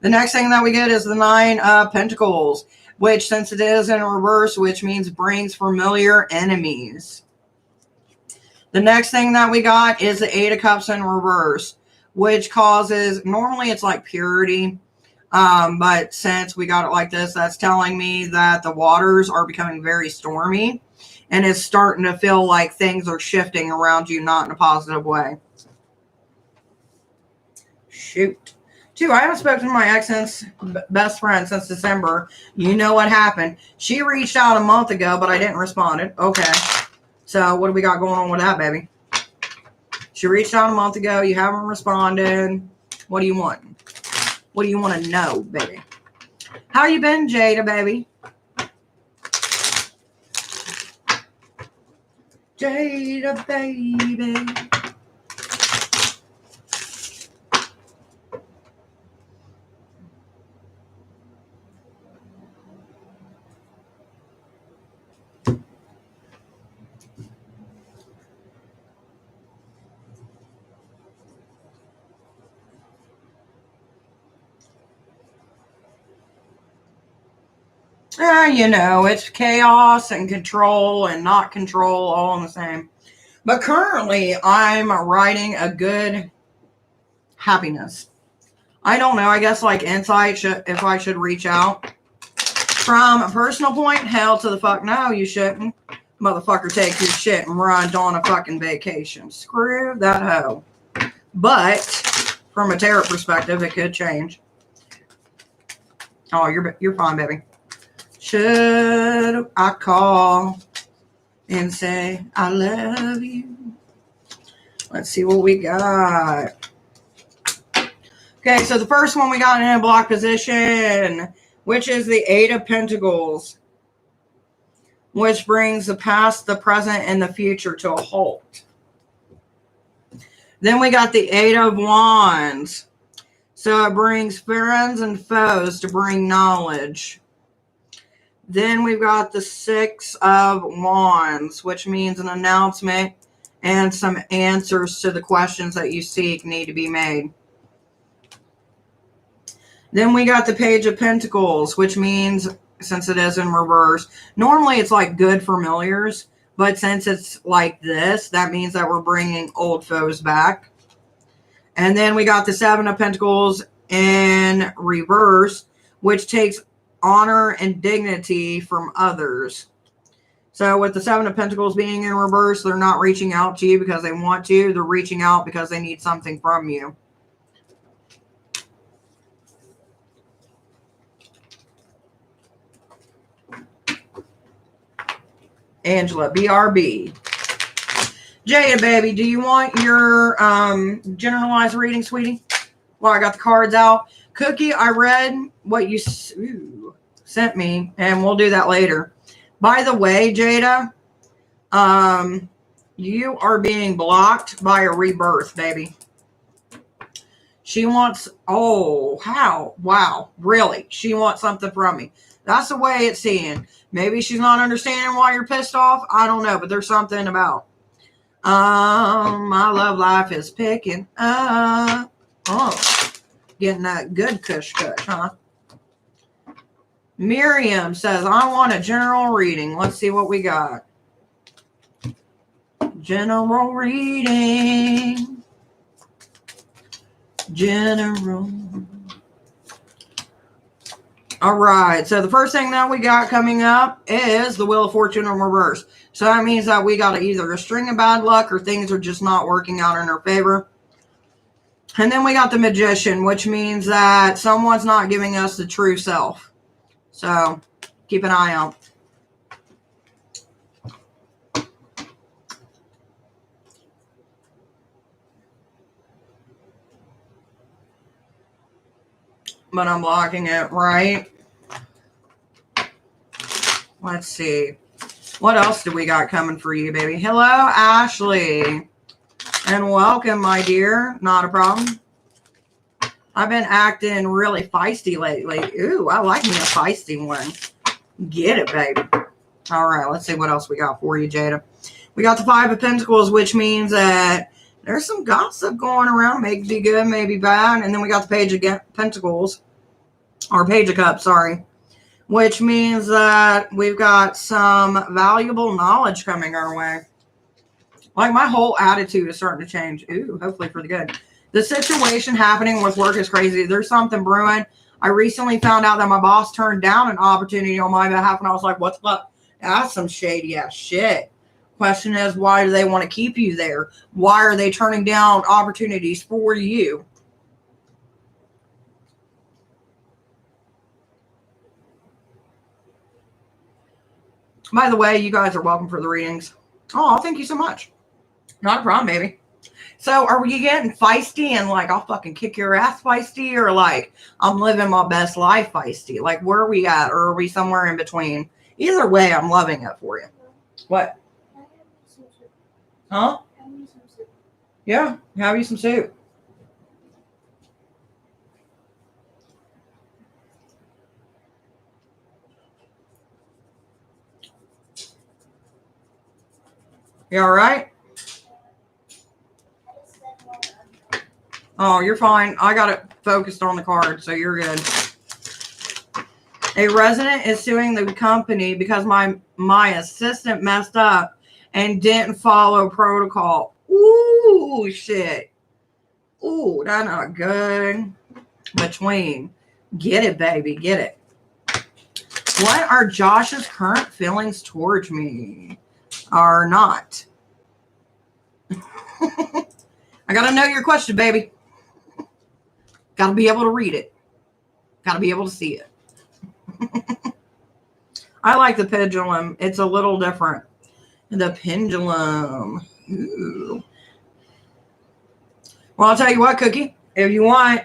The next thing that we get is the Nine of Pentacles, which, since it is in reverse, which means brings familiar enemies. The next thing that we got is the Eight of Cups in reverse, which causes, normally it's like purity, but since we got it like this, that's telling me that the waters are becoming very stormy, and it's starting to feel like things are shifting around you, not in a positive way. Shoot. Two, I haven't spoken to my ex best friend since December. You know what happened. She reached out a month ago, but I didn't respond. Okay. So what do we got going on with that, baby? She reached out a month ago. You haven't responded. What do you want? What do you want to know, baby? How you been, Jada, baby? Jada, baby. You know, it's chaos and control and not control all in the same. But currently, I'm writing a good happiness. I don't know. I guess like insight, if I should reach out. From a personal point, hell to the fuck no, you shouldn't. Motherfucker, take your shit and run on a fucking vacation. Screw that hoe. But from a tarot perspective, it could change. Oh, you're fine, baby. Should I call and say I love you? Let's see what we got. Okay, so the first one we got in a block position, which is the Eight of Pentacles, which brings the past, the present, and the future to a halt. Then we got the Eight of Wands. So it brings friends and foes to bring knowledge. Then we've got the Six of Wands, which means an announcement and some answers to the questions that you seek need to be made. Then we got the Page of Pentacles, which means, since it is in reverse, normally it's like good familiars, but since it's like this, that means that we're bringing old foes back. And then we got the Seven of Pentacles in reverse, which takes honor and dignity from others. So with the Seven of Pentacles being in reverse, they're not reaching out to you because they want to. They're reaching out because they need something from you. Angela, BRB. Jada, baby, do you want your generalized reading, sweetie? Well, I got the cards out. Cookie, I read what you sent me, and we'll do that later. By the way, Jada, you are being blocked by a rebirth, baby. She wants, oh, how? Wow, really? She wants something from me. That's the way it's seeing. Maybe she's not understanding why you're pissed off. I don't know, but there's something about. My love life is picking up. Oh, getting that good kush, huh? Miriam says, I want a general reading. Let's see what we got. General reading. General. All right, so the first thing that we got coming up is the Wheel of Fortune in reverse. So that means that we got either a string of bad luck or things are just not working out in our favor. And then we got the Magician, which means that someone's not giving us the true self. So keep an eye out. but I'm blocking it, right? Let's see. What else do we got coming for you, baby? Hello, Ashley. And welcome, my dear. Not a problem. I've been acting really feisty lately. Ooh, I like me a feisty one. Get it, baby. All right, let's see what else we got for you, Jada. We got the Five of Pentacles, which means that there's some gossip going around. Maybe good, maybe bad. And then we got the Page of Pentacles. Or Page of Cups, sorry. Which means that we've got some valuable knowledge coming our way. Like, my whole attitude is starting to change. Ooh, hopefully for the good. The situation happening with work is crazy. There's something brewing. I recently found out that my boss turned down an opportunity on my behalf, and I was like, what the fuck? That's some shady ass shit. Question is, why do they want to keep you there? Why are they turning down opportunities for you? By the way, you guys are welcome for the readings. Oh, thank you so much. Not a problem, baby. So are we getting feisty and like, I'll fucking kick your ass feisty, or like, I'm living my best life feisty? Like, where are we at? Or are we somewhere in between? Either way, I'm loving it for you. What? Huh? Yeah, have you some soup. You all right? Oh, you're fine. I got it focused on the card, so you're good. A resident is suing the company because my assistant messed up and didn't follow protocol. Ooh, shit. Ooh, that's not good. Between. Get it, baby. Get it. What are Josh's current feelings towards me? Are not. I gotta know your question, baby. Gotta be able to read it. Gotta be able to see it. I like the pendulum. It's a little different. The pendulum. Ooh. Well, I'll tell you what, Cookie. If you want,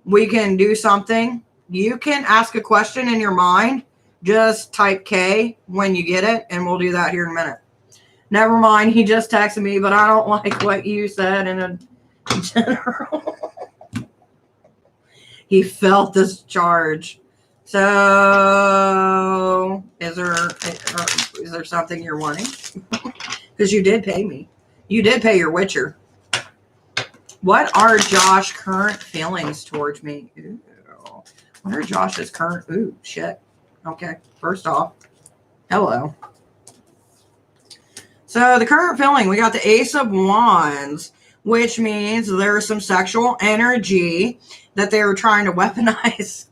we can do something. You can ask a question in your mind. Just type K when you get it, and we'll do that here in a minute. Never mind. He just texted me, but I don't like what you said in a general. He felt this charge. So, is there something you're wanting? Because you did pay me. You did pay your Witcher. What are Josh's current feelings towards me? Ooh. What are Josh's current... Ooh, shit. Okay, first off, hello. So, the current feeling, we got the Ace of Wands, which means there's some sexual energy that they were trying to weaponize.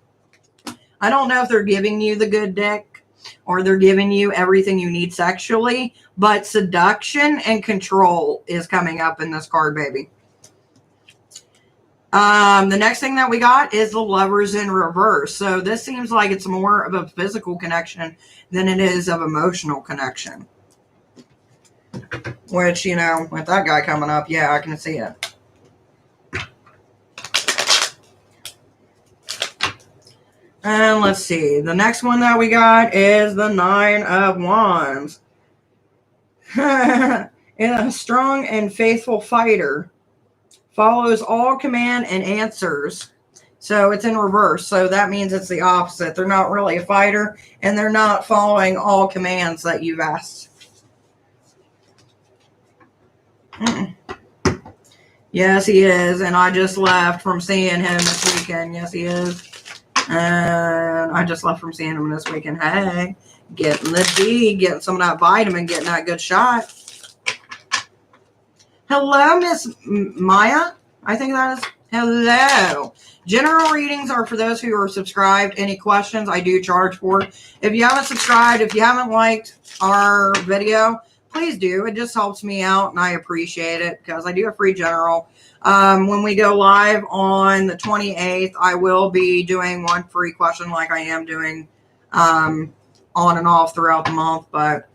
I don't know if they're giving you the good dick or they're giving you everything you need sexually, but seduction and control is coming up in this card, baby. The next thing that we got is the Lovers in reverse. So this seems like it's more of a physical connection than it is of emotional connection. Which, you know, with that guy coming up, yeah, I can see it. And let's see. The next one that we got is the Nine of Wands. A strong and faithful fighter. Follows all command and answers. So it's in reverse. So that means it's the opposite. They're not really a fighter, and they're not following all commands that you've asked. Yes, he is. And I just left from seeing him this weekend. Yes, he is. And I just left from seeing him this weekend. Hey, getting the D, getting some of that vitamin, getting that good shot. Hello, Miss Maya. I think that is hello. General readings are for those who are subscribed. Any questions I do charge for. If you haven't subscribed, if you haven't liked our video, please do. It just helps me out, and I appreciate it because I do a free general. When we go live on the 28th, I will be doing one free question like I am doing on and off throughout the month, but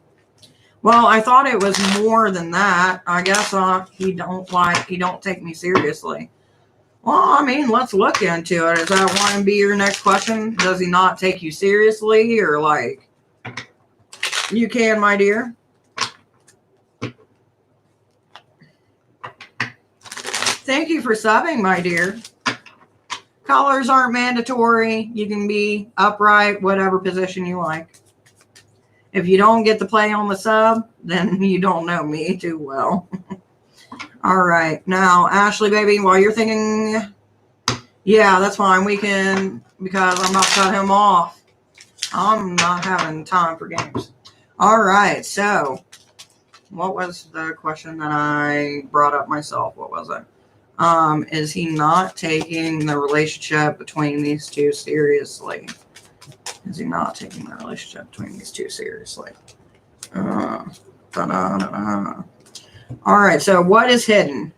well, I thought it was more than that. I guess he don't take me seriously. Well, I mean, let's look into it. Is that want to be your next question? Does he not take you seriously? Or like, you can, my dear. Thank you for subbing, my dear. Colors aren't mandatory. You can be upright, whatever position you like. If you don't get the play on the sub, then you don't know me too well. All right. Now, Ashley, baby, while you're thinking, yeah, that's fine. We can, because I'm about to cut him off. I'm not having time for games. All right. So, what was the question that I brought up myself? What was it? Is he not taking the relationship between these two seriously? Is he not taking the relationship between these two seriously? All right, so what is hidden?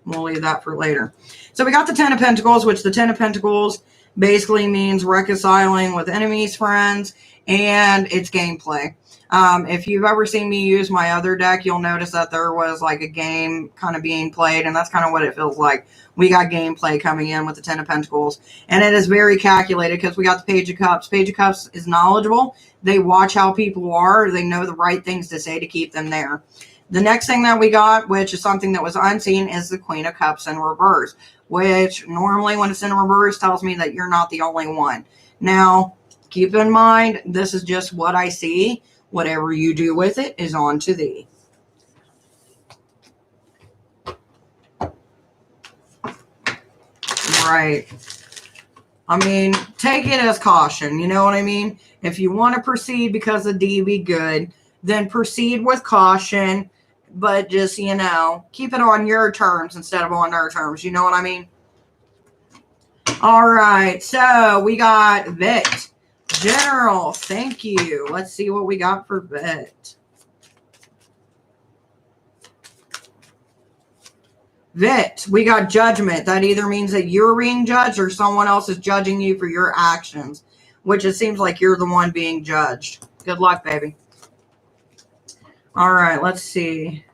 We'll leave that for later. So we got the Ten of Pentacles, which the Ten of Pentacles basically means reconciling with enemies, friends, and it's gameplay. If you've ever seen me use my other deck, you'll notice that there was like a game kind of being played, and that's kind of what it feels like. We got gameplay coming in with the Ten of Pentacles, and it is very calculated because we got the Page of Cups. Page of Cups is knowledgeable. They watch how people are. They know the right things to say to keep them there. The next thing that we got, which is something that was unseen, is the Queen of Cups in reverse, which normally when it's in reverse tells me that you're not the only one. Now, keep in mind, this is just what I see. Whatever you do with it is on to thee. Right. I mean, take it as caution. You know what I mean? If you want to proceed because the D be good, then proceed with caution. But just, you know, keep it on your terms instead of on their terms. You know what I mean? All right. So we got Vit. General, thank you. Let's see what we got for Vit. Vit, we got Judgment. That either means that you're being judged or someone else is judging you for your actions, which it seems like you're the one being judged. Good luck, baby. All right, let's see.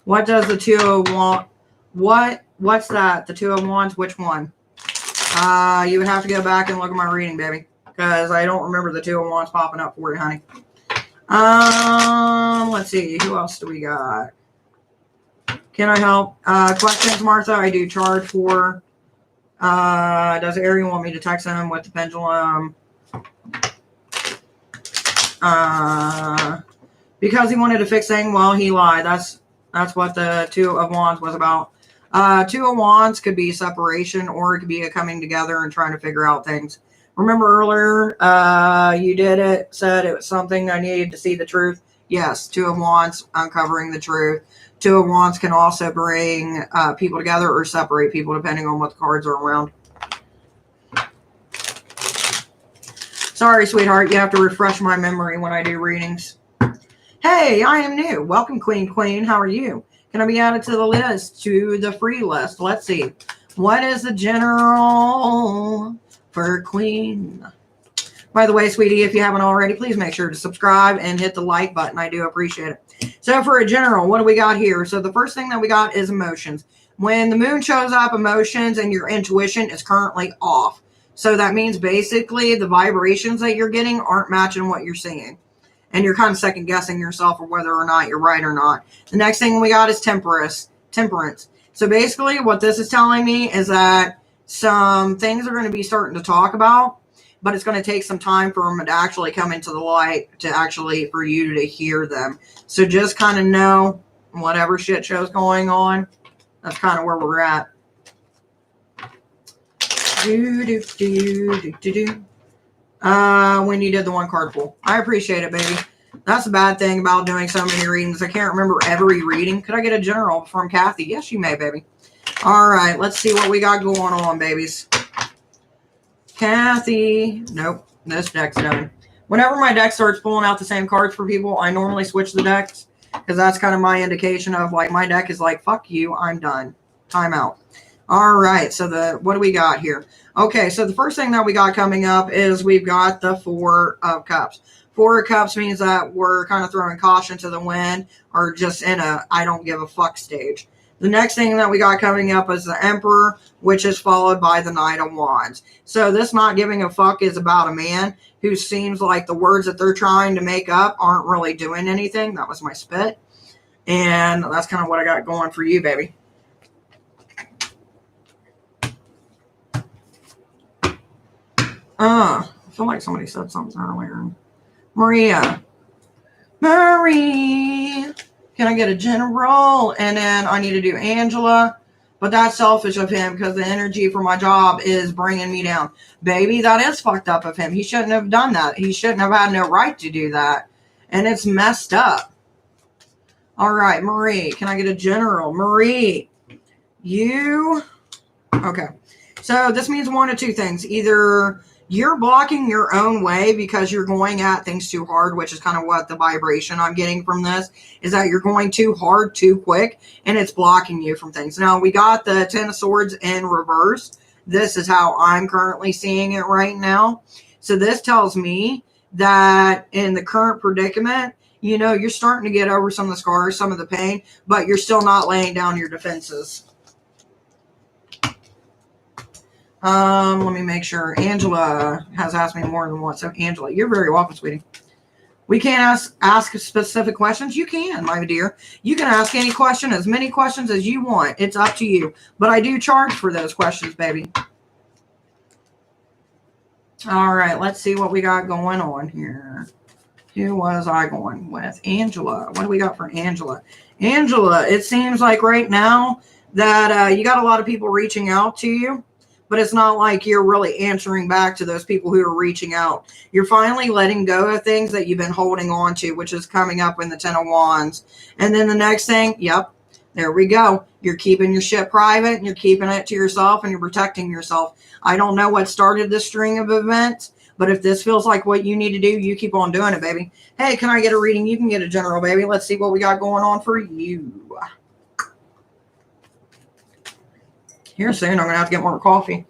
What does the Two of Wands? What's that? The Two of Wands, which one? You would have to go back and look at my reading, baby, because I don't remember the Two of Wands popping up for you, honey. Let's see. Who else do we got? Can I help? Questions, Martha? I do charge for. Does Ariel want me to text him with the pendulum? Because he wanted to fix things, well, he lied. That's what the Two of Wands was about. Two of Wands could be separation, or it could be a coming together and trying to figure out things. Remember earlier, you said it was something I needed to see the truth. Yes, Two of Wands, uncovering the truth. Two of Wands can also bring people together or separate people depending on what the cards are around. Sorry, sweetheart, you have to refresh my memory when I do readings. Hey, I am new. Welcome, Queen. How are you? Can I be added to the list, to the free list? Let's see. What is the general for Queen? By the way, sweetie, if you haven't already, please make sure to subscribe and hit the like button. I do appreciate it. So for a general, what do we got here? So the first thing that we got is emotions. When the moon shows up, emotions and your intuition is currently off. So that means basically the vibrations that you're getting aren't matching what you're seeing. And you're kind of second guessing yourself or whether or not you're right or not. The next thing we got is temperance. So basically what this is telling me is that some things are going to be starting to talk about, but it's going to take some time for them to actually come into the light, for you to hear them. So just kind of know whatever shit show's going on. That's kind of where we're at. When you did the one card pull. I appreciate it, baby. That's a bad thing about doing so many readings. I can't remember every reading. Could I get a general from Kathy? Yes, you may, baby. All right, let's see what we got going on, babies. Kathy. Nope, this deck's done. Whenever my deck starts pulling out the same cards for people, I normally switch the decks because that's kind of my indication of like my deck is like, fuck you, I'm done. Time out. All right, so what do we got here? Okay, so the first thing that we got coming up is we've got the Four of Cups. Four of Cups means that we're kind of throwing caution to the wind or just in a I don't give a fuck stage. The next thing that we got coming up is the Emperor, which is followed by the Knight of Wands. So this not giving a fuck is about a man who seems like the words that they're trying to make up aren't really doing anything. That was my spit. And that's kind of what I got going for you, baby. I feel like somebody said something earlier. Maria. Marie. Can I get a general? And then I need to do Angela. But that's selfish of him because the energy for my job is bringing me down. Baby, that is fucked up of him. He shouldn't have done that. He shouldn't have had no right to do that. And it's messed up. All right, Marie. Can I get a general? Marie, you... Okay. So this means one of two things. Either you're blocking your own way because you're going at things too hard, which is kind of what the vibration I'm getting from this, is that you're going too hard, too quick, and it's blocking you from things. Now, we got the Ten of Swords in reverse. This is how I'm currently seeing it right now. So this tells me that in the current predicament, you know, you're starting to get over some of the scars, some of the pain, but you're still not laying down your defenses. Let me make sure. Angela has asked me more than once. So Angela, you're very welcome, sweetie. We can't ask specific questions. You can, my dear. You can ask any question, as many questions as you want. It's up to you. But I do charge for those questions, baby. All right, let's see what we got going on here. Who was I going with? Angela. What do we got for Angela? Angela, it seems like right now that you got a lot of people reaching out to you. But it's not like you're really answering back to those people who are reaching out. You're finally letting go of things that you've been holding on to, which is coming up in the Ten of Wands. And then the next thing, yep, there we go. You're keeping your shit private, and you're keeping it to yourself, and you're protecting yourself. I don't know what started this string of events, but if this feels like what you need to do, you keep on doing it, baby. Hey, can I get a reading? You can get a general, baby. Let's see what we got going on for you. Here soon, I'm going to have to get more coffee.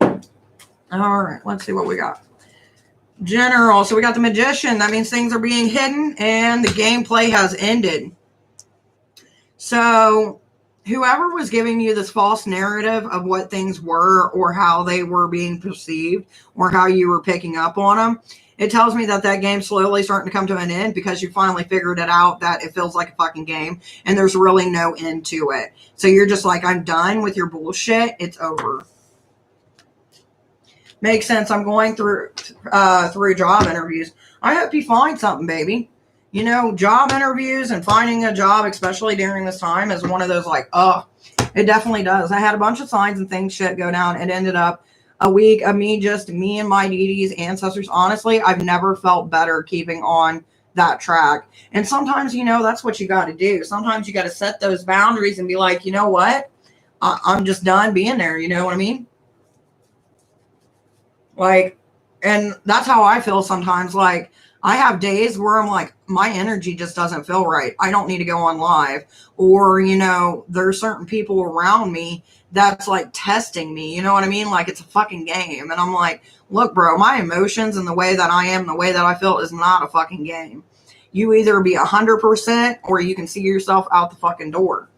All right, let's see what we got. General, so we got the Magician. That means things are being hidden and the gameplay has ended. So whoever was giving you this false narrative of what things were or how they were being perceived or how you were picking up on them, it tells me that that game's slowly starting to come to an end because you finally figured it out that it feels like a fucking game and there's really no end to it. So you're just like, I'm done with your bullshit. It's over. Makes sense. I'm going through job interviews. I hope you find something, baby. You know, job interviews and finding a job, especially during this time, is one of those like, it definitely does. I had a bunch of signs and things shit go down. It ended up a week of me and my deities, ancestors. Honestly, I've never felt better keeping on that track. And sometimes, you know, that's what you got to do. Sometimes you got to set those boundaries and be like, you know what? I'm just done being there. You know what I mean? Like, and that's how I feel sometimes. Like, I have days where I'm like, my energy just doesn't feel right. I don't need to go on live. Or, you know, there's certain people around me that's like testing me. You know what I mean? Like, it's a fucking game. And I'm like, look, bro, my emotions and the way that I am, the way that I feel is not a fucking game. You either be 100% or you can see yourself out the fucking door.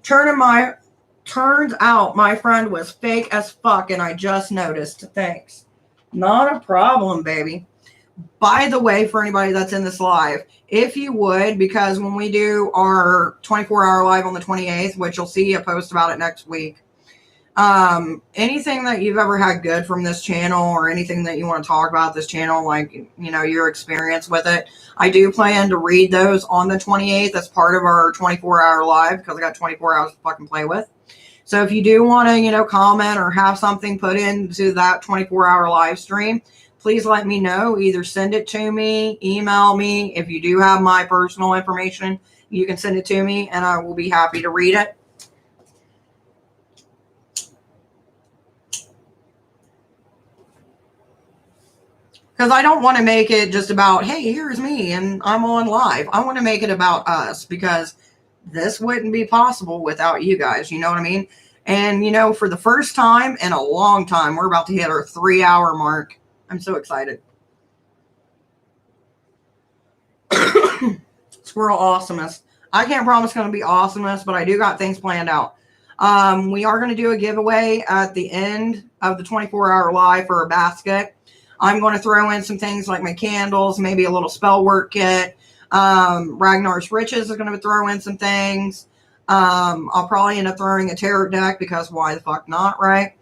Turns out my friend was fake as fuck and I just noticed. Thanks. Not a problem, baby. By the way, for anybody that's in this live, if you would, because when we do our 24-hour live on the 28th, which you'll see a post about it next week, anything that you've ever had good from this channel or anything that you want to talk about this channel, like, you know, your experience with it, I do plan to read those on the 28th as part of our 24-hour live because I got 24 hours to fucking play with. So if you do want to, you know, comment or have something put into that 24-hour live stream, please let me know. Either send it to me, email me. If you do have my personal information, you can send it to me and I will be happy to read it. Because I don't want to make it just about, hey, here's me and I'm on live. I want to make it about us because this wouldn't be possible without you guys. You know what I mean? And, you know, for the first time in a long time, we're about to hit our 3-hour mark. I'm so excited. Squirrel Awesomeness. I can't promise it's going to be awesomeness, but I do got things planned out. We are going to do a giveaway at the end of the 24-hour live for a basket. I'm going to throw in some things like my candles, maybe a little spell work kit. Ragnar's Riches is going to throw in some things. I'll probably end up throwing a tarot deck because why the fuck not, right?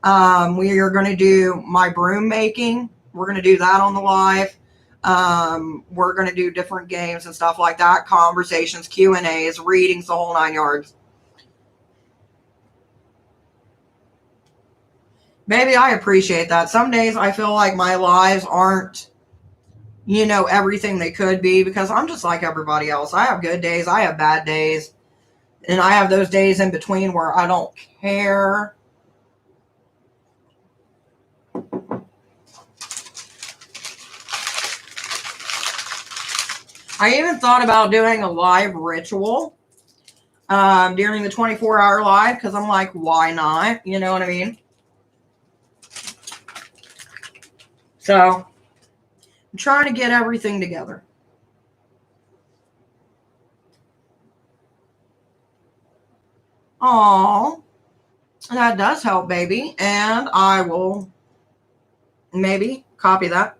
We are going to do my broom making. We're going to do that on the live. We're going to do different games and stuff like that, conversations, Q&As, readings, the whole 9 yards. Maybe I appreciate that. Some days I feel like my lives aren't, everything they could be because I'm just like everybody else. I have good days. I have bad days. And I have those days in between where I don't care. I even thought about doing a live ritual during the 24-hour live because I'm like, why not? You know what I mean? So I'm trying to get everything together. Oh, that does help, baby. And I will maybe copy that.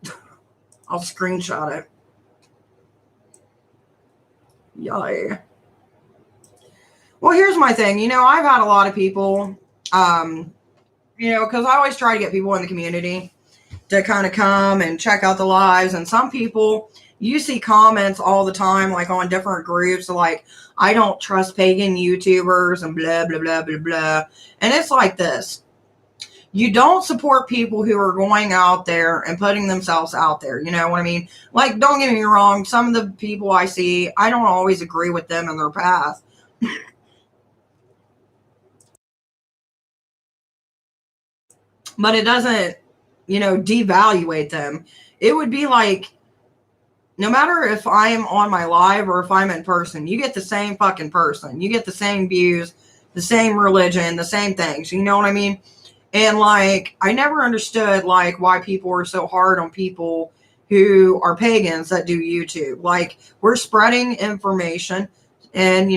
I'll screenshot it. Yay. Well, here's my thing. I've had a lot of people, because I always try to get people in the community to kind of come and check out the lives. And some people, you see comments all the time, like on different groups, like, I don't trust pagan YouTubers and blah, blah, blah, blah, blah. And it's like this. You don't support people who are going out there and putting themselves out there. You know what I mean? Like, don't get me wrong. Some of the people I see, I don't always agree with them and their path. But it doesn't, devaluate them. It would be like, no matter if I am on my live or if I'm in person, you get the same fucking person. You get the same views, the same religion, the same things. You know what I mean? And like, I never understood like why people are so hard on people who are pagans that do YouTube. Like, we're spreading information and,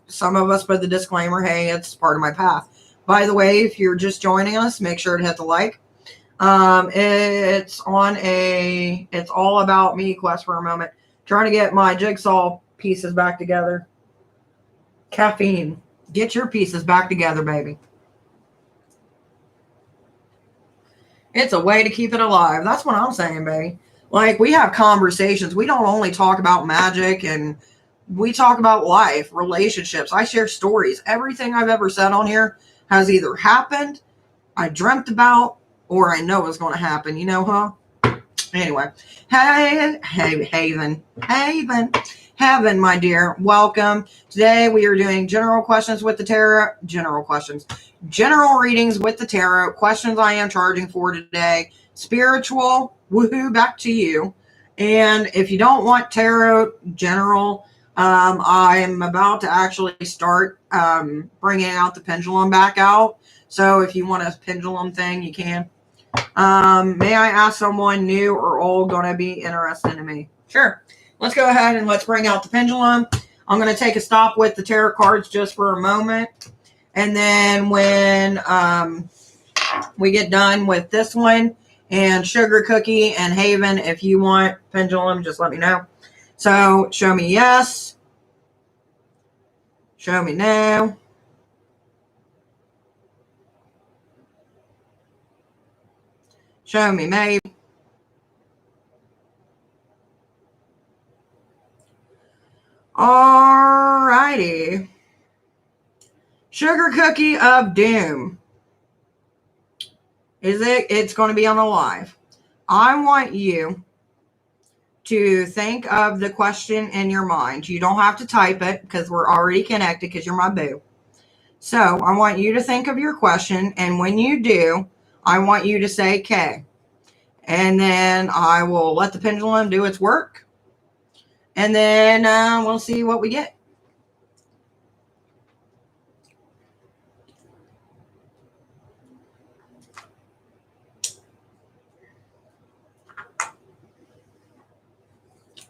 some of us put the disclaimer, hey, it's part of my path. By the way, if you're just joining us, make sure to hit the like. It's all about me quest for a moment. Trying to get my jigsaw pieces back together. Caffeine. Get your pieces back together, baby. It's a way to keep it alive. That's what I'm saying, baby. Like, we have conversations. We don't only talk about magic, and we talk about life, relationships. I share stories. Everything I've ever said on here has either happened, I dreamt about, or I know is going to happen. Huh? Anyway. Hey, Haven, my dear. Welcome. Today we are doing general questions with the tarot. General readings with the tarot. Questions I am charging for today. Spiritual. Woohoo, back to you. And if you don't want tarot, general, I'm about to actually start bringing out the pendulum back out. So if you want a pendulum thing, you can. May I ask someone new or old going to be interested in me? Sure. Let's go ahead and let's bring out the pendulum. I'm going to take a stop with the tarot cards just for a moment. And then when we get done with this one and Sugar Cookie and Haven, if you want pendulum, just let me know. So show me yes. Show me no. Show me maybe. Alrighty. Sugar Cookie of Doom. It's going to be on a live. I want you to think of the question in your mind. You don't have to type it because we're already connected because you're my boo. So I want you to think of your question. And when you do, I want you to say K. And then I will let the pendulum do its work. And then we'll see what we get.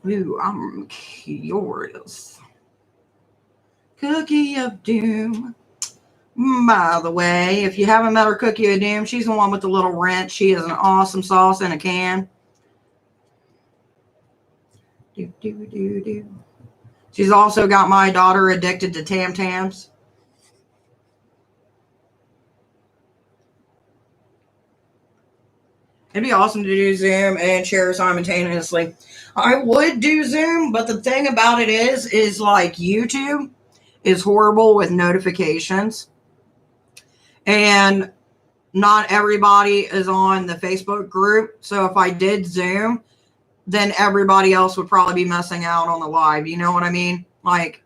Ooh, I'm curious. Cookie of Doom. By the way, if you haven't met her Cookie of Doom, she's the one with the little wrench. She is an awesome sauce in a can. Do, do, do, do. She's also got my daughter addicted to Tam Tams. It'd be awesome to do Zoom and share simultaneously. I would do Zoom, but the thing about it is like YouTube is horrible with notifications. And not everybody is on the Facebook group. So if I did Zoom, then everybody else would probably be missing out on the live. You know what I mean? Like,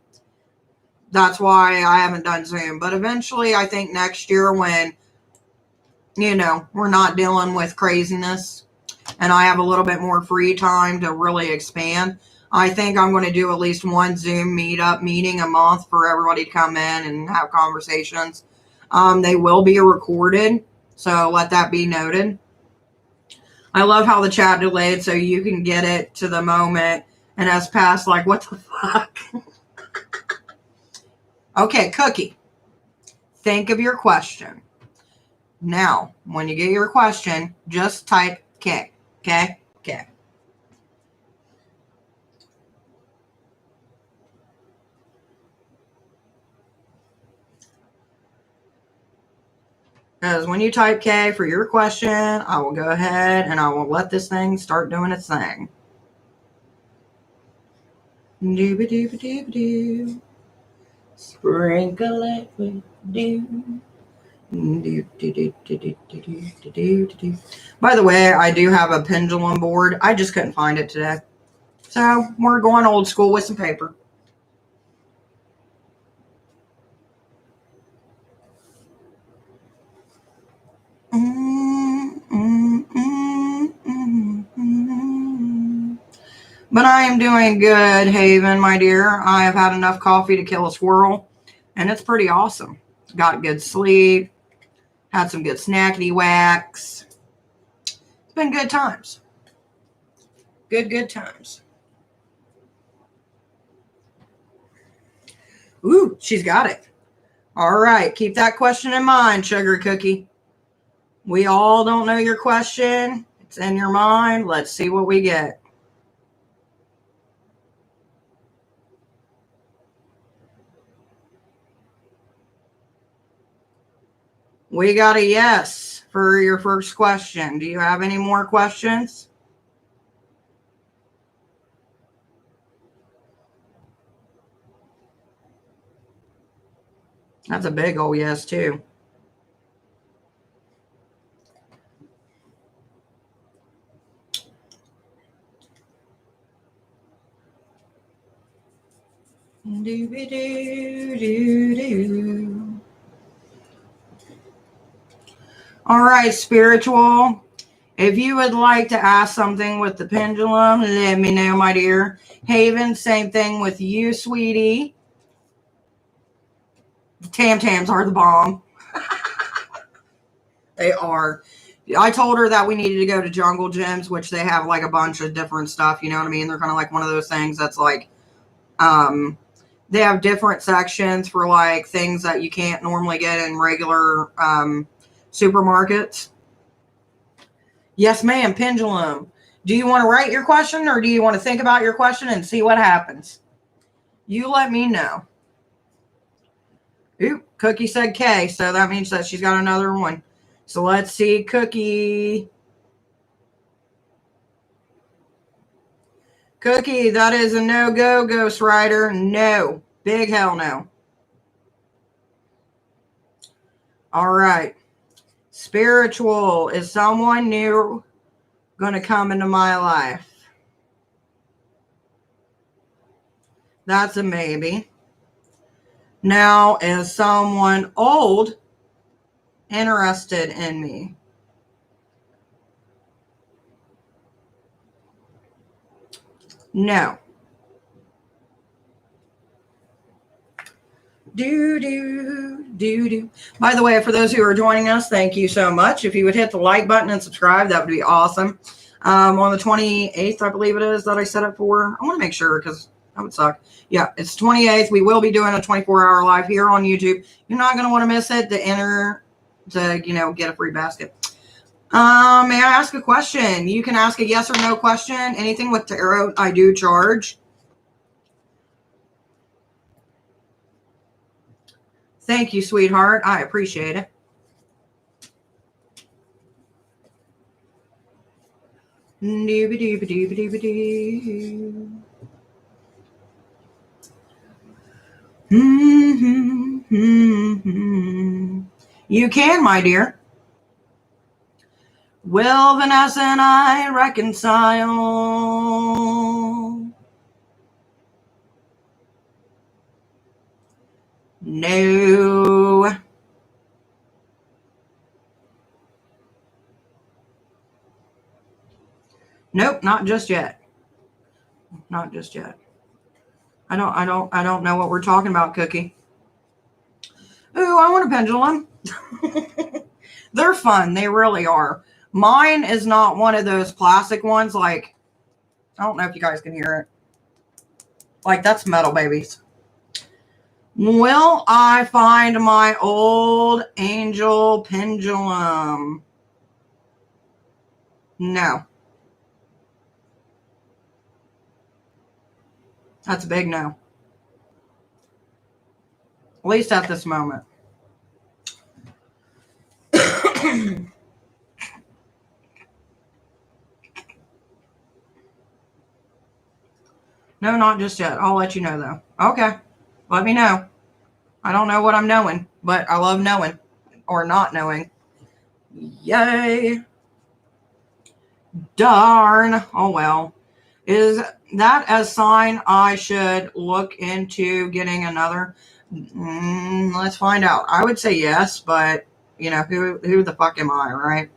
that's why I haven't done Zoom. But eventually, I think next year when, you know, we're not dealing with craziness and I have a little bit more free time to really expand, I think I'm going to do at least one Zoom meeting a month for everybody to come in and have conversations. They will be recorded, so let that be noted. I love how the chat delayed so you can get it to the moment and us past like, what the fuck? Okay, Cookie. Think of your question. Now, when you get your question, just type K. Okay? Okay. Because when you type K for your question, I will go ahead and I will let this thing start doing its thing. Doo-ba-doo-ba-doo-ba-doo. Sprinkle it with dew. By the way, I do have a pendulum board. I just couldn't find it today. So we're going old school with some paper. But I am doing good, Haven, my dear. I have had enough coffee to kill a squirrel, and it's pretty awesome. Got good sleep, had some good snackety whacks. It's been good times. Good times. Ooh, she's got it. All right, keep that question in mind, Sugar Cookie. We all don't know your question. It's in your mind. Let's see what we get. We got a yes for your first question. Do you have any more questions? That's a big old yes, too. All right, spiritual. If you would like to ask something with the pendulum, let me know, my dear. Haven, same thing with you, sweetie. The Tam Tams are the bomb. They are. I told her that we needed to go to Jungle Gyms, which they have like a bunch of different stuff. You know what I mean? They're kind of like one of those things that's like, they have different sections for like things that you can't normally get in regular supermarkets. Yes, ma'am. Pendulum. Do you want to write your question or do you want to think about your question and see what happens? You let me know. Ooh, Cookie said K, so that means that she's got another one. So let's see, Cookie. Cookie, that is a no-go, Ghost Rider. No. Big hell no. All right. Spiritual. Is someone new going to come into my life? That's a maybe. Now, is someone old interested in me? No. Do. By the way, for those who are joining us, thank you so much. If you would hit the like button and subscribe, that would be awesome. On the 28th, I believe it is, that I set up for. I want to make sure because That would suck. Yeah, it's 28th. We will be doing a 24-hour live here on YouTube. You're not going to want to miss it to get a free basket. May I ask a question? You can ask a yes or no question. Anything with tarot, I do charge. Thank you, sweetheart. I appreciate it. You can, my dear. Will Vanessa and I reconcile? No. Nope, not just yet. Not just yet. I don't know what we're talking about, Cookie. Ooh, I want a pendulum. They're fun. They really are. Mine is not one of those plastic ones. Like, I don't know if you guys can hear it. Like, that's metal, babies. Will I find my old angel pendulum? No. That's a big no. At least at this moment. No, not just yet. I'll let you know, though. Okay. Let me know. I don't know what I'm knowing, but I love knowing or not knowing. Yay. Darn. Oh, well. Is that a sign I should look into getting another? Let's find out. I would say yes, but, who the fuck am I, right?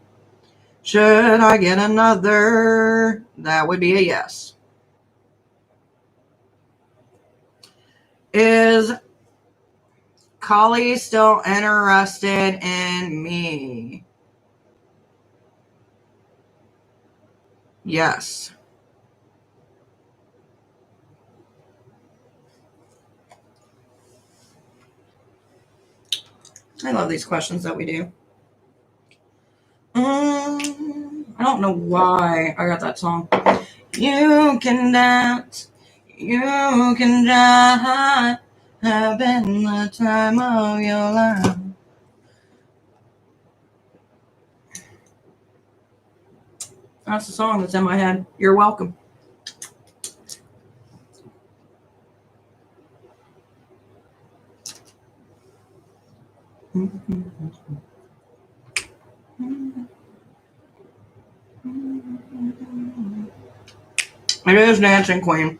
Should I get another? That would be a yes. Is Kali still interested in me? Yes. I love these questions that we do. I don't know why I got that song. You can dance, you can drive, having the time of your life. That's the song that's in my head. You're welcome. It is Dancing Queen.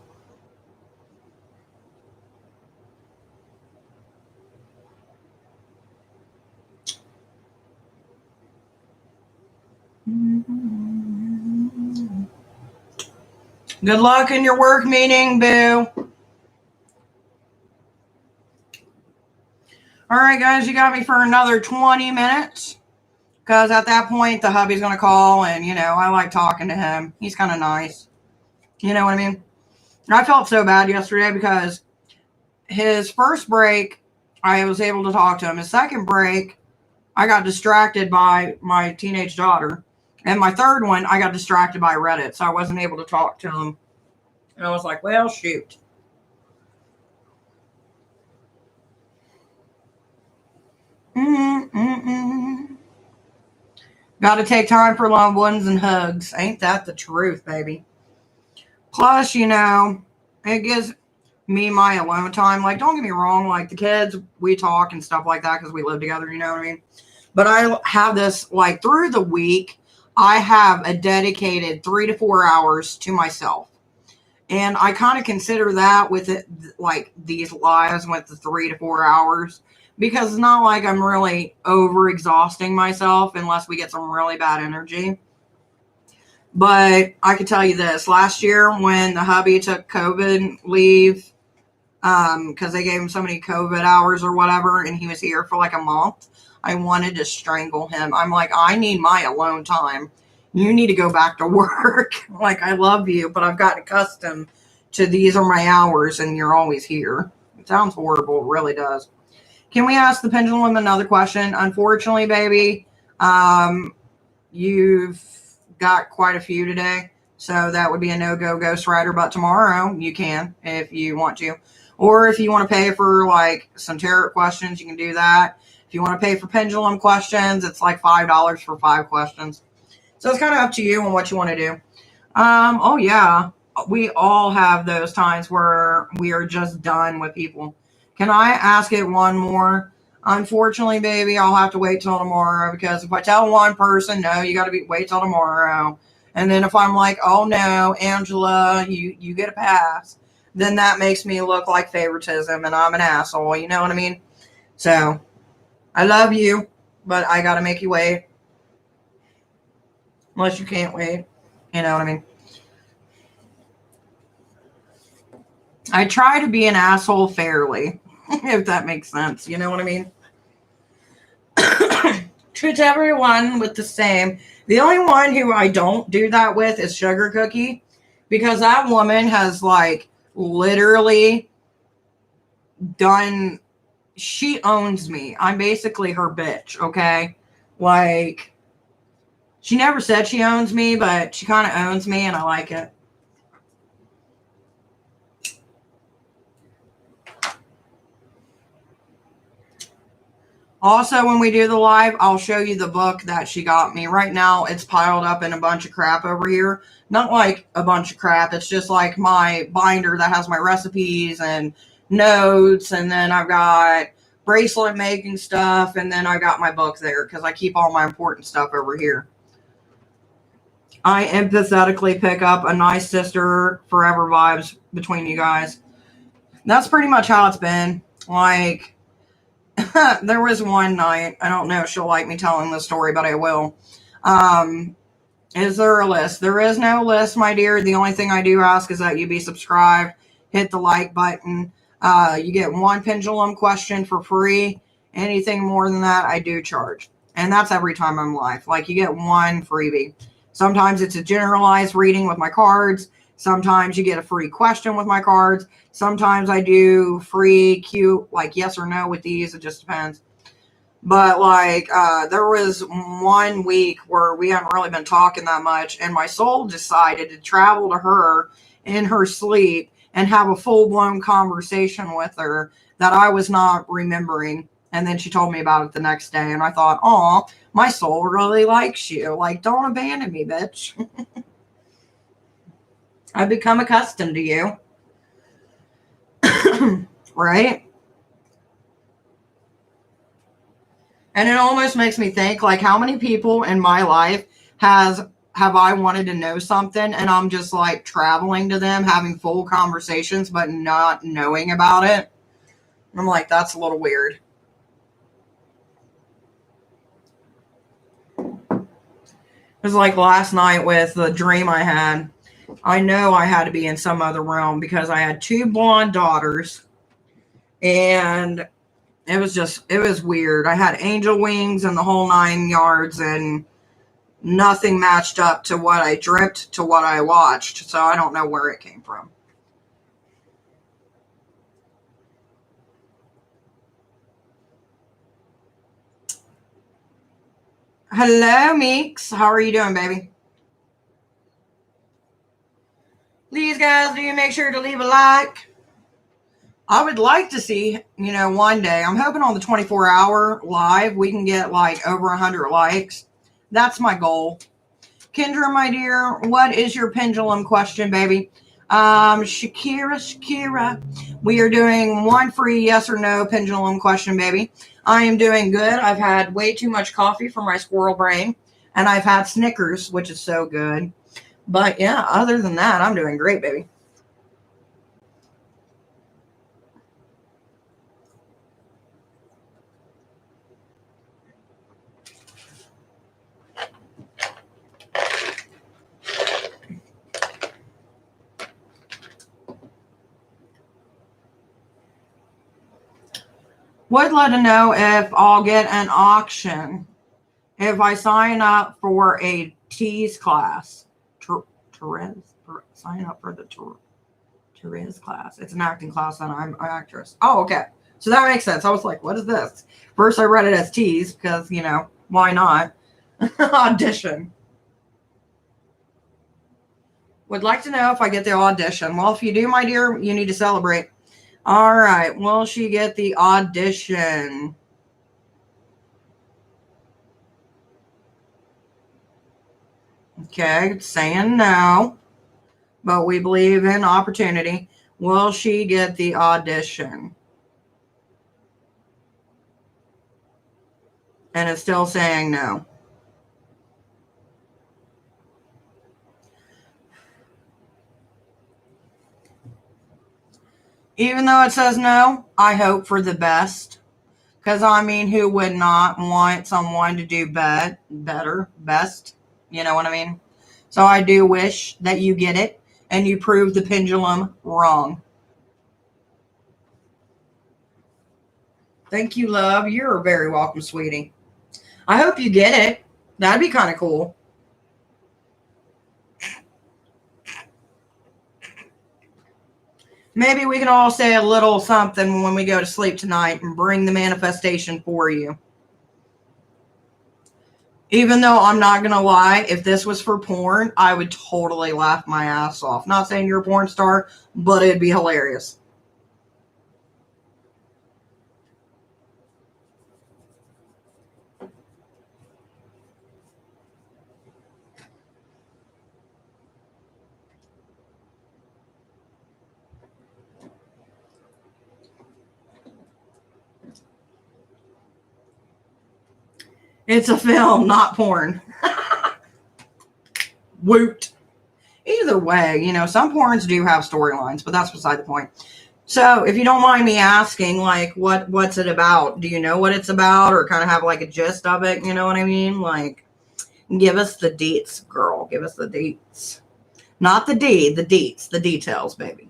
Good luck in your work meeting, boo. All right, guys, you got me for another 20 minutes. Because at that point, the hubby's going to call, and, I like talking to him. He's kind of nice. You know what I mean? I felt so bad yesterday because his first break, I was able to talk to him. His second break, I got distracted by my teenage daughter. And my third one, I got distracted by Reddit, so I wasn't able to talk to him. And I was like, well, shoot. Got to take time for loved ones and hugs. Ain't that the truth, baby? Plus, it gives me my alone time. Like, don't get me wrong. Like, the kids, we talk and stuff like that because we live together, you know what I mean? But I have this, like, through the week, I have a dedicated 3 to 4 hours to myself. And I kind of consider that with it, like, these lives with the 3 to 4 hours. Because it's not like I'm really overexhausting myself unless we get some really bad energy. But I can tell you this. Last year when the hubby took COVID leave, because they gave him so many COVID hours or whatever, and he was here for like a month, I wanted to strangle him. I'm like, I need my alone time. You need to go back to work. Like, I love you, but I've gotten accustomed to these are my hours and you're always here. It sounds horrible. It really does. Can we ask the pendulum another question? Unfortunately, baby, you've got quite a few today. So that would be a no-go Ghost Rider. But tomorrow you can if you want to. Or if you want to pay for like some tarot questions, you can do that. If you want to pay for pendulum questions, it's like $5 for 5 questions. So it's kind of up to you on what you want to do. Oh yeah, we all have those times where we are just done with people. Can I ask it one more? Unfortunately, baby, I'll have to wait till tomorrow because if I tell one person, no, you got to wait till tomorrow. And then if I'm like, oh no, Angela, you get a pass, then that makes me look like favoritism and I'm an asshole. You know what I mean? So I love you, but I got to make you wait. Unless you can't wait. You know what I mean? I try to be an asshole fairly, if that makes sense. You know what I mean? Treat everyone with the same. The only one who I don't do that with is Sugar Cookie, because that woman has like literally done, she owns me. I'm basically her bitch, okay? Like, she never said she owns me, but she kind of owns me and I like it. Also, when we do the live, I'll show you the book that she got me. Right now, it's piled up in a bunch of crap over here. Not like a bunch of crap. It's just like my binder that has my recipes and notes. And then I've got bracelet making stuff. And then I got my book there because I keep all my important stuff over here. I empathetically pick up a nice sister forever vibes between you guys. That's pretty much how it's been. Like, there was one night, I don't know if she'll like me telling the story, but I will. Is there a list? There is no list, my dear. The only thing I do ask is that you be subscribed, hit the like button. You get one pendulum question for free. Anything more than that, I do charge. And that's every time I'm live. Like, you get one freebie. Sometimes it's a generalized reading with my cards. Sometimes you get a free question with my cards. Sometimes I do free, cute, like yes or no with these. It just depends. But like, there was one week where we hadn't really been talking that much. And my soul decided to travel to her in her sleep and have a full-blown conversation with her that I was not remembering. And then she told me about it the next day. And I thought, oh, my soul really likes you. Like, don't abandon me, bitch. I've become accustomed to you. Right? And it almost makes me think, like, how many people in my life have I wanted to know something and I'm just like traveling to them, having full conversations, but not knowing about it. I'm like, that's a little weird. It was like last night with the dream I had. I know I had to be in some other realm because I had 2 blonde daughters and it was weird. I had angel wings and the whole 9 yards and nothing matched up to what I dreamt to what I watched. So I don't know where it came from. Hello, Meeks. How are you doing, baby? Please, guys, do you make sure to leave a like? I would like to see, one day, I'm hoping on the 24-hour live, we can get like over 100 likes. That's my goal. Kendra, my dear, what is your pendulum question, baby? Shakira, we are doing one free yes or no pendulum question, baby. I am doing good. I've had way too much coffee for my squirrel brain, and I've had Snickers, which is so good. But yeah, other than that, I'm doing great, baby. Would like to know if I'll get an auction if I sign up for a tease class. Sign up for the To Riz class. It's an acting class and I'm an actress. Oh, okay. So that makes sense. I was like, what is this? First I read it as tease because, you know, why not? Audition. Would like to know if I get the audition. Well, if you do, my dear, you need to celebrate. All right. Will she get the audition? Okay. It's saying no. But we believe in opportunity. Will she get the audition? And it's still saying no. Even though it says no, I hope for the best. Because, I mean, who would not want someone to do better, best? You know what I mean? So I do wish that you get it and you prove the pendulum wrong. Thank you, love. You're very welcome, sweetie. I hope you get it. That'd be kind of cool. Maybe we can all say a little something when we go to sleep tonight and bring the manifestation for you. Even though I'm not going to lie, if this was for porn, I would totally laugh my ass off. Not saying you're a porn star, but it'd be hilarious. It's a film, not porn. Woot. Either way, you know, some porns do have storylines, but that's beside the point. So, if you don't mind me asking, like, what's it about? Do you know what it's about, or kind of have like a gist of it? You know what I mean? Like, give us the deets, girl. Give us the deets. Not the D, the deets, the details, baby.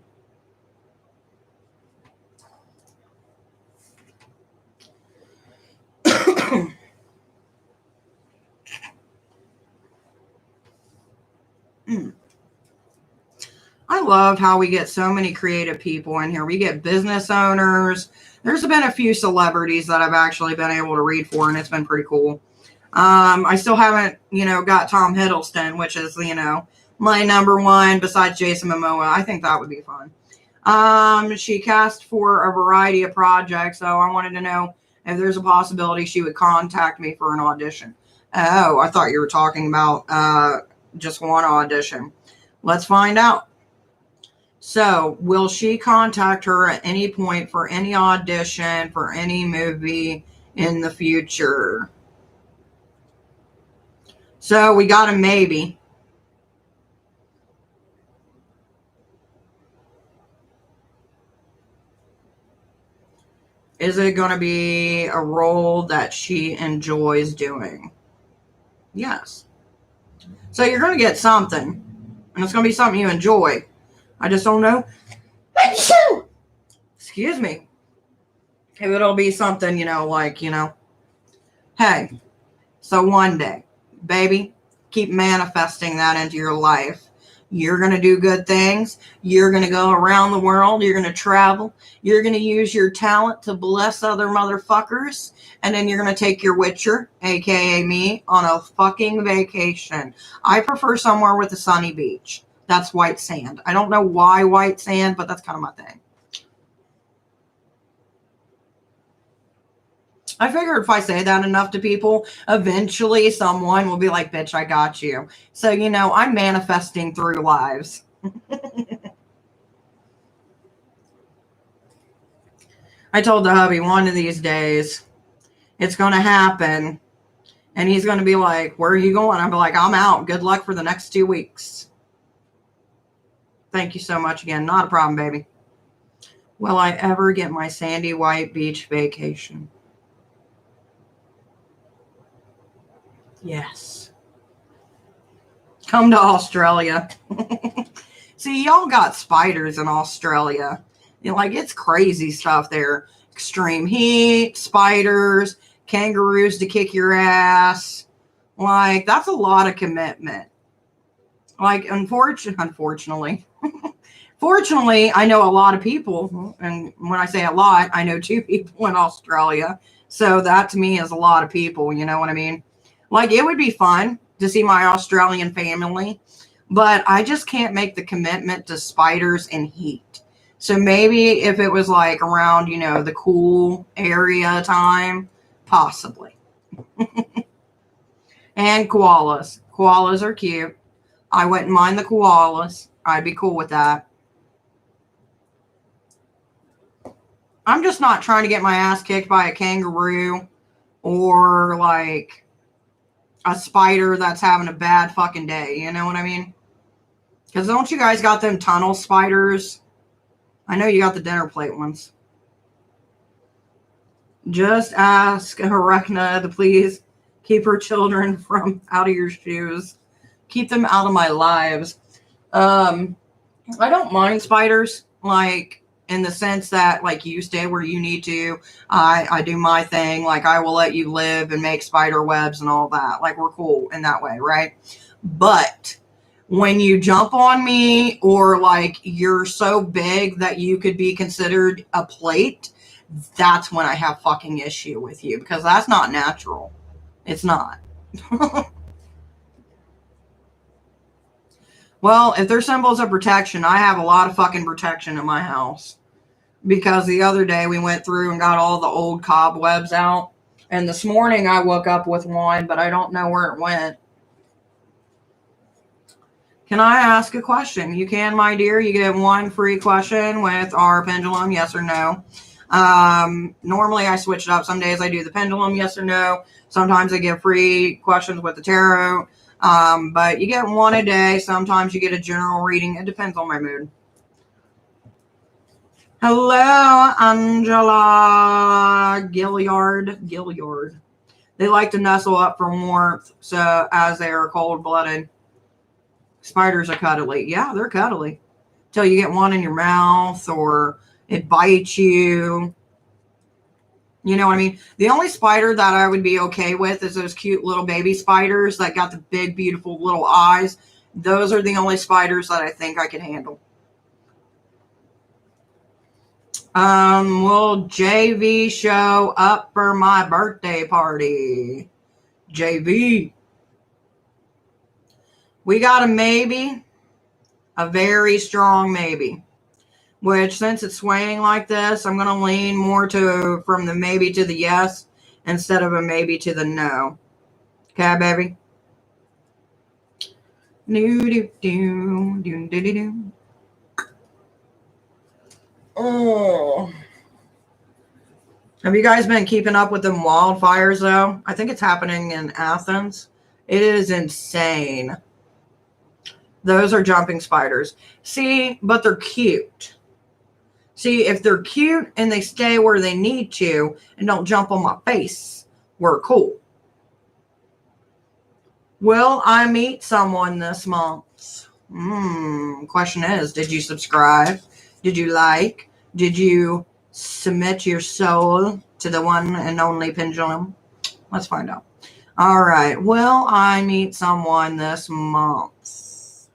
I love how we get so many creative people in here. We get business owners. There's been a few celebrities that I've actually been able to read for, and it's been pretty cool. I still haven't, you know, got Tom Hiddleston, which is, you know, my number one besides Jason Momoa. I think that would be fun. She cast for a variety of projects, so I wanted to know if there's a possibility she would contact me for an audition. Oh, I thought you were talking about just one audition. Let's find out. So, will she contact her at any point for any audition for any movie in the future? So, we got a maybe. Is it going to be a role that she enjoys doing? Yes. So, you're going to get something, and it's going to be something you enjoy. I just don't know. Excuse me. If it'll be something, you know, like, you know, hey, so one day, baby, keep manifesting that into your life. You're going to do good things. You're going to go around the world. You're going to travel. You're going to use your talent to bless other motherfuckers. And then you're going to take your witcher, aka me, on a fucking vacation. I prefer somewhere with a sunny beach. That's white sand. I don't know why white sand, but that's kind of my thing. I figured if I say that enough to people, eventually someone will be like, bitch, I got you. So, you know, I'm manifesting through lives. I told the hubby one of these days, it's going to happen. And he's going to be like, where are you going? I'll be like, I'm out. Good luck for the next 2 weeks. Thank you so much again. Not a problem, baby. Will I ever get my sandy white beach vacation? Yes. Come to Australia. See, y'all got spiders in Australia. You know, like, it's crazy stuff there. Extreme heat, spiders, kangaroos to kick your ass. Like, that's a lot of commitment. Like, unfortunately, Fortunately, I know a lot of people, and when I say a lot, I know 2 people in Australia. So that to me is a lot of people, you know what I mean? Like, it would be fun to see my Australian family, but I just can't make the commitment to spiders and heat. So maybe if it was like around, the cool area time, possibly. And koalas. Koalas are cute. I wouldn't mind the koalas. I'd be cool with that. I'm just not trying to get my ass kicked by a kangaroo or like a spider that's having a bad fucking day. You know what I mean? Because don't you guys got them tunnel spiders? I know you got the dinner plate ones. Just ask Arachna to please keep her children from out of your shoes. Keep them out of my lives. I don't mind spiders, like, in the sense that, like, you stay where you need to. I do my thing. Like, I will let you live and make spider webs and all that. Like, we're cool in that way, right? But when you jump on me, or like you're so big that you could be considered a plate, that's when I have fucking issue with you, because that's not natural. It's not. Well, if they're symbols of protection, I have a lot of fucking protection in my house. Because the other day we went through and got all the old cobwebs out. And this morning I woke up with one, but I don't know where it went. Can I ask a question? You can, my dear. You get 1 free question with our pendulum, yes or no. Normally I switch it up. Some days I do the pendulum, yes or no. Sometimes I give free questions with the tarot. But you get 1 a day. Sometimes you get a general reading. It depends on my mood. Hello, Angela Gilliard. They like to nestle up for warmth, so as they are cold-blooded. Spiders are cuddly. Yeah, they're cuddly. Till you get one in your mouth or it bites you. You know what I mean? The only spider that I would be okay with is those cute little baby spiders that got the big, beautiful little eyes. Those are the only spiders that I think I can handle. Will JV show up for my birthday party? JV. We got a maybe. A very strong maybe. Which, since it's swaying like this, I'm going to lean more from the maybe to the yes instead of a maybe to the no. Okay, baby? Oh. Have you guys been keeping up with them wildfires, though? I think it's happening in Athens. It is insane. Those are jumping spiders. See, but they're cute. See, if they're cute and they stay where they need to and don't jump on my face, we're cool. Will I meet someone this month? Question is, did you subscribe? Did you like? Did you submit your soul to the one and only pendulum? Let's find out. All right. Will I meet someone this month?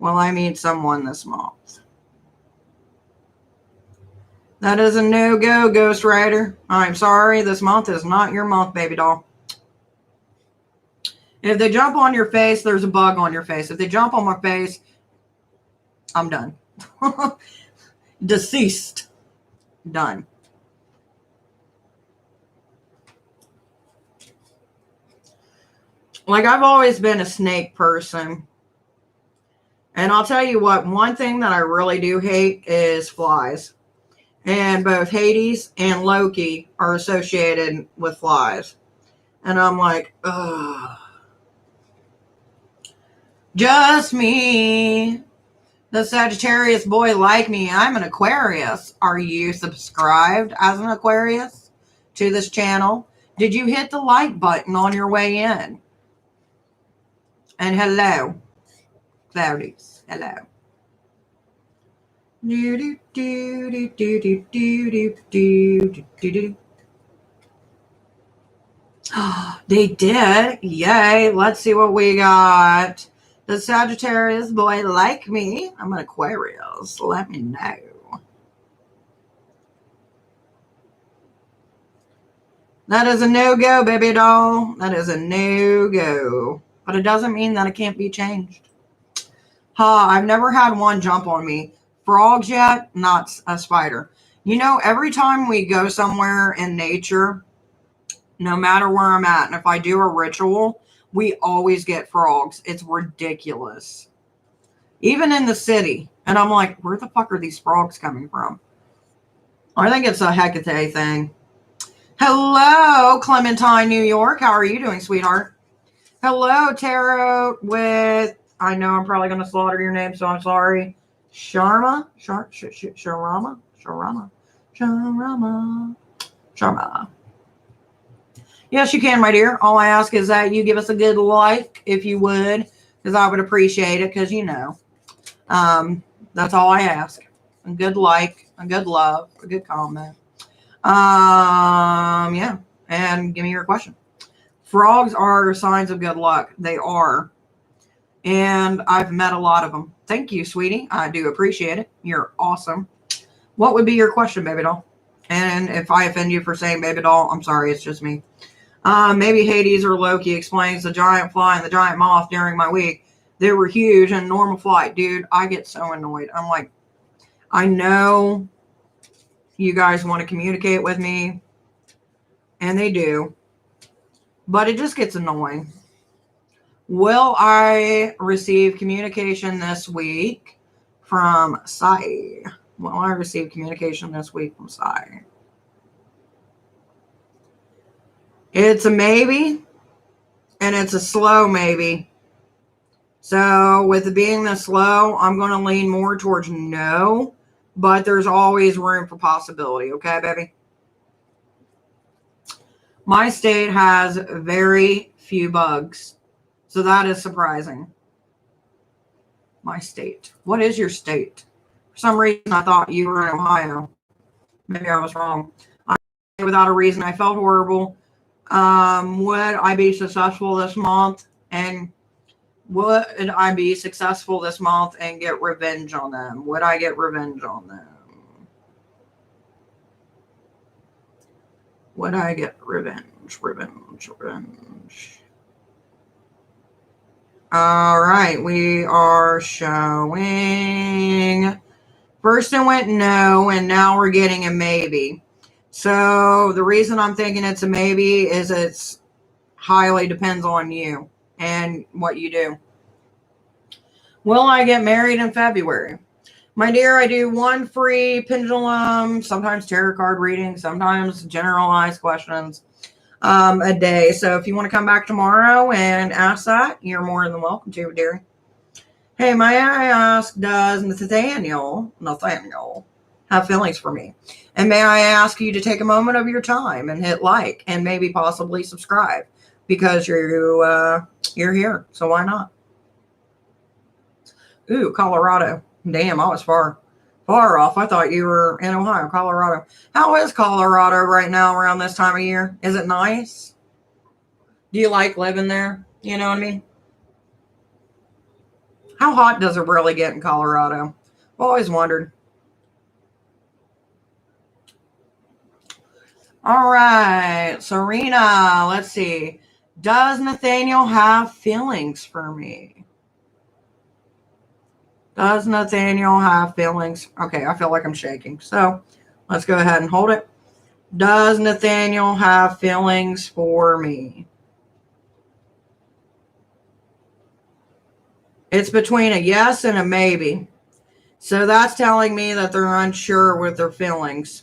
Will I meet someone this month? That is a no-go, Ghost Rider. I'm sorry. This month is not your month, baby doll. If they jump on your face, there's a bug on your face. If they jump on my face, I'm done. Deceased. Done. Like, I've always been a snake person. And I'll tell you what, one thing that I really do hate is flies. And both Hades and Loki are associated with flies. And I'm like, ugh. Just me. The Sagittarius boy like me. I'm an Aquarius. Are you subscribed as an Aquarius to this channel? Did you hit the like button on your way in? And hello, Cloudies. Hello. They did. Yay. Let's see what we got. Does Sagittarius boy like me? I'm an Aquarius. Let me know. That is a no-go, baby doll. That is a no-go. But it doesn't mean that it can't be changed. I've never had one jump on me. Frogs yet, not a spider. You know, every time we go somewhere in nature, no matter where I'm at, and if I do a ritual, we always get frogs. It's ridiculous. Even in the city. And I'm like, where the fuck are these frogs coming from? I think it's a Hecate thing. Hello, Clementine, New York. How are you doing, sweetheart? Hello, Tarot with, I know I'm probably going to slaughter your name, so I'm sorry. Sharma? Sharma? Yes, you can, my dear. All I ask is that you give us a good like, if you would, because I would appreciate it, because, you know, that's all I ask. A good like, a good love, a good comment. Yeah, and give me your question. Frogs are signs of good luck. They are. And I've met a lot of them. Thank you, sweetie. I do appreciate it. You're awesome. What would be your question, baby doll? And if I offend you for saying baby doll, I'm sorry. It's just me. Maybe Hades or Loki explains the giant fly and the giant moth during my week. They were huge and normal flight. Dude, I get so annoyed. I'm like, I know you guys want to communicate with me, and they do, but it just gets annoying. Will I receive communication this week from Sai? Will I receive communication this week from Sai? It's a maybe, and it's a slow maybe. So with it being this slow, I'm going to lean more towards no, but there's always room for possibility. Okay, baby? My state has very few bugs, so that is surprising. My state. What is your state? For some reason, I thought you were in Ohio. Maybe I was wrong. Without a reason, I felt horrible. Would I be successful this month? And would I be successful this month and get revenge on them? Would I get revenge on them? Would I get revenge? Revenge. All right, we are showing. First it went no, and now we're getting a maybe. So the reason I'm thinking it's a maybe is it's highly depends on you and what you do. Will I get married in February? My dear, I do one free pendulum, sometimes tarot card reading, sometimes generalized questions a day. So if you want to come back tomorrow and ask that, you're more than welcome to, dear. Hey, may I ask, does Nathaniel have feelings for me? And may I ask you to take a moment of your time and hit like and maybe possibly subscribe because you're here. So why not? Ooh, Colorado. Damn, I was far off. I thought you were in Ohio, Colorado. How is Colorado right now around this time of year? Is it nice? Do you like living there? You know what I mean? How hot does it really get in Colorado? I've always wondered. All right, Serena, let's see. Does Nathaniel have feelings for me? Does Nathaniel have feelings? Okay, I feel like I'm shaking. So let's go ahead and hold it. Does Nathaniel have feelings for me? It's between a yes and a maybe. So that's telling me that they're unsure with their feelings.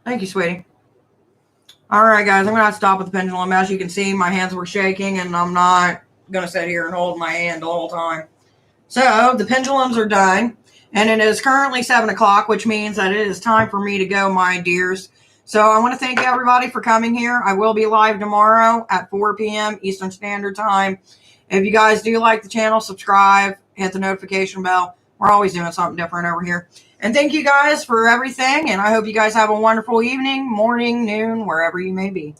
Thank you, sweetie. All right, guys, I'm going to have to stop with the pendulum. As you can see, my hands were shaking, and I'm not going to sit here and hold my hand the whole time. So the pendulums are done, and it is currently 7 o'clock, which means that it is time for me to go, my dears. So I want to thank everybody for coming here. I will be live tomorrow at 4 p.m. Eastern Standard Time. If you guys do like the channel, subscribe, hit the notification bell. We're always doing something different over here. And thank you guys for everything, and I hope you guys have a wonderful evening, morning, noon, wherever you may be.